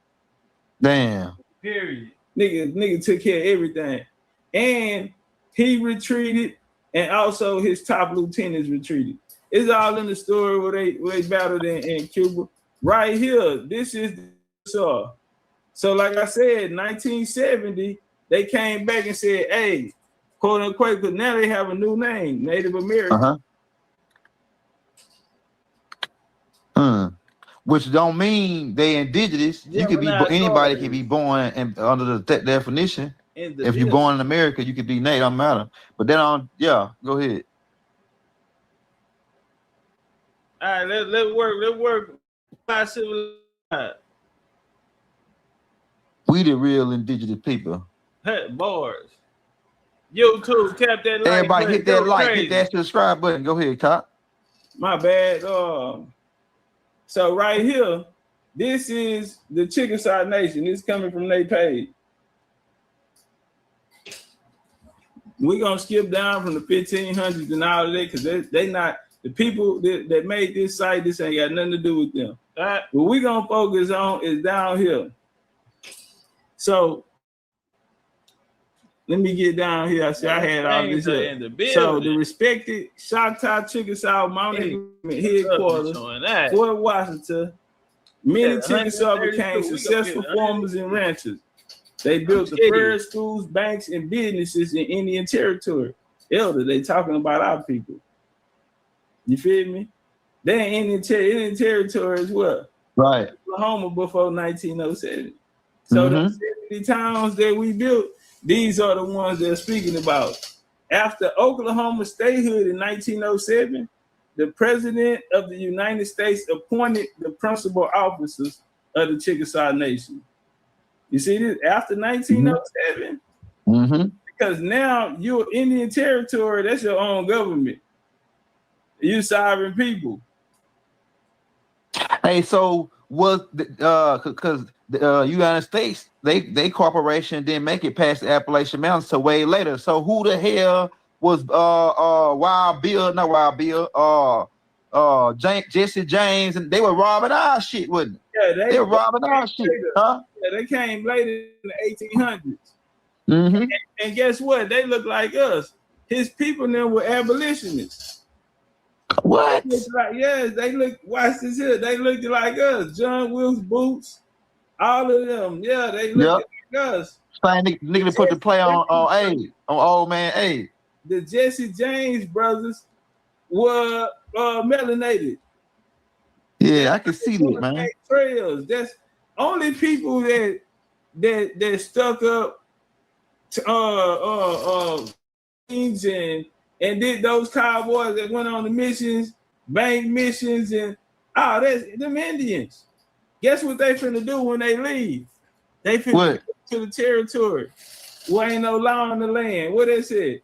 Speaker 4: Damn.
Speaker 5: Period. Nigga took care of everything. And he retreated, and also his top lieutenants retreated. It's all in the story where they battled in Cuba. Right here, this is the So like I said, 1970, they came back and said, hey, quote unquote, because now they have a new name, Native American.
Speaker 4: Which don't mean they indigenous. You could be anybody can be born and under the definition. If you're born in America, you could be native. Don't matter. But then go ahead.
Speaker 5: All right, let's work. Civilized.
Speaker 4: We the real indigenous people.
Speaker 5: Hey, bars. YouTube, tap that like.
Speaker 4: Everybody hit that like, hit that subscribe button. Go ahead, Top.
Speaker 5: My bad. So right here, this is the Chickasaw Nation. This is coming from their page. We're gonna skip down from the 1500s and all of that because they not the people that made this site. This ain't got nothing to do with them. All right. What we're gonna focus on is down here. So let me get down here. I see I had all this in the building. So the respected Choctaw Chickasaw Mountain Headquarters, Fort Washington, many Chickasaw became successful farmers and ranchers. They built the first schools, banks, and businesses in Indian Territory. Elder, they talking about our people. You feel me? They in Indian Territory as well.
Speaker 4: Right.
Speaker 5: Oklahoma before 1907. So the 70 towns that we built, these are the ones they're speaking about. After Oklahoma statehood in 1907, the President of the United States appointed the principal officers of the Chickasaw Nation. You see this? After 1907, because now you're Indian Territory, that's your own government. You sovereign people.
Speaker 4: Hey, so was because the United States, they corporation didn't make it past the Appalachian Mountains till way later. So who the hell was Jesse James, and they were robbing our shit, wasn't it? Yeah, they were robbing our shit, huh?
Speaker 5: Yeah, they came later in the 1800s. And guess what? They look like us. His people now were abolitionists.
Speaker 4: What?
Speaker 5: They look. Watch this here. They looked like us. John Wilkes Boots, all of them. Yeah, they look like us.
Speaker 4: Same nigga to put the play on old man A.
Speaker 5: The Jesse James brothers were melanated.
Speaker 4: Yeah, I can see that, man.
Speaker 5: Trails. That's only people that stuck up and did those cowboys that went on the missions, bank missions, and that's them Indians. Guess what they finna do when they leave? They finna go to the territory. Well, ain't no law in the land. What they said?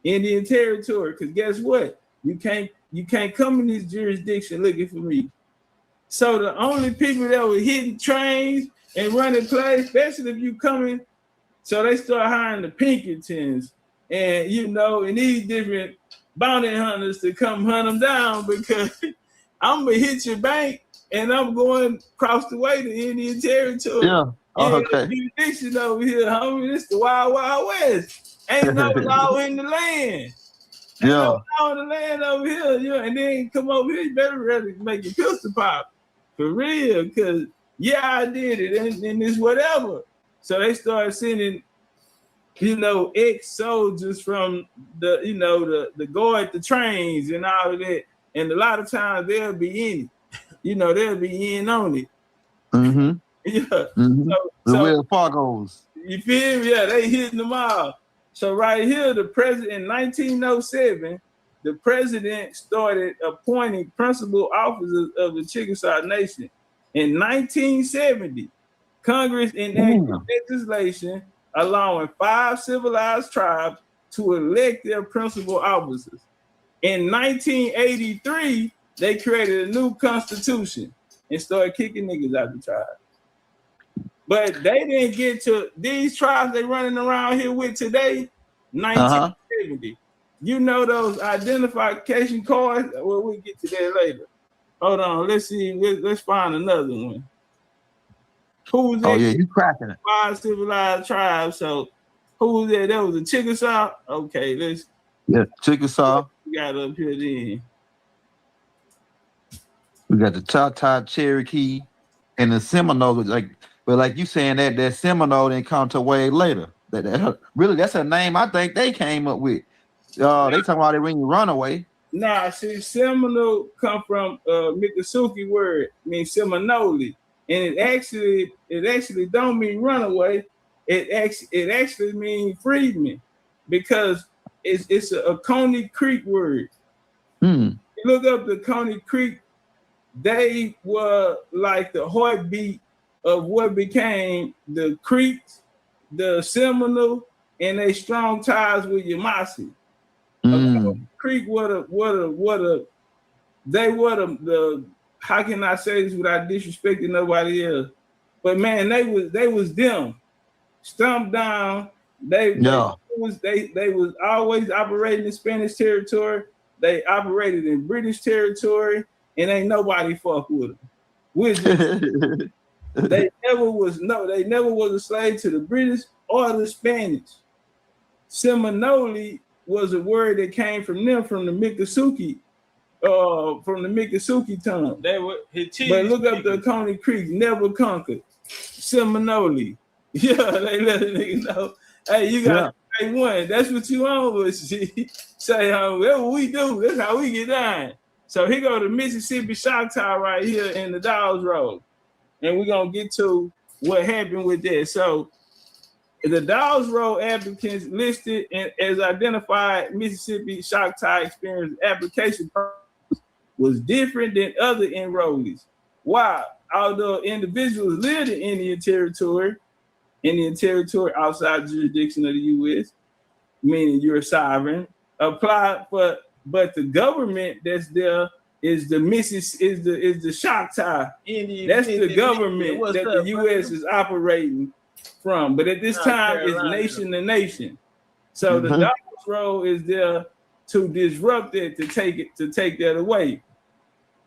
Speaker 5: Indian territory. Because guess what? You can't come in this jurisdiction looking for me. So the only people that were hitting trains and running plays, especially if you coming, so they start hiring the Pinkertons and and these different bounty hunters to come hunt them down because I'm gonna hit your bank and I'm going across the way to Indian territory.
Speaker 4: Yeah. Okay.
Speaker 5: Jurisdiction over here, homie. This the Wild Wild West. Ain't no law in the land. Ain't no law in the land over here. And then come over here, you better really make your pistol pop. For real, because I did it, and it's whatever. So they started sending, ex-soldiers from the guard the trains and all of that. And a lot of times they'll be in it. They'll be in on it.
Speaker 4: Mm-hmm.
Speaker 5: Yeah.
Speaker 4: Mm-hmm. The Wells Fargo's.
Speaker 5: You feel me? Yeah, they hitting them all. So right here, the president in 1907, the president started appointing principal officers of the Chickasaw Nation. In 1970, Congress enacted legislation allowing 5 civilized tribes to elect their principal officers. In 1983, they created a new constitution and started kicking niggas out the tribe. But they didn't get to these tribes they running around here with today, 1970. Those identification cards? Well, we'll get to that later. Hold on, let's see. Let's find another one. Who's that?
Speaker 4: Oh, yeah, you cracking it.
Speaker 5: 5 civilized tribes. So who was that? That was the Chickasaw? Okay, let's.
Speaker 4: Yeah, Chickasaw.
Speaker 5: We got up here then.
Speaker 4: We got the Choctaw, Cherokee, and the Seminole. Like you saying that Seminole didn't come till way later. Really, that's a name I think they came up with. They talking about it when you run away.
Speaker 5: Nah, see, Seminole come from Miccosukee word, means Seminole, and it actually don't mean runaway. It actually means freedman, because it's a Coney Creek word. You look up the Coney Creek, they were like the heartbeat of what became the Creeks, the Seminole, and they strong ties with Yamasee. Creek how can I say this without disrespecting nobody else? But man, they was them. Stumped down. They was always operating in Spanish territory. They operated in British territory, and ain't nobody fuck with them. They never was a slave to the British or the Spanish. Seminole was a word that came from them, from the Miccosukee tongue.
Speaker 2: They were
Speaker 5: but look up the Coney Creek, never conquered. Seminole. Yeah, they let a nigga know. Hey, you got to say one. That's what you on with. Say, that's what we do. That's how we get down. So here go the Mississippi Choctaw right here in the Dawes Road. And we're going to get to what happened with that. So the Dawes Road applicants listed as identified Mississippi Choctaw experience application process was different than other enrollees. Why? Although individuals lived in Indian territory outside the jurisdiction of the U.S., meaning you're sovereign, applied for, but the government that's there is the Choctaw. Indian. That's the government that the U.S. is operating from. But at this time, it's nation to nation. So the Dawes Road is there to disrupt it, to take that away.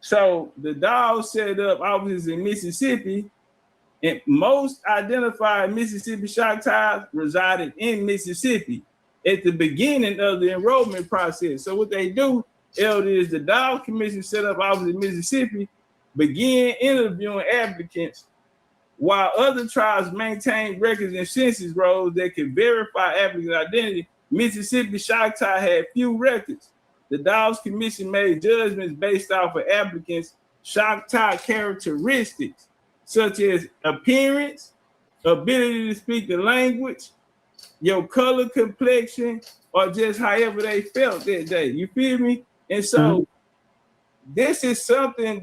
Speaker 5: So the Dawes set up offices in Mississippi, and most identified Mississippi Choctaws resided in Mississippi at the beginning of the enrollment process. So what they do, Elder, is the Dawes Commission set up offices in Mississippi, began interviewing applicants, while other tribes maintained records and census rolls that could verify applicant identity. Mississippi Choctaw had few records. The Dawes Commission made judgments based off of applicants' Choctaw characteristics, such as appearance, ability to speak the language, your color, complexion, or just however they felt that day. You feel me? And so this is something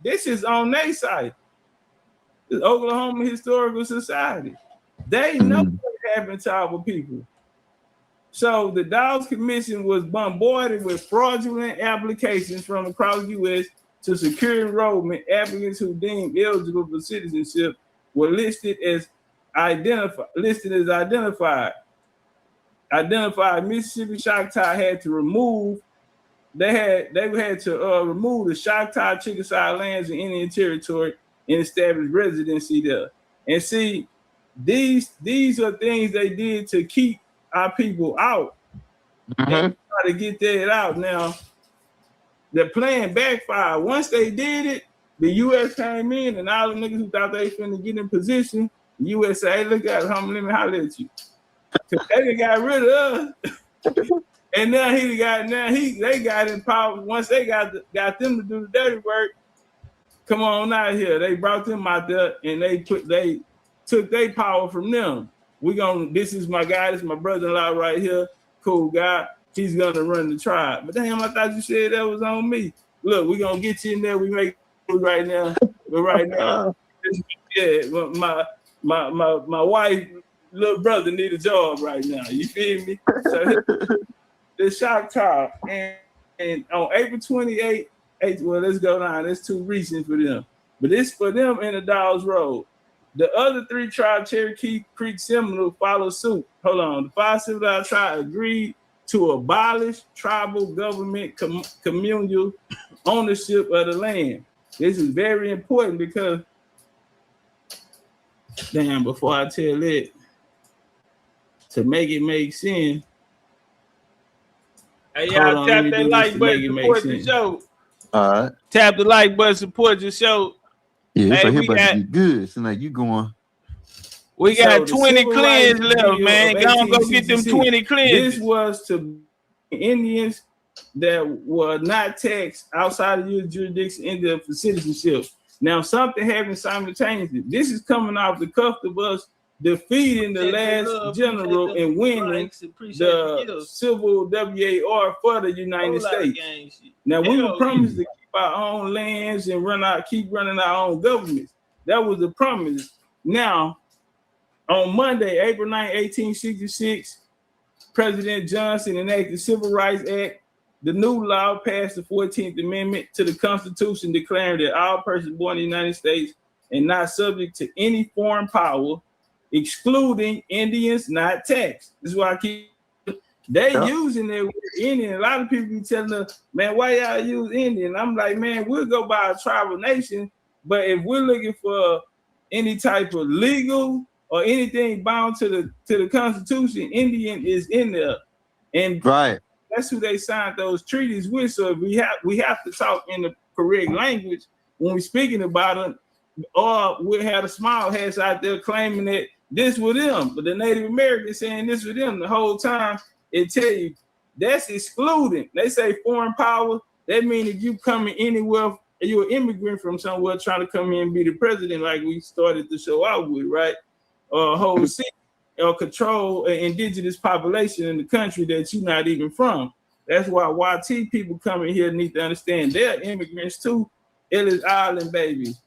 Speaker 5: this is on their site. The Oklahoma Historical Society. They know what happened to our people. So the Dawes Commission was bombarded with fraudulent applications from across the U.S. to secure enrollment. Applicants who deemed eligible for citizenship were listed as identified. Mississippi Choctaw had to remove. They had to remove the Choctaw Chickasaw lands in Indian Territory and establish residency there. And see, these are things they did to keep our people out. They try to get that out. Now, the plan backfired. Once they did it, the U.S. came in, and all the niggas who thought they finna get in position, the U.S. said, hey, look at it, homie, let me holler at you. They got rid of us. And now they got in power. Once they got them to do the dirty work, come on out here. They brought them out there and they took their power from them. This is my guy, this is my brother-in-law right here, cool guy. He's gonna run the tribe. But damn, I thought you said that was on me. Look, we're gonna get you in there. We make it right now. But right now, yeah, my wife, little brother need a job right now. You feel me? So the Choctaw, and on April 28th, well, let's go down. That's too recent for them. But it's for them in the Dawes Road. The other three tribes, Cherokee, Creek, Seminole, follow suit. Hold on. The 5 civilized tribes agreed to abolish tribal government communal ownership of the land. This is very important because, damn, before I tell it, to make it make sense,
Speaker 2: hey, y'all tap that like button, support the show.
Speaker 4: All right.
Speaker 2: Tap the like button, support the show.
Speaker 4: Yeah,
Speaker 2: hey,
Speaker 4: so about to be good. So like you going.
Speaker 2: We got 20 cleanse left, man. Go get them 20 cleanse.
Speaker 5: This was to Indians that were not taxed outside of your jurisdiction in the for citizenship. Now, something happened simultaneously. This is coming off the cuff of us defeating the last general and winning the civil WAR for the United States. Now, we were promised to keep our own lands and keep running our own governments. That was the promise. Now, on Monday, April 9, 1866, President Johnson enacted the Civil Rights Act. The new law passed the 14th Amendment to the Constitution, declaring that all persons born in the United States and not subject to any foreign power, excluding Indians not taxed. This is why I keep using that word Indian. A lot of people be telling us, man, why y'all use Indian? I'm like, man, we'll go by a tribal nation, but if we're looking for any type of legal or anything bound to the Constitution, Indian is in there. And right. That's who they signed those treaties with. So if we have to talk in the correct language when we're speaking about them, or we'll have the small hats out there claiming that this was them, but the Native Americans saying this was them the whole time. It tell you that's excluding. They say foreign power. That means if you coming anywhere, you're an immigrant from somewhere trying to come in and be the president, like we started the show out with, right? Whole city or control an indigenous population in the country that you're not even from. That's why YT people coming here need to understand they're immigrants too. Ellis Island babies,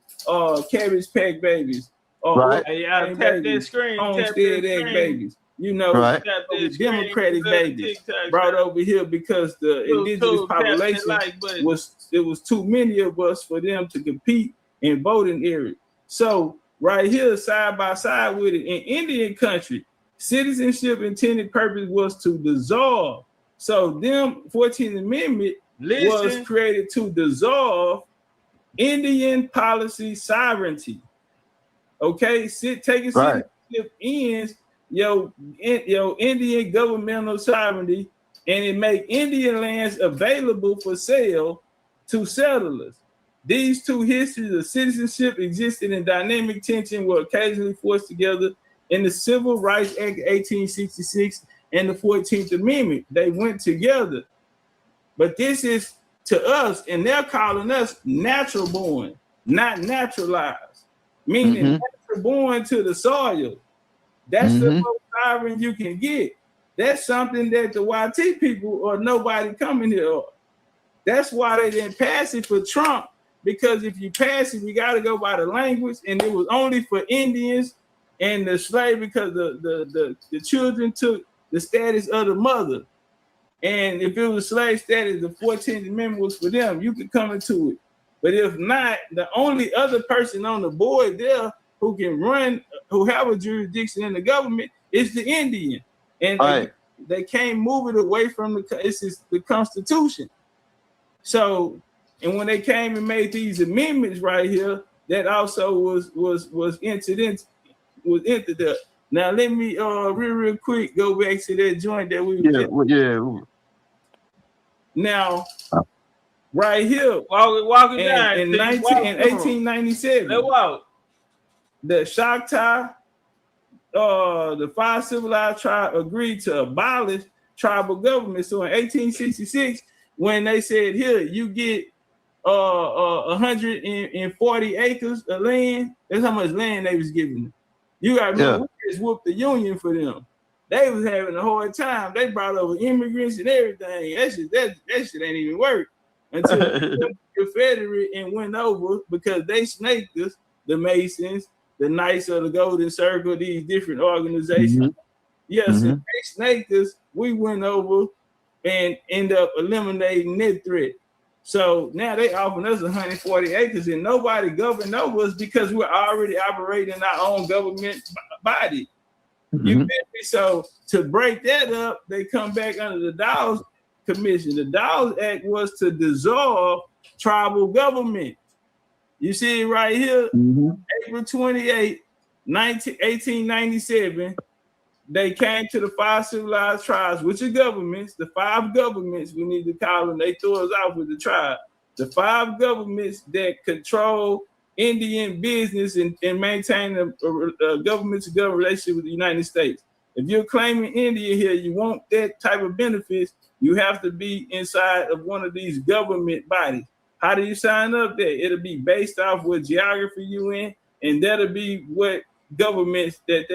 Speaker 5: Cabbage Patch babies,
Speaker 2: right. Hey, y'all tap that screen,
Speaker 5: Homestead Egg babies. You know, right. The Democratic babies brought over here because the indigenous population was too many of us for them to compete in voting areas. So right here, side by side with it, in Indian country, citizenship intended purpose was to dissolve. So them 14th Amendment was created to dissolve Indian policy sovereignty. Okay, taking citizenship ends your Indian governmental sovereignty, and it make Indian lands available for sale to settlers. These two histories of citizenship existed in dynamic tension, were occasionally forced together in the Civil Rights Act of 1866 and the 14th Amendment. They went together. But this is to us, and they're calling us natural born, not naturalized, meaning natural born to the soil. That's the most sovereign you can get. That's something that the YT people or nobody coming here. That's why they didn't pass it for Trump. Because if you pass it, you got to go by the language, and it was only for Indians and the slave, because the children took the status of the mother. And if it was slave status, the 14th Amendment was for them. You could come into it. But if not, the only other person on the board there who can run, who have a jurisdiction in the government, is the Indian. And they can't move it away from the Constitution. So, and when they came and made these amendments right here, that also was entered there. Now let me real quick go back to that joint that we Now, right here,
Speaker 2: walk it down.
Speaker 5: In 1897,
Speaker 2: let's walk.
Speaker 5: The Choctaw, the 5 civilized tribes agreed to abolish tribal government. So in 1866, when they said, here, you get 140 acres of land, that's how much land they was giving them. You got to remember, we just whooped the Union for them. They was having a hard time. They brought over immigrants and everything. That shit ain't even work until the Confederate and went over, because they snaked us, the Masons, the Knights of the Golden Circle, these different organizations. So they snaked us. We went over and end up eliminating that threat. So now they offering us 140 acres and nobody governed over us because we're already operating our own government body. You feel me? So to break that up, they come back under the Dawes Commission. The Dawes Act was to dissolve tribal government. You see it right here, April 28, 1897. They came to the 5 civilized tribes, which are governments, the 5 governments, we need to call them, they threw us out with the tribe. The 5 governments that control Indian business and maintain a government-to-government relationship with the United States. If you're claiming India here, you want that type of benefits, you have to be inside of one of these government bodies. How do you sign up there? It'll be based off what geography you in, and that'll be what governments that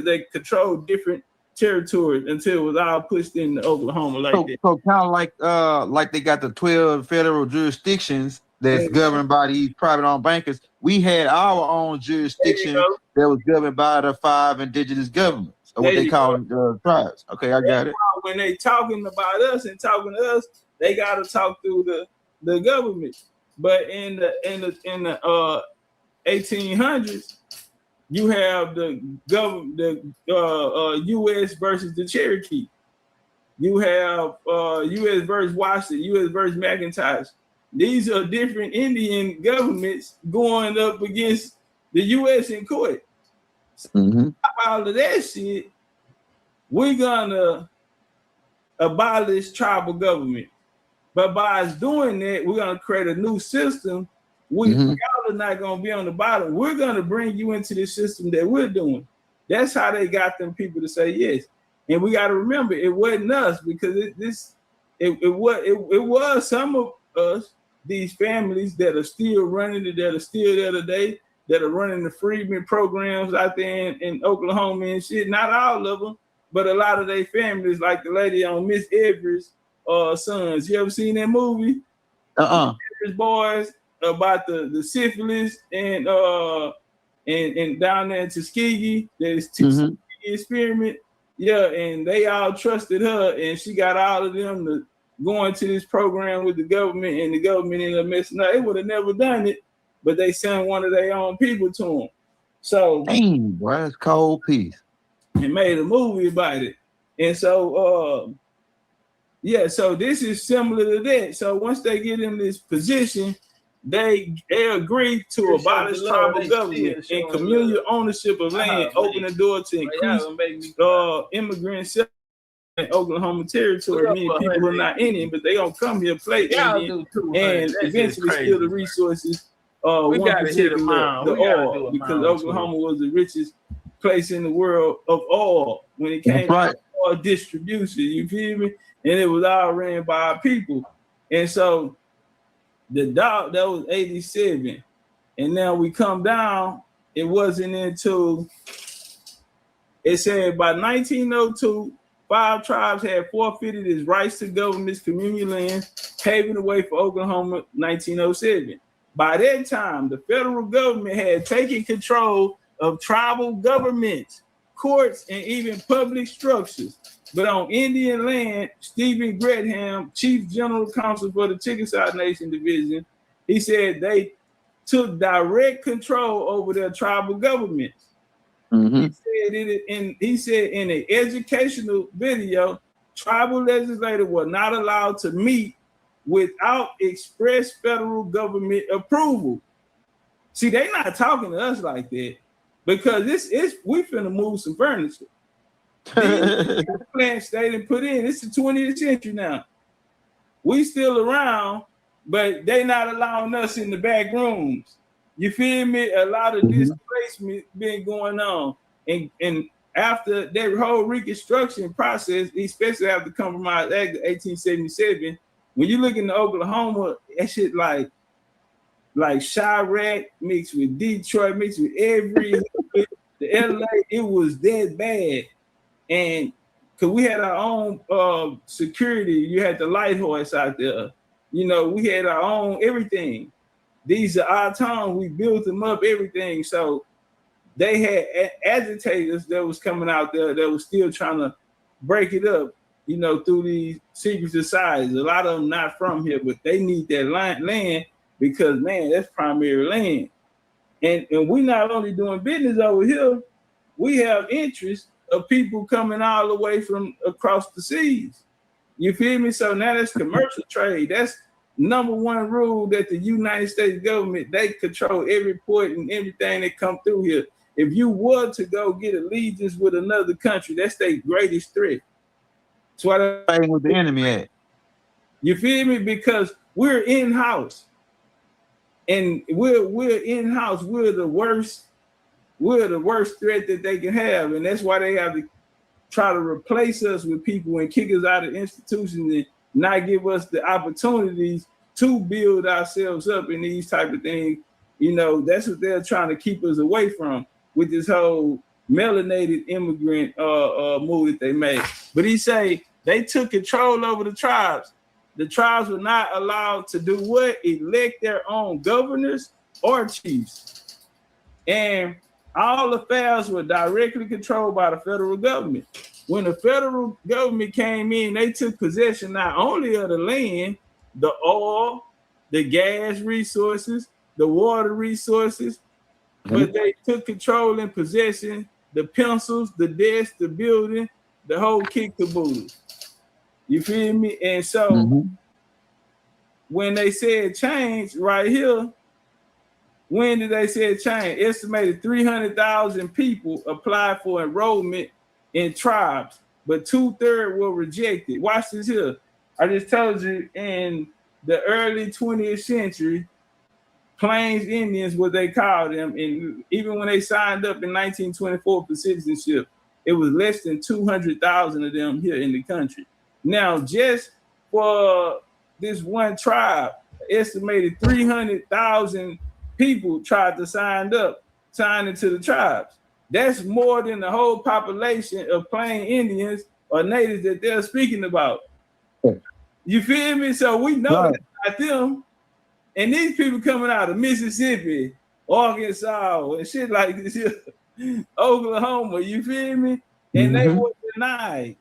Speaker 5: they control different territories until it was all pushed into Oklahoma like that.
Speaker 4: So kind of like they got the 12 federal jurisdictions that's governed by these private-owned bankers. We had our own jurisdiction that was governed by the 5 indigenous governments, or what they call tribes. Okay, I got it.
Speaker 5: When they talking about us and talking to us, they got to talk through the government. But in the 1800s, you have the U.S. versus the Cherokee. You have U.S. versus Washington, U.S. versus McIntosh. These are different Indian governments going up against the U.S. in court. All of that shit, we're gonna abolish tribal government. But by us doing that, we're gonna create a new system. Y'all are not gonna be on the bottom. We're gonna bring you into the system that we're doing. That's how they got them people to say yes. And we got to remember, it wasn't us, because it was some of us, these families that are still running it, that are still there today, that are running the freedmen programs out there in Oklahoma and shit. Not all of them, but a lot of their families, like the lady on Miss Everett's Sons. You ever seen that movie? Everett's Boys, about the syphilis and down there in Tuskegee, there's Tuskegee experiment. Yeah, and they all trusted her, and she got all of them to go into this program with the government, and the government ended up messing up. They would have never done it, but they sent one of their own people to them. So,
Speaker 4: dang, boy, that's cold piece.
Speaker 5: And made a movie about it. And so, so this is similar to that. So once they get in this position, they agree to abolish tribal government and communal ownership of land, open the door to increase immigrants in Oklahoma territory. Many people are not Indian, but they gonna come here, play Indian, and eventually steal the resources. We got to hit the oil, because Oklahoma was the richest place in the world of oil when it came to oil distribution. You feel me? And it was all ran by our people. And so the dog, that was 87. And now we come down, it wasn't until, it said by 1902, 5 tribes had forfeited its rights to government's communal land, paving the way for Oklahoma 1907. By that time, the federal government had taken control of tribal governments, courts, and even public structures. But on Indian land, Stephen Gretham, Chief General Counsel for the Chickasaw Nation Division, he said they took direct control over their tribal governments. He said in an educational video, tribal legislators were not allowed to meet without express federal government approval. See, they not talking to us like that because we finna move some furniture. Plants they didn't put in. It's the 20th century now. We still around, but they not allowing us in the back rooms. You feel me? A lot of displacement been going on, and after that whole Reconstruction process, especially after the Compromise Act of 1877, when you look in Oklahoma, that shit like Chirac mixed with Detroit, mixed with the LA, it was that bad. And because we had our own security, you had the light horse out there. You know, we had our own everything. These are our towns. We built them up, everything. So they had agitators that was coming out there that was still trying to break it up, you know, through these secret societies. A lot of them not from here, but they need that land because, man, that's primary land. And we not only doing business over here, we have interest of people coming all the way from across the seas. You feel me? So now that's commercial trade. That's number one rule that the United States government, they control every port and everything that come through here. If you were to go get allegiance with another country, that's their greatest threat. That's why they're
Speaker 4: fighting with the enemy at.
Speaker 5: You feel me? Because we're in-house. And we're in-house. We're the worst threat that they can have. And that's why they have to try to replace us with people and kick us out of institutions and not give us the opportunities to build ourselves up in these type of things. You know, that's what they're trying to keep us away from with this whole melanated immigrant move that they made. But he say they took control over the tribes. The tribes were not allowed to do what? Elect their own governors or chiefs. And all affairs were directly controlled by the federal government. When the federal government came in, they took possession not only of the land, the oil, the gas resources, the water resources, but they took control and possession, the pencils, the desks, the building, the whole kit caboodle. You feel me? And so when they said change right here, when did they say change? Estimated 300,000 people applied for enrollment in tribes, but 2/3 were rejected. Watch this here. I just told you in the early 20th century, Plains Indians, what they called them, and even when they signed up in 1924 for citizenship, it was less than 200,000 of them here in the country. Now, just for this one tribe, estimated 300,000 people tried to sign into the tribes. That's more than the whole population of Plain Indians or natives that they're speaking about. You feel me? So we know about them. And these people coming out of Mississippi, Arkansas, and shit like this here, Oklahoma, you feel me? And they were denied.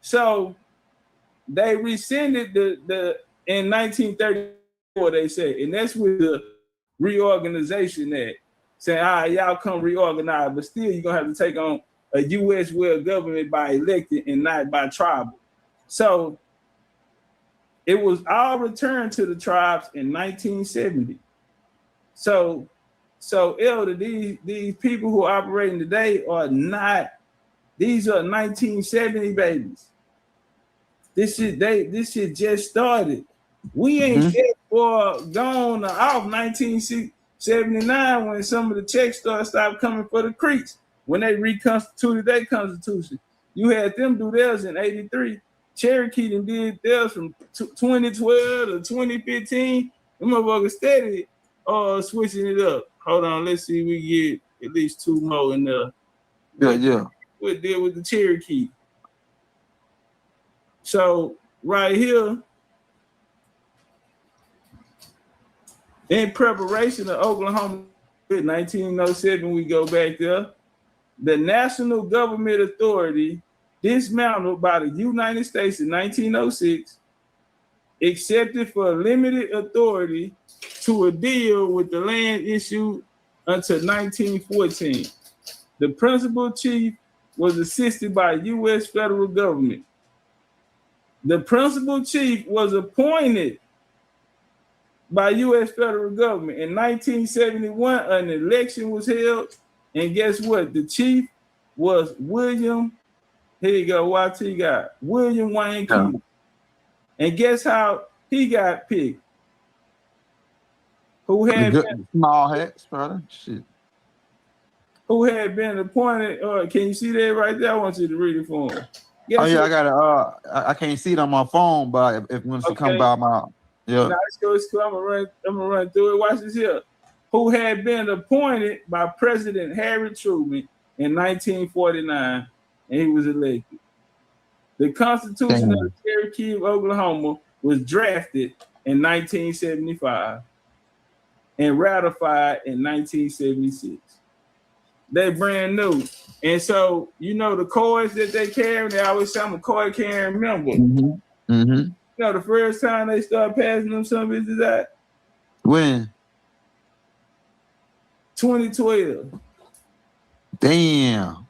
Speaker 5: So they rescinded the in 1934, they said, and that's with the Reorganization Act, saying, all right, y'all come reorganize, but still you're gonna have to take on a U.S. world government by elected and not by tribal. So it was all returned to the tribes in 1970. So Elder, these people who are operating today are not, these are 1970 babies. This shit just started. We ain't yet for gone off 1979 when some of the checks stopped coming for the Creeks when they reconstituted their constitution. You had them do theirs in 83. Cherokee them did theirs from 2012 to 2015. Them motherfuckers steady switching it up. Hold on, let's see if we get at least two more in there.
Speaker 4: Yeah.
Speaker 5: We'll deal with the Cherokee. So right here, in preparation of Oklahoma 1907, we go back there. The national government authority dismantled by the United States in 1906, accepted for limited authority to a deal with the land issued until 1914. The principal chief was assisted by U.S. federal government. The principal chief was appointed by U.S. federal government. In 1971, an election was held, and guess what? The chief was William, here you go, YT got William Wayne Keith. And guess how he got picked? Who had been,
Speaker 4: small hats, brother? Shit.
Speaker 5: Who had been appointed? Can you see that right there? I want you to read it for him.
Speaker 4: Oh yeah, I gotta. I can't see it on my phone, but if it wants to come by my, yeah.
Speaker 5: Now, it's cool. I'm gonna run through it. Watch this here. Who had been appointed by President Harry Truman in 1949, and he was elected. The Constitution of the Cherokee of Oklahoma was drafted in 1975 and ratified in 1976. They brand new. And so, you know, the cards that they carry, they always say I'm a card carrying member.
Speaker 4: Mm-hmm. Mm-hmm.
Speaker 5: You know, the first time they start passing them some bitches out?
Speaker 4: When?
Speaker 5: 2012.
Speaker 4: Damn.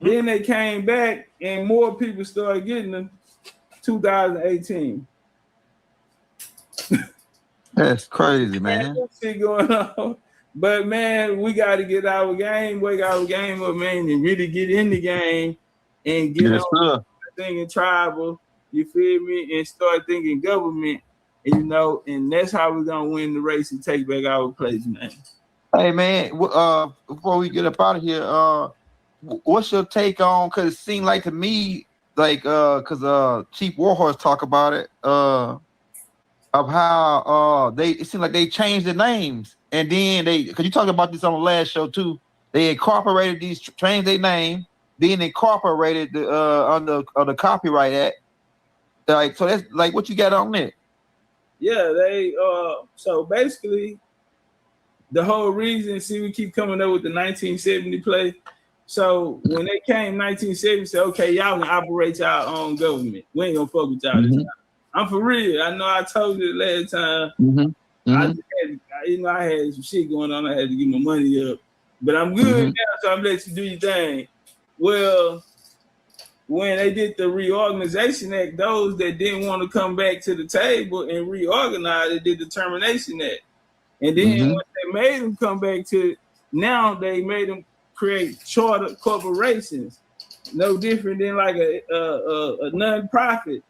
Speaker 5: Then they came back and more people started getting them 2018.
Speaker 4: That's crazy, man.
Speaker 5: Shit going on. But man, we got to get our game, wake our game up, man, and really get in the game and get on thinking tribal, you feel me, and start thinking government, and, you know, and that's how we're gonna win the race and take back our place, man.
Speaker 4: Hey man, before we get up out of here, what's your take on? Because it seemed like to me, like, because Chief Warhorse talk about it, of how it seemed like they changed the names, and then because you talked about this on the last show too, they incorporated these, changed their name, then incorporated the under the Copyright Act. Like, so that's like, what you got on that?
Speaker 5: Yeah, they so basically the whole reason, see, we keep coming up with the 1970 play. So when they came 1970, say, okay, y'all can operate y'all own government. We ain't gonna fuck with y'all this time. I'm for real. I know I told you the last time. I just had, I had some shit going on. I had to get my money up, but I'm good now, so I'm let you do your thing. Well, when they did the Reorganization Act, those that didn't want to come back to the table and reorganize, they did the Termination Act. And then when they made them come back to, now they made them create charter corporations, no different than like a non-profit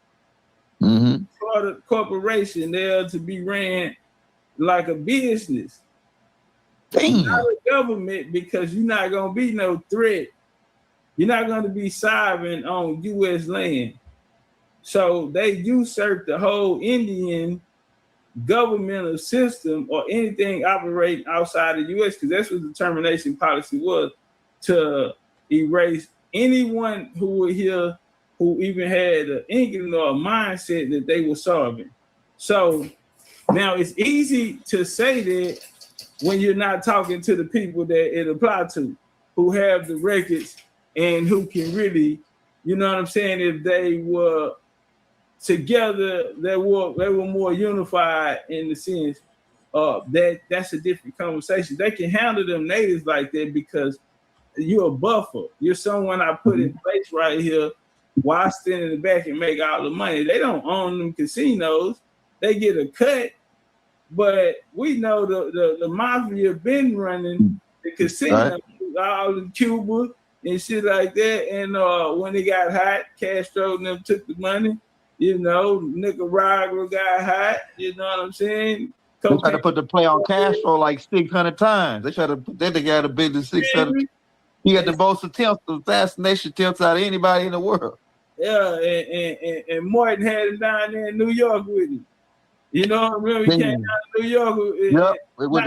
Speaker 5: charter corporation. They're to be ran like a business. Not a government, because you're not going to be no threat. You're not going to be sovereign on U.S. land. So they usurped the whole Indian governmental system or anything operating outside of the U.S., because that's what the termination policy was, to erase anyone who were here who even had an inkling or a mindset that they were sovereign. So now it's easy to say that when you're not talking to the people that it applied to, who have the records and who can really, you know what I'm saying, if they were together, they were more unified in the sense that's a different conversation. They can handle them natives like that because you're a buffer. You're someone I put in place right here while I stand in the back and make all the money. They don't own them casinos. They get a cut, but we know the mafia been running the casino all in Cuba and shit like that. And when it got hot, Castro and them took the money. You know, Nicaragua got hot. You know what I'm saying?
Speaker 4: They tried to put the play on Castro like 600 times. They tried to put that together big to 600. He got the most attempts, assassination attempts out of anybody in the world.
Speaker 5: Yeah, and Martin had him down there in New York with him. You know, remember he came down to New York with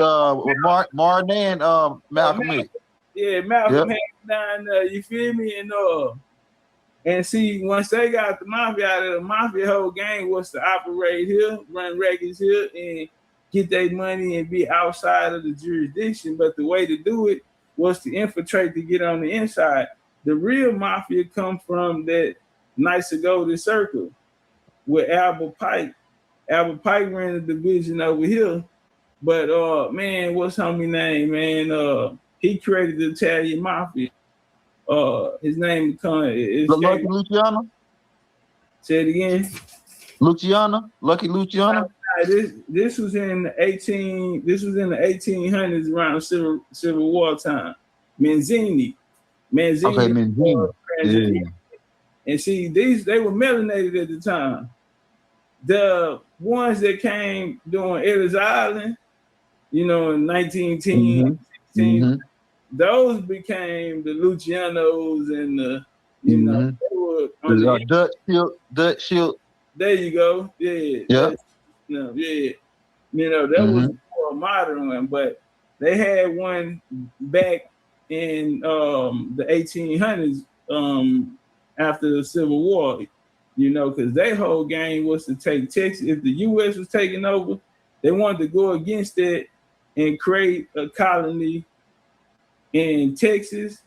Speaker 4: Martin and Malcolm X.
Speaker 5: Yeah, Malcolm had him down there, you feel me? And see, once they got the mafia out of the mafia, whole game was to operate here, run records here, and get their money and be outside of the jurisdiction. But the way to do it was to infiltrate to get on the inside. The real mafia come from that Knights of Golden Circle with Albert Pike. Albert Pike ran the division over here. But man, what's homie name, man? He created the Italian mafia. His name is
Speaker 4: Lucky Luciano.
Speaker 5: Say it again.
Speaker 4: Luciano, Lucky Luciano.
Speaker 5: This was in the 1800s around Civil War time. Manzini.
Speaker 4: Okay, Manzini. Yeah.
Speaker 5: And see, they were melanated at the time. The ones that came during Ellis Island, you know, in 1910, 16, those became the Lucianos and the, you know, they were
Speaker 4: Dutch Shield.
Speaker 5: There you go. Yeah.
Speaker 4: Yeah.
Speaker 5: No, yeah. You know, that was a more modern one, but they had one back in the 1800s after the Civil War, you know, because their whole game was to take Texas. If the U.S. was taking over, they wanted to go against it and create a colony in Texas,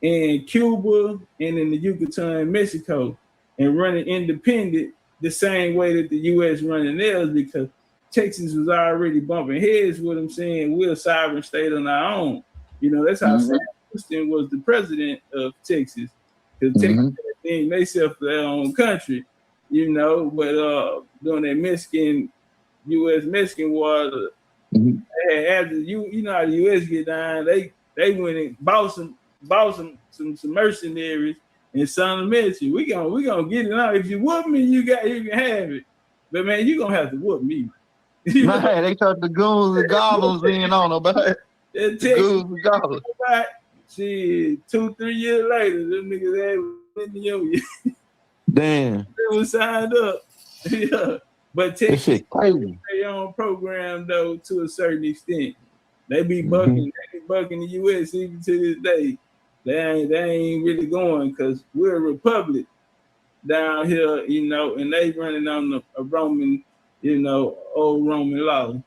Speaker 5: in Cuba, and in the Yucatan, Mexico, and run it independent the same way that the U.S. running theirs, because Texas was already bumping heads with them saying we're a sovereign state on our own. You know, that's how Sam Houston was the president of Texas. Because Texas had themselves their own country, you know, but during that U.S.-Mexican war, after you know how the U.S. get down, they went and bought some mercenaries and son them at you. We gonna get it out. If you whoop me, you can have it. But man, you gonna have to whoop me.
Speaker 4: Man, they took the goons and goblins in on them, but goons and goblins.
Speaker 5: See, 2-3 years later, them niggas had in the union.
Speaker 4: Damn.
Speaker 5: They was signed up. Yeah. But Texas their own program though to a certain extent. They be bucking the US even to this day. They ain't really going because we're a republic down here, you know, and they running on a Roman, you know, old Roman law.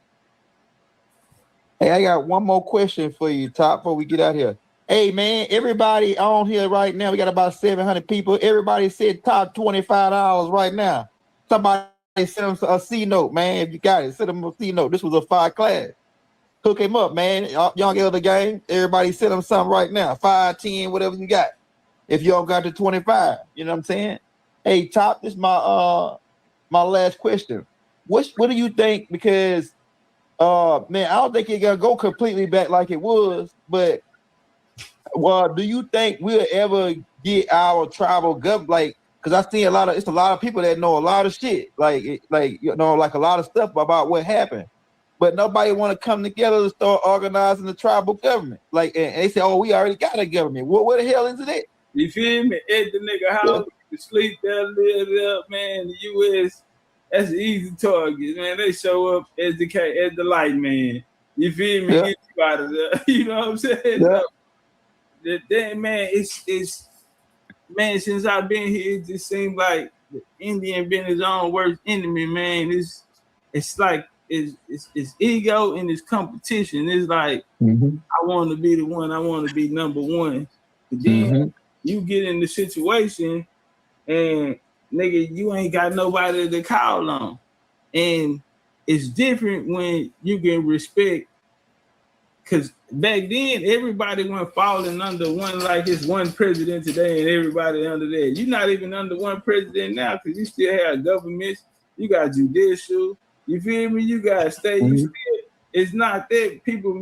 Speaker 4: Hey, I got one more question for you, Top, before we get out here. Hey, man, everybody on here right now, we got about 700 people. Everybody said top $25 right now. Somebody send them a C note, man. If you got it, send them a C note. This was a 5 class. Hook him up, man. Y'all get the game. Everybody send them something right now. 5, 10, whatever you got. If y'all got the 25, you know what I'm saying? Hey, Top, this is my last question. What do you think? Because man, I don't think it gonna go completely back like it was, but do you think we'll ever get our tribal government? Like, because I see it's a lot of people that know a lot of shit, like you know, like a lot of stuff about what happened. But nobody want to come together to start organizing the tribal government. Like, and they say, "Oh, we already got a government." What the hell is it?
Speaker 5: You feel me? At the nigga house, you sleep there, live there, man. The U.S. that's an easy target, man. They show up as the light man. You feel me?
Speaker 4: Yeah.
Speaker 5: Get you out of there. You know what I'm saying?
Speaker 4: Yeah.
Speaker 5: That man, it's man. Since I've been here, it just seems like the Indian been his own worst enemy, man. It's like. It's ego and it's competition. It's like I want to be the one. I want to be number one. But then you get in the situation and nigga, you ain't got nobody to call on. And it's different when you can respect. Cause back then everybody went falling under one, like it's one president today and everybody under that. You're not even under one president now because you still have governments. You got judicial. You feel me? You got state. It's not that people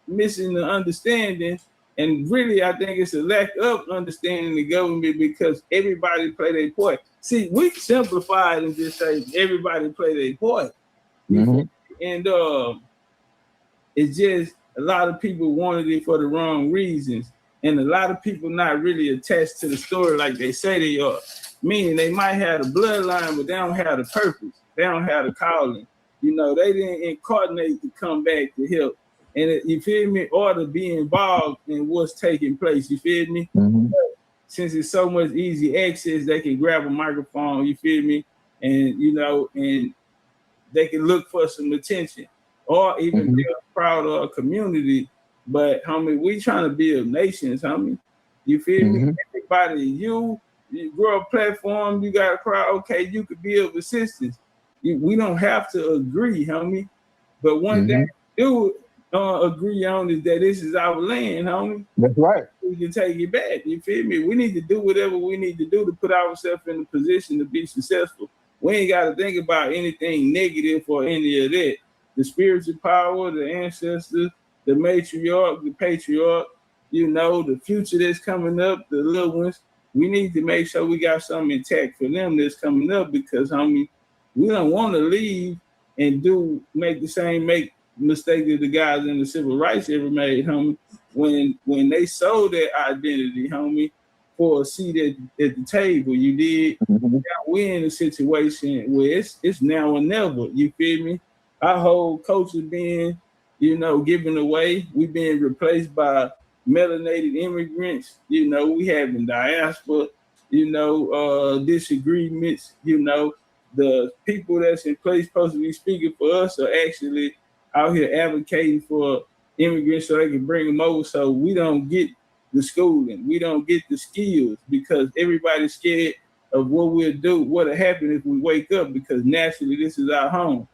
Speaker 5: missing the understanding, and really, I think it's a lack of understanding the government because everybody play their part. See, we simplified and just say everybody play their part, and it's just a lot of people wanted it for the wrong reasons, and a lot of people not really attached to the story like they say they are. Meaning they might have the bloodline, but they don't have the purpose. They don't have the calling. You know, they didn't incarnate to come back to help. And you feel me? Or to be involved in what's taking place. You feel me? Since it's so much easy access, they can grab a microphone, you feel me? And, you know, and they can look for some attention or even be a proud of a community. But homie, we trying to build nations, homie. You feel me? Everybody, you grow a platform, you got a crowd, okay, you could be of assistance. We don't have to agree, homie. But one thing we do agree on is that this is our land, homie.
Speaker 4: That's right.
Speaker 5: We can take it back. You feel me? We need to do whatever we need to do to put ourselves in a position to be successful. We ain't got to think about anything negative or any of that. The spiritual power, the ancestors, the matriarch, the patriarch, you know, the future that's coming up, the little ones. We need to make sure we got something intact for them that's coming up because, homie, we don't want to leave and make the same mistake that the guys in the civil rights ever made, homie. When they sold their identity, homie, for a seat at the table, you did. Now we're in a situation where it's now or never. You feel me? Our whole culture being, you know, given away. We being replaced by melanated immigrants. You know, we having diaspora. You know, disagreements. You know, the people that's in place supposed to be speaking for us are actually out here advocating for immigrants so they can bring them over. So we don't get the schooling, we don't get the skills because everybody's scared of what we'll do, what'll happen if we wake up because naturally this is our home.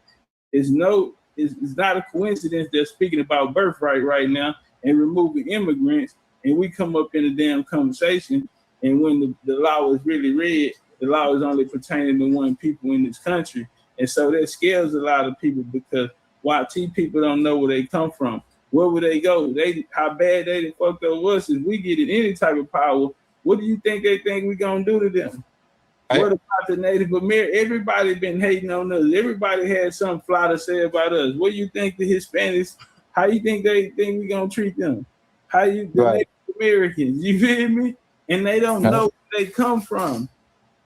Speaker 5: It's not a coincidence they're speaking about birthright right now and removing immigrants, and we come up in a damn conversation, and when the law is really read, the law is only pertaining to one people in this country. And so that scares a lot of people because YT people don't know where they come from. Where would they go? How bad they fucked up us if we get in any type of power. What do you think they think we gonna do to them? What about the Native American? Everybody been hating on us. Everybody had something fly to say about us. What do you think the Hispanics, how you think they think we gonna treat them? The Native Americans, you feel me? And they don't know where they come from.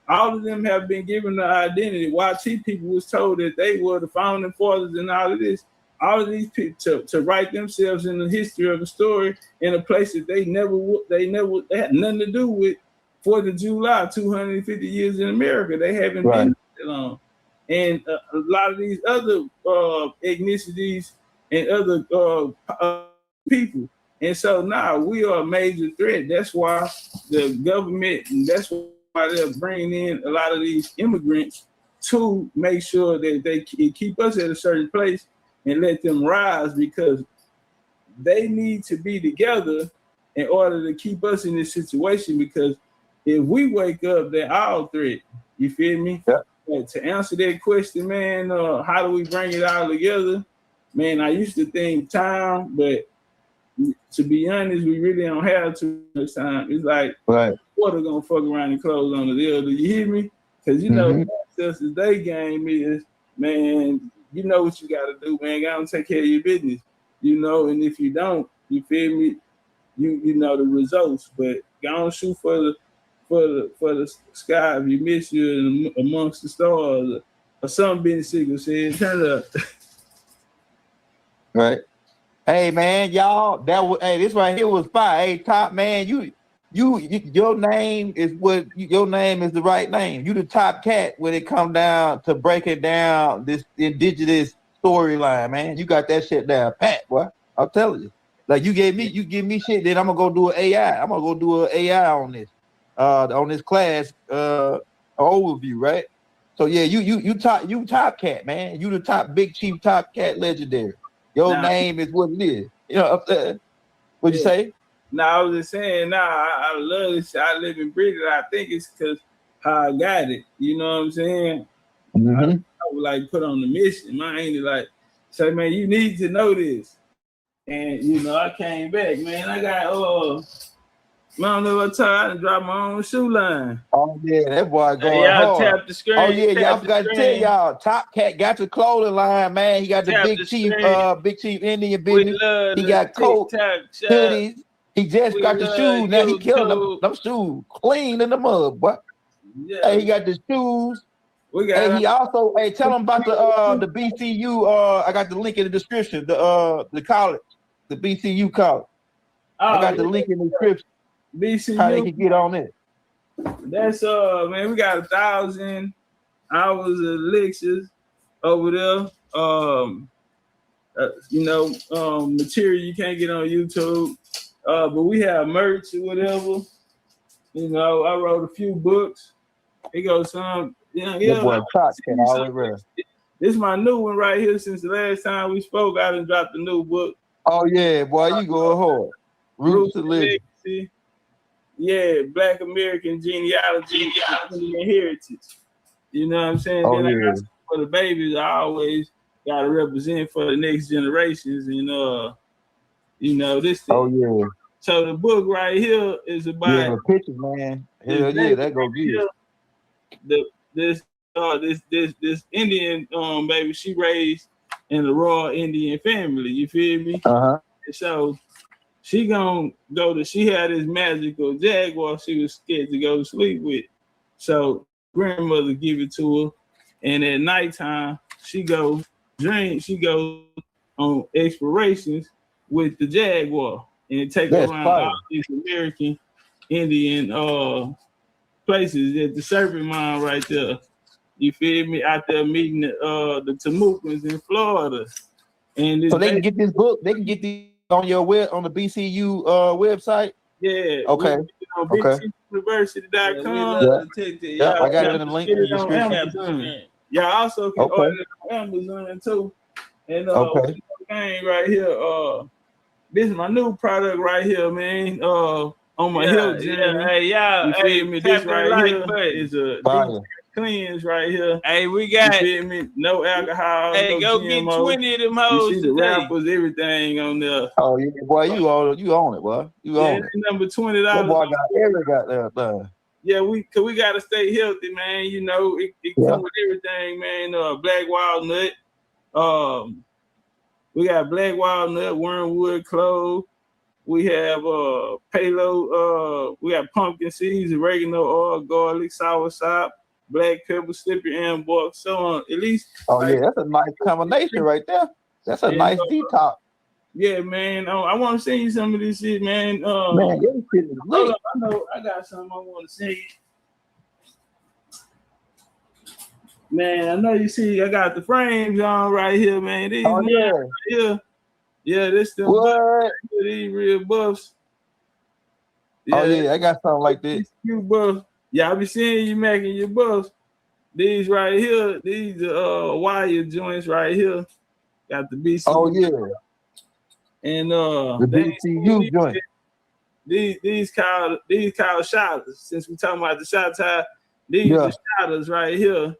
Speaker 5: All of them have been given the identity. YT people was told that they were the founding fathers and all of this. All of these people to write themselves in the history of the story in a place that they had nothing to do with 4th of July, 250 years in America. They haven't been that long. And a lot of these other ethnicities and other people. And so now we are a major threat. That's why the government, and that's why they're bringing in a lot of these immigrants to make sure that they keep us at a certain place and let them rise because they need to be together in order to keep us in this situation because if we wake up, they're all threat. You feel me? Yeah. But to answer that question, man, how do we bring it all together? Man, I used to think time, but to be honest, we really don't have too much time. It's like water gonna fuck around and close on the other. You hear me? Because you know, just as they game is, man, you know what you gotta do, man. Gotta take care of your business, you know. And if you don't, you feel me? You know the results. But go on shoot for the sky. If you miss, you amongst the stars, or something. Being signal said, turn up.
Speaker 4: Right. Hey man, y'all. This right here was fire. Hey, Top man, your name is the right name. You the top cat when it come down to breaking down this indigenous storyline, man. You got that shit down pat, boy. I'm telling you. Like you give me shit, then I'm gonna go do an AI. I'm gonna go do an AI on this class overview, right? So yeah, you top cat, man. You the top big chief top cat legendary. Your name is what it is. You know, what'd you say?
Speaker 5: I was just saying, I love this shit. I live and breathe it. I think it's because how I got it. You know what I'm saying? I would like put on the mission. Mine ain't like, say, man, you need to know this. And, you know, I came back, man. I got, I don't know what time I dropped my own shoe line.
Speaker 4: Oh, yeah, that boy going
Speaker 5: y'all
Speaker 4: hard.
Speaker 5: Tap the screen.
Speaker 4: Oh, yeah, y'all forgot to tell y'all, Top Cat got the clothing line, man. He got the Big Chief Indian business. He got coats, hoodies. He just got the shoes. Now he killing them shoes clean in the mud, boy. Yeah. Hey, he got the shoes. He also, tell him about the BCU. I got the link in the description. The college, the BCU college. I got the link in the description. BCU. How they can get on it?
Speaker 5: That's man, we got 1,000 hours of lectures. over there. Material you can't get on YouTube. But we have merch or whatever. You know, I wrote a few books. It goes some.
Speaker 4: That boy Topcatz always real.
Speaker 5: This is my new one right here. Since the last time we spoke, I done dropped a new book.
Speaker 4: Oh yeah, boy, you go hard. Roots to Legacy.
Speaker 5: Yeah, Black American genealogy and heritage. You know what I'm saying?
Speaker 4: Oh,
Speaker 5: then
Speaker 4: yeah.
Speaker 5: For the babies, I always gotta represent for the next generations, and you know this thing.
Speaker 4: Oh yeah.
Speaker 5: So the book right here is about
Speaker 4: the pictures, man. Hell yeah, that go good.
Speaker 5: This Indian baby, she raised in the Royal Indian family. You feel me?
Speaker 4: Uh-huh.
Speaker 5: So she gonna go to. She had this magical jaguar she was scared to go to sleep with. So grandmother give it to her, and at nighttime she go drink. She go on explorations with the jaguar and take her around all these American Indian places at the serpent mine right there. You feel me? Out there meeting the Tamookans in Florida. And
Speaker 4: so they can get this book. They can get these on your on the BCU website.
Speaker 5: Yeah.
Speaker 4: Okay.
Speaker 5: BigChiefBCU.com.
Speaker 4: Yeah, I got it in the link in the description.
Speaker 5: Y'all also can order it on Amazon too. And thing right here. This is my new product right here, man. On my health journey.
Speaker 2: Hey, y'all.
Speaker 5: You feel me? This right here is a cleanse right here.
Speaker 2: Hey, we got.
Speaker 5: You feel me? No alcohol.
Speaker 2: Hey,
Speaker 5: no
Speaker 2: go
Speaker 5: GMO.
Speaker 2: get 20 of them hoes.
Speaker 5: You see the rappers, everything on there.
Speaker 4: Oh yeah, boy, you own it, boy. You own it.
Speaker 5: Number $20.
Speaker 4: That boy got there.
Speaker 5: Yeah, we gotta stay healthy, man. You know, it comes with everything, man. Black walnut. We got black walnut, wormwood, clove. We have palo. We got pumpkin seeds, oregano oil, garlic, soursop, black pepper, slippery and bark, so on. At least. Oh
Speaker 4: yeah, that's a nice combination right there. That's a nice detox.
Speaker 5: Yeah, man. I want to send you some of this shit, man.
Speaker 4: Man, this shit is lit.
Speaker 5: I know. I got something I want to say. Man, I know you see. I got the frames on right here, man. These this them buffs, these real buffs.
Speaker 4: Yeah, I got something like this.
Speaker 5: Cute buffs. Yeah, I be seeing you making your buffs. These right here, these wire joints right here. Got the BCU.
Speaker 4: Oh yeah.
Speaker 5: And
Speaker 4: the BCU joint.
Speaker 5: These called shotters. Since we talking about the shot tie, these are shotters right here.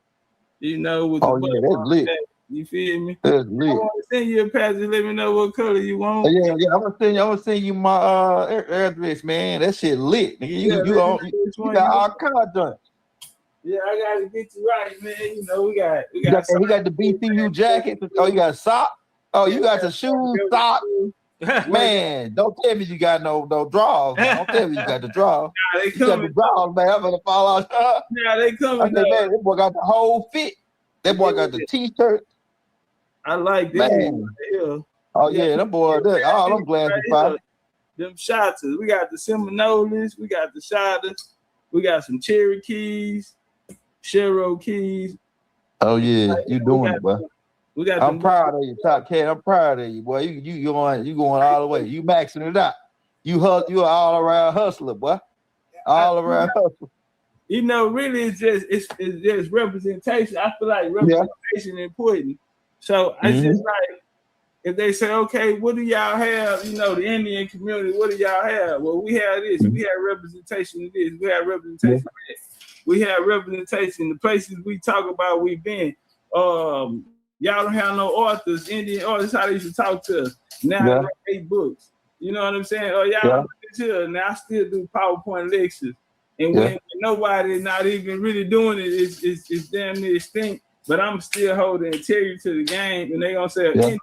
Speaker 5: You know, with
Speaker 4: the that's lit.
Speaker 5: You feel me?
Speaker 4: That's lit.
Speaker 5: I want to send you a package. Let me know what color you want.
Speaker 4: Yeah. I'm gonna send you my address, man. That shit lit. You got all kinds of joints.
Speaker 5: Yeah, I gotta get you right, man. You know, we got
Speaker 4: he got the BCU jacket. Oh, you got a sock. Oh, you got the shoes, sock. Man, don't tell me you got no drawers. Don't tell me you got the drawers.
Speaker 5: Nah, they
Speaker 4: you got the drawers, man. I'm gonna fall out.
Speaker 5: Yeah, they coming.
Speaker 4: I said, man, that boy got the whole fit. That boy got the t-shirt.
Speaker 5: I like that.
Speaker 4: Man. Oh yeah, them boy. All them glasses, right
Speaker 5: them shots. We got the Seminoles. We got the shotters. We got some Cherokees, Cherokees.
Speaker 4: Oh yeah, you doing it, boy. I'm proud of you, Topcatz. I'm proud of you, boy. You going all the way. You maxing it out. You an all around hustler, boy. All around hustler.
Speaker 5: You know, really, it's just representation. I feel like representation is important. So I just like, if they say, okay, what do y'all have? You know, the Indian community, what do y'all have? Well, we have this. We have representation of this. We have representation of that. We have representation. The places we talk about, we've been. Y'all don't have no authors, Indian authors, how they used to talk to us. Now I write 8 books. You know what I'm saying? Oh, y'all here. Now I still do PowerPoint lectures. And when nobody not even really doing it, it's damn near extinct. But I'm still holding integrity to the game. And they gonna say Indian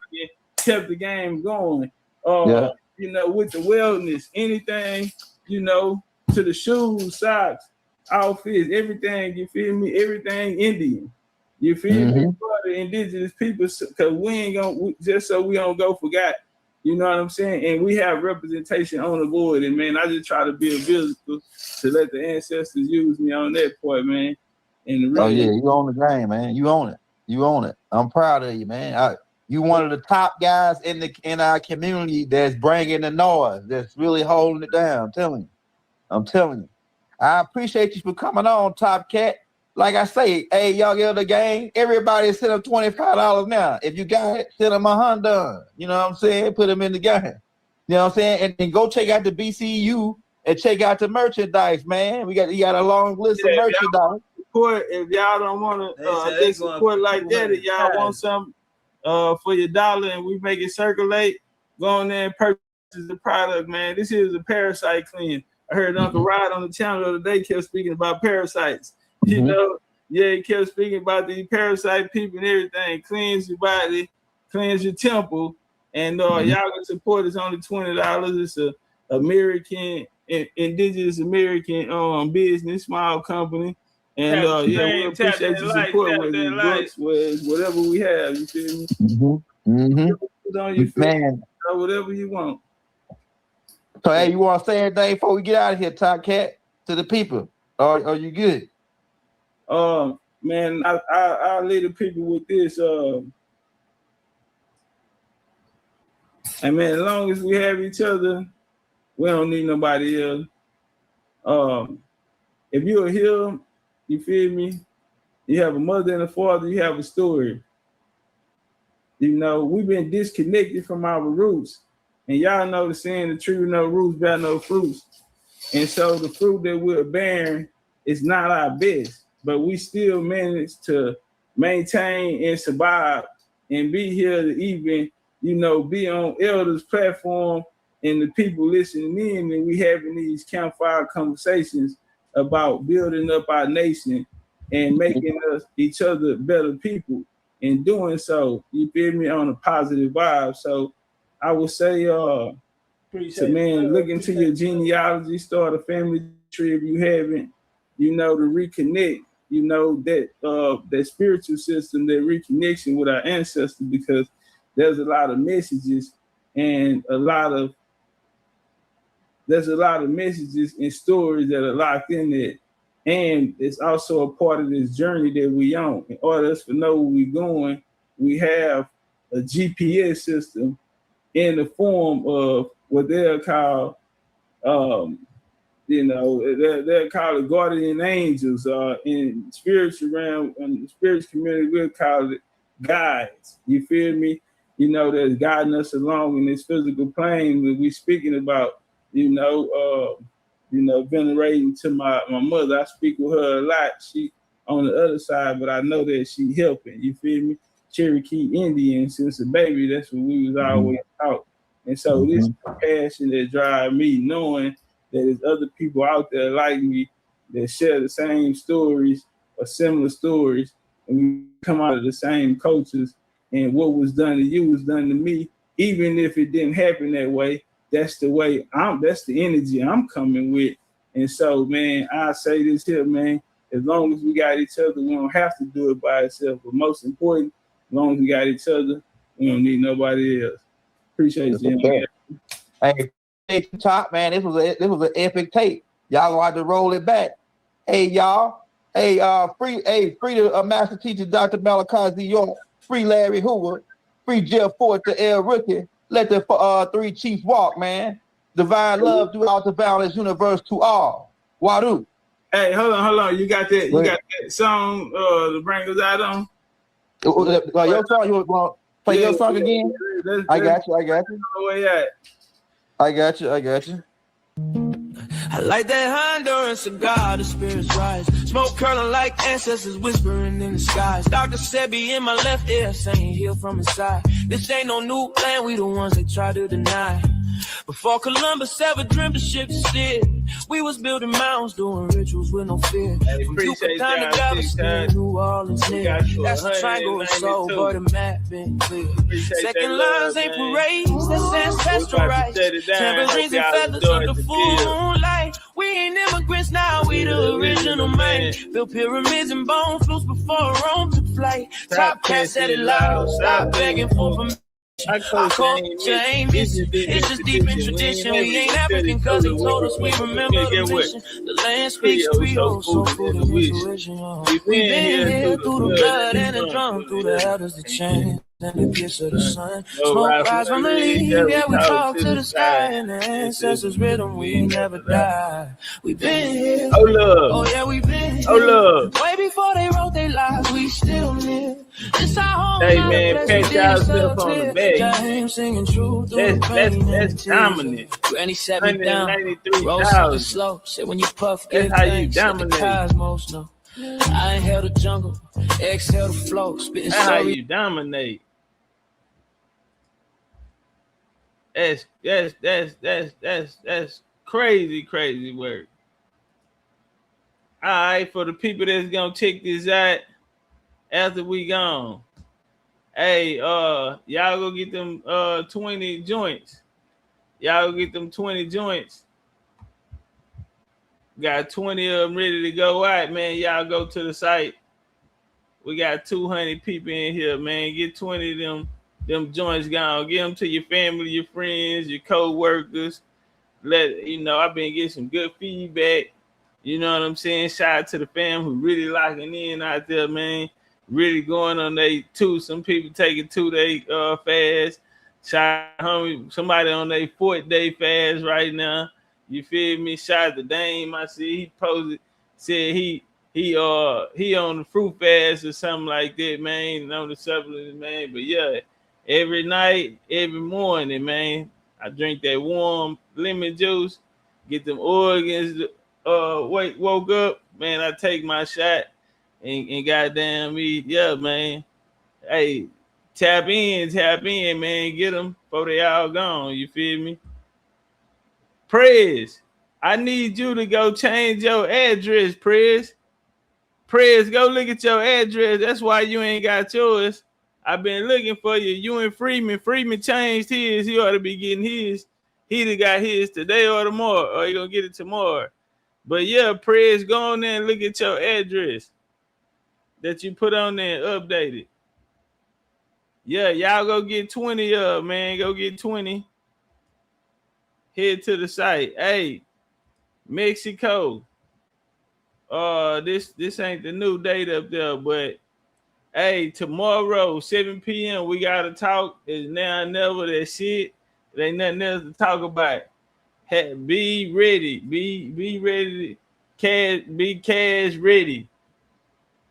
Speaker 5: kept the game going. You know, with the wellness, anything, you know, to the shoes, socks, outfits, everything, you feel me? Everything Indian. You feel me? For the indigenous people, because we ain't gonna just so we don't go forgot. You know what I'm saying? And we have representation on the board. And man, I just try to be a visible to let the ancestors use me on that point, man. And
Speaker 4: you own the game, man. You own it. You own it. I'm proud of you, man. You one of the top guys in our community that's bringing the noise, that's really holding it down. I'm telling you. I appreciate you for coming on, Topcatz. Like I say, hey, y'all get the game. Everybody send them $25 now. If you got it, send them $100. You know what I'm saying? Put them in the game. You know what I'm saying? And then go check out the BCU and check out the merchandise, man. You got a long list of merchandise.
Speaker 5: If y'all don't want to get support like that, if y'all want something for your dollar and we make it circulate, go on there and purchase the product, man. This is a parasite clean. I heard Uncle Rod on the channel the other day kept speaking about parasites. You know, he kept speaking about the parasite people and everything. Cleanse your body, cleanse your temple, and y'all can support. It's only $20. It's a American, indigenous American business, small company. And we appreciate your support with these books, with whatever we have. You feel me? Put on your man, whatever you want.
Speaker 4: So hey, you want to say anything before we get out of here, Topcatz, to the people? Or are you good?
Speaker 5: Man, I'll leave the people with this. And man, as long as we have each other, we don't need nobody else. If you're here, you feel me? You have a mother and a father, you have a story. You know, we've been disconnected from our roots. And y'all know the saying, the tree with no roots bear no fruits. And so the fruit that we're bearing is not our best, but we still manage to maintain and survive and be here to even, you know, be on elders' platform and the people listening in, and we having these campfire conversations about building up our nation and making us each other better people. In doing so, you feel me, on a positive vibe. So I would say, man, look into your genealogy, start a family tree if you haven't, you know, to reconnect, you know, that spiritual system, that reconnection with our ancestors, because there's a lot of messages and there's a lot of messages and stories that are locked in there. And it's also a part of this journey that we on. In order to know where we're going, we have a GPS system in the form of what they'll call, you know, they'll call it guardian angels. In spiritual realm, in the spiritual community, we'll call it guides. You feel me? You know, that's guiding us along in this physical plane that we speaking about. You know, venerating to my mother. I speak with her a lot. She on the other side, but I know that she helping. You feel me? Cherokee Indian since a baby. That's what we was always taught. And so this passion that drives me, knowing that there's other people out there like me that share the same stories or similar stories, and we come out of the same cultures. And what was done to you was done to me, even if it didn't happen that way. That's the way that's the energy I'm coming with. And so, man, I say this here, man, as long as we got each other, we don't have to do it by ourselves. But most important, as long as we got each other, we don't need nobody else. Appreciate you.
Speaker 4: Hey, Top, man, this was an epic tape. Y'all gonna have to roll it back. Hey, y'all. Hey, free the master teacher, Dr. Malachi Z. York. Free Larry Hoover. Free Jeff Ford to El Rookie. Let the three chiefs walk, man. Divine love throughout the boundless universe to all. Wadu.
Speaker 5: Hey, hold on. You got that? You got that song to bring us out on?
Speaker 4: Your song. You want to play your song again? I got you.
Speaker 5: Where
Speaker 4: I got you.
Speaker 1: I like that Honduran cigar, the spirits rise. Smoke curling like ancestors whispering in the skies. Dr. Sebi in my left ear saying heal from inside. This ain't no new land, we the ones they try to deny. Before Columbus ever dreamt the ship to steer, we was building mounds, doing rituals with no fear. From Yucatan to Galveston, New Orleans near. That's the triangle of soul, but the map been clear. Second lines ain't parades, that's ancestral rights. Tambourines and feathers of the full moonlight. We ain't immigrants now, we the original man. Built pyramids and bone flutes before Rome took flight. Topcatz said it loud, stop begging for permission. Our culture ain't missing. It's just deep in tradition. We ain't African cause he told us we remember the mission. The land speaks Creole, so food and intuition. We been here through the blood and the drum, through the elders, the chant, and the kiss of the sun. Smoke rise from the leaf, yeah, we talk to the sky, and the ancestors' rhythm, we never die. We been here, oh yeah, we been here. Way before they wrote their lives, we still live. This our home.
Speaker 2: Hey man, pat yourself on the back.
Speaker 1: Singing truth,
Speaker 2: That's dominant.
Speaker 1: Granny set me down, roll something slow. Said when you puff,
Speaker 2: that's how you dominate.
Speaker 1: Cosmos, no. I inhale the jungle, exhale the flow, spitting.
Speaker 2: That's how you dominate. That's crazy work. All right, for the people that's gonna check this out after we gone. Hey, y'all go get them 20 joints. Y'all go get them 20 joints. Got 20 of them ready to go out, man. Y'all go to the site. We got 200 people in here, man. Get 20 of them joints gone. Get them to your family, your friends, your co-workers. Let you know I've been getting some good feedback. You know what I'm saying? Shout out to the fam who really locking in out there, man. Really going on their 2. Some people taking 2-day fast. Shout out homie, somebody on their 4th day fast right now. You feel me? Shout out to Dame. I see he posted, said he on the fruit fast or something like that, man. On the supplements, man. But yeah, every night, every morning, man, I drink that warm lemon juice, get them organs. Woke up, man. I take my shot and goddamn me, yeah, man. Hey, tap in, man. Get them before they all gone. You feel me? Prez, I need you to go change your address, Prez. Prez, go look at your address. That's why you ain't got yours. I've been looking for you. You and Freeman. Freeman changed his. He ought to be getting his. He done got his today or tomorrow, or he gonna get it tomorrow. But yeah, Prez, go on there and look at your address that you put on there and update it. Yeah, y'all go get 20 of man. Go get 20. Head to the site. Hey, Mexico. This ain't the new date up there, but hey, tomorrow, 7 p.m., we gotta talk. It's now or never. That shit. There ain't nothing else to talk about. Be ready. Be ready. Be cash ready.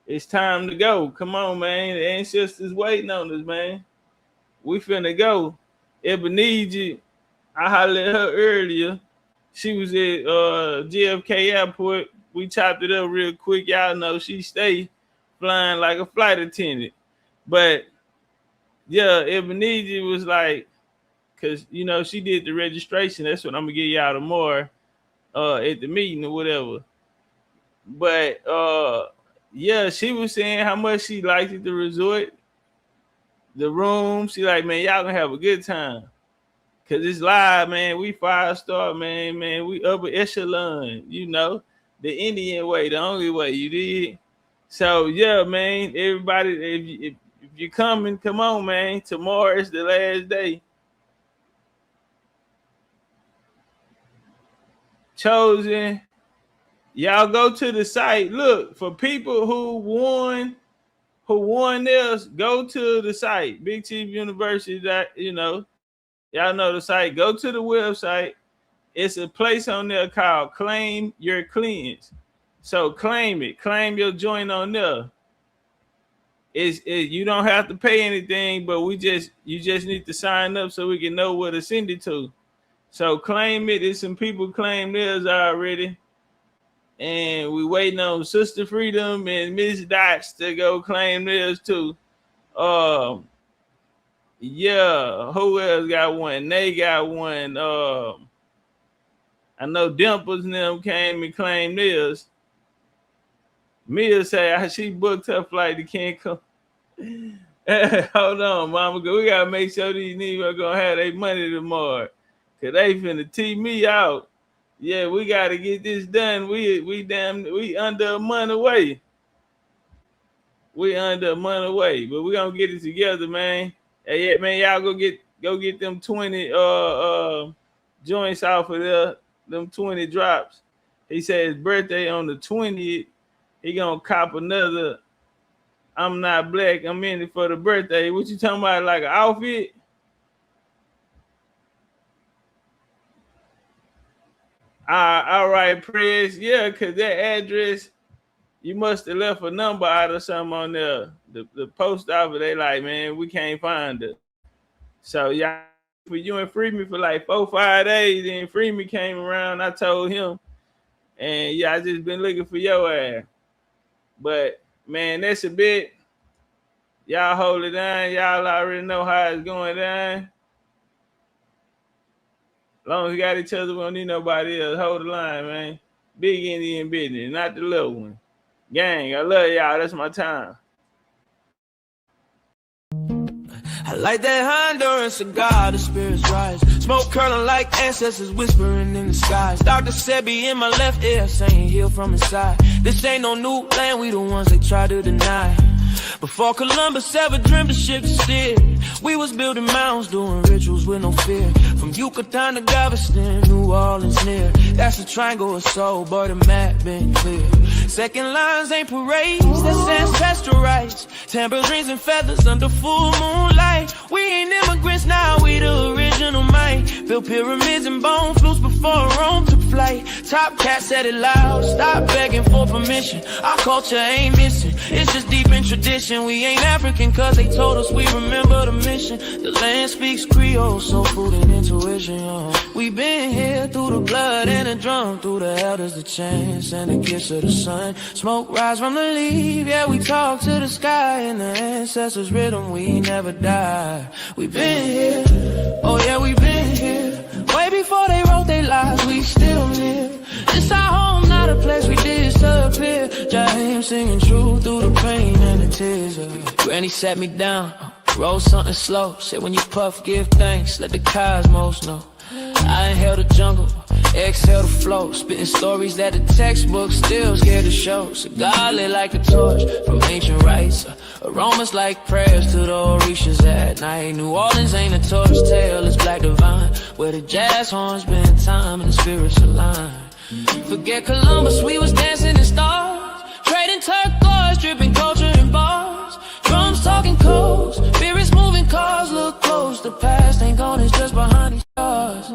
Speaker 2: It's time to go. Come on, man. The ancestors waiting on us, man. We finna go. Ebenezer, I hollered at her earlier. She was at JFK Airport. We chopped it up real quick. Y'all know she stay flying like a flight attendant. But yeah, Ebenezer was like, because you know she did the registration. That's what I'm gonna give y'all tomorrow at the meeting or whatever. But yeah, she was saying how much she liked it, the resort, the room. She like, man, y'all gonna have a good time. Cause it's live, man. We 5-star, man. We upper echelon, you know, the Indian way, the only way, you did. So yeah, man, everybody, if you're coming, come on, man. Tomorrow is the last day. Chosen, y'all go to the site. Look, for people who won this, go to the site. Big Chief University, you know, y'all know the site. Go to the website. It's a place on there called Claim Your Cleanse. So claim it. Claim your joint on there. You don't have to pay anything, but you just need to sign up so we can know where to send it to. So claim it. There's some people claim theirs already. And we waiting on Sister Freedom and Miss Dots to go claim theirs too. Yeah, who else got one? They got one. I know Dimples and them came and claimed theirs. Mia say she booked her flight to Cancun. Hold on, mama. We gotta make sure these niggas are gonna have their money tomorrow. Cause they finna tee me out. Yeah, we gotta get this done. We under a month away. We under a month away, but we gonna get it together, man. Hey, yeah, man, y'all go get go get them 20 joints off of there, them 20 drops. He said his birthday on the 20th. He gonna cop another I'm Not Black, I'm in it for the birthday. What you talking about, like an outfit? All right, Prez. Yeah, because that address, you must have left a number out or something on there. The post office, they like, man, we can't find it. So, y'all, for you and Free Me for like 4-5 days, then Free Me came around, I told him, and yeah, I just been looking for your ass. But, man, that's a bit. Y'all hold it down. Y'all already know how it's going down. As long as we got each other, we don't need nobody else. Hold the line, man. Big Indian business, not the little one. Gang, I love y'all. That's my time.
Speaker 1: I like that Honduran cigar, the spirits rise. Smoke curling like ancestors whispering in the skies. Dr. Sebi in my left ear saying heal from inside. This ain't no new land, we the ones they try to deny. Before Columbus ever dreamed of ship to steer, we was building mounds, doing rituals with no fear. From Yucatan to Galveston, New Orleans near. That's a triangle of soul, but the map been clear. Second lines ain't parades, that's ancestral rights. Tambourines and feathers under full moonlight. We ain't immigrants now, we the original might. Built pyramids and bone flutes before Rome took flight. Topcatz said it loud, stop begging for permission. Our culture ain't missing, it's just deep in tradition. We ain't African cause they told us we remember the mission. The land speaks Creole, soul food and intuition, yo. We been here through the blood and the drum, through the elders, the chants and the kiss of the sun. Smoke rise from the leaf, yeah, we talk to the sky. And the ancestors' rhythm, we never die. We been here, oh yeah, we been here. Way before they wrote their lives, we still live. It's our home, not a place we disappear. Jaheim singing true through the pain and the tears. Granny sat me down, roll something slow. Said when you puff, give thanks, let the cosmos know. I inhale the jungle, exhale the flow. Spitting stories that the textbooks still scared to show. Cigar lit like a torch from ancient rites. Aromas like prayers to the Orishas at night. New Orleans ain't a torch tale, it's black divine. Where the jazz horns been time and the spirits align. Forget Columbus, we was dancing in stars. Trading turquoise, dripping culture in bars. Drums talking codes, spirits moving cars. Look close, the past ain't gone, it's just behind these stars.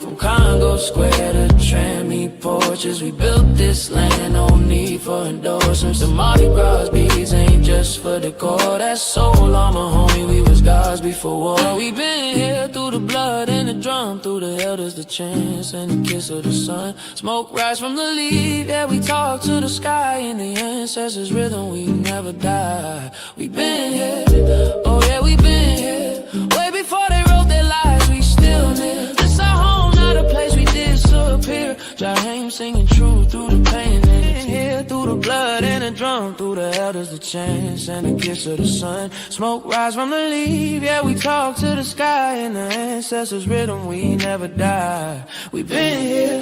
Speaker 1: From Congo Square to Trammy porches, we built this land, no need for endorsements. The Mardi Gras beads ain't just for decor. That's soul armor, homie, we was gods before war. We been here through the blood and the drum, through the elders, the chants and the kiss of the sun. Smoke rise from the leaf, yeah, we talk to the sky. In the ancestors' rhythm, we never die. We been here, oh yeah, we been here. Way before they wrote their lives, we still live. This our home, not a place we disappear. Jaheim singing true through the pain and the tears. Through the blood and the drum, through the elders, the chants and the kiss of the sun. Smoke rise from the leaf, yeah, we talk to the sky. In the ancestors' rhythm, we never die. We been here,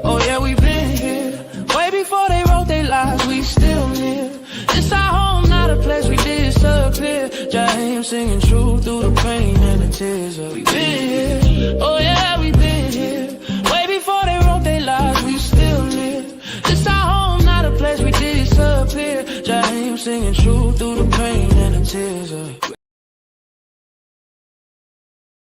Speaker 1: oh yeah, we been here. Way before they wrote their lives, we still live. It's our home, not a place we disappear. Jaheim singing true through the pain and the tears. We been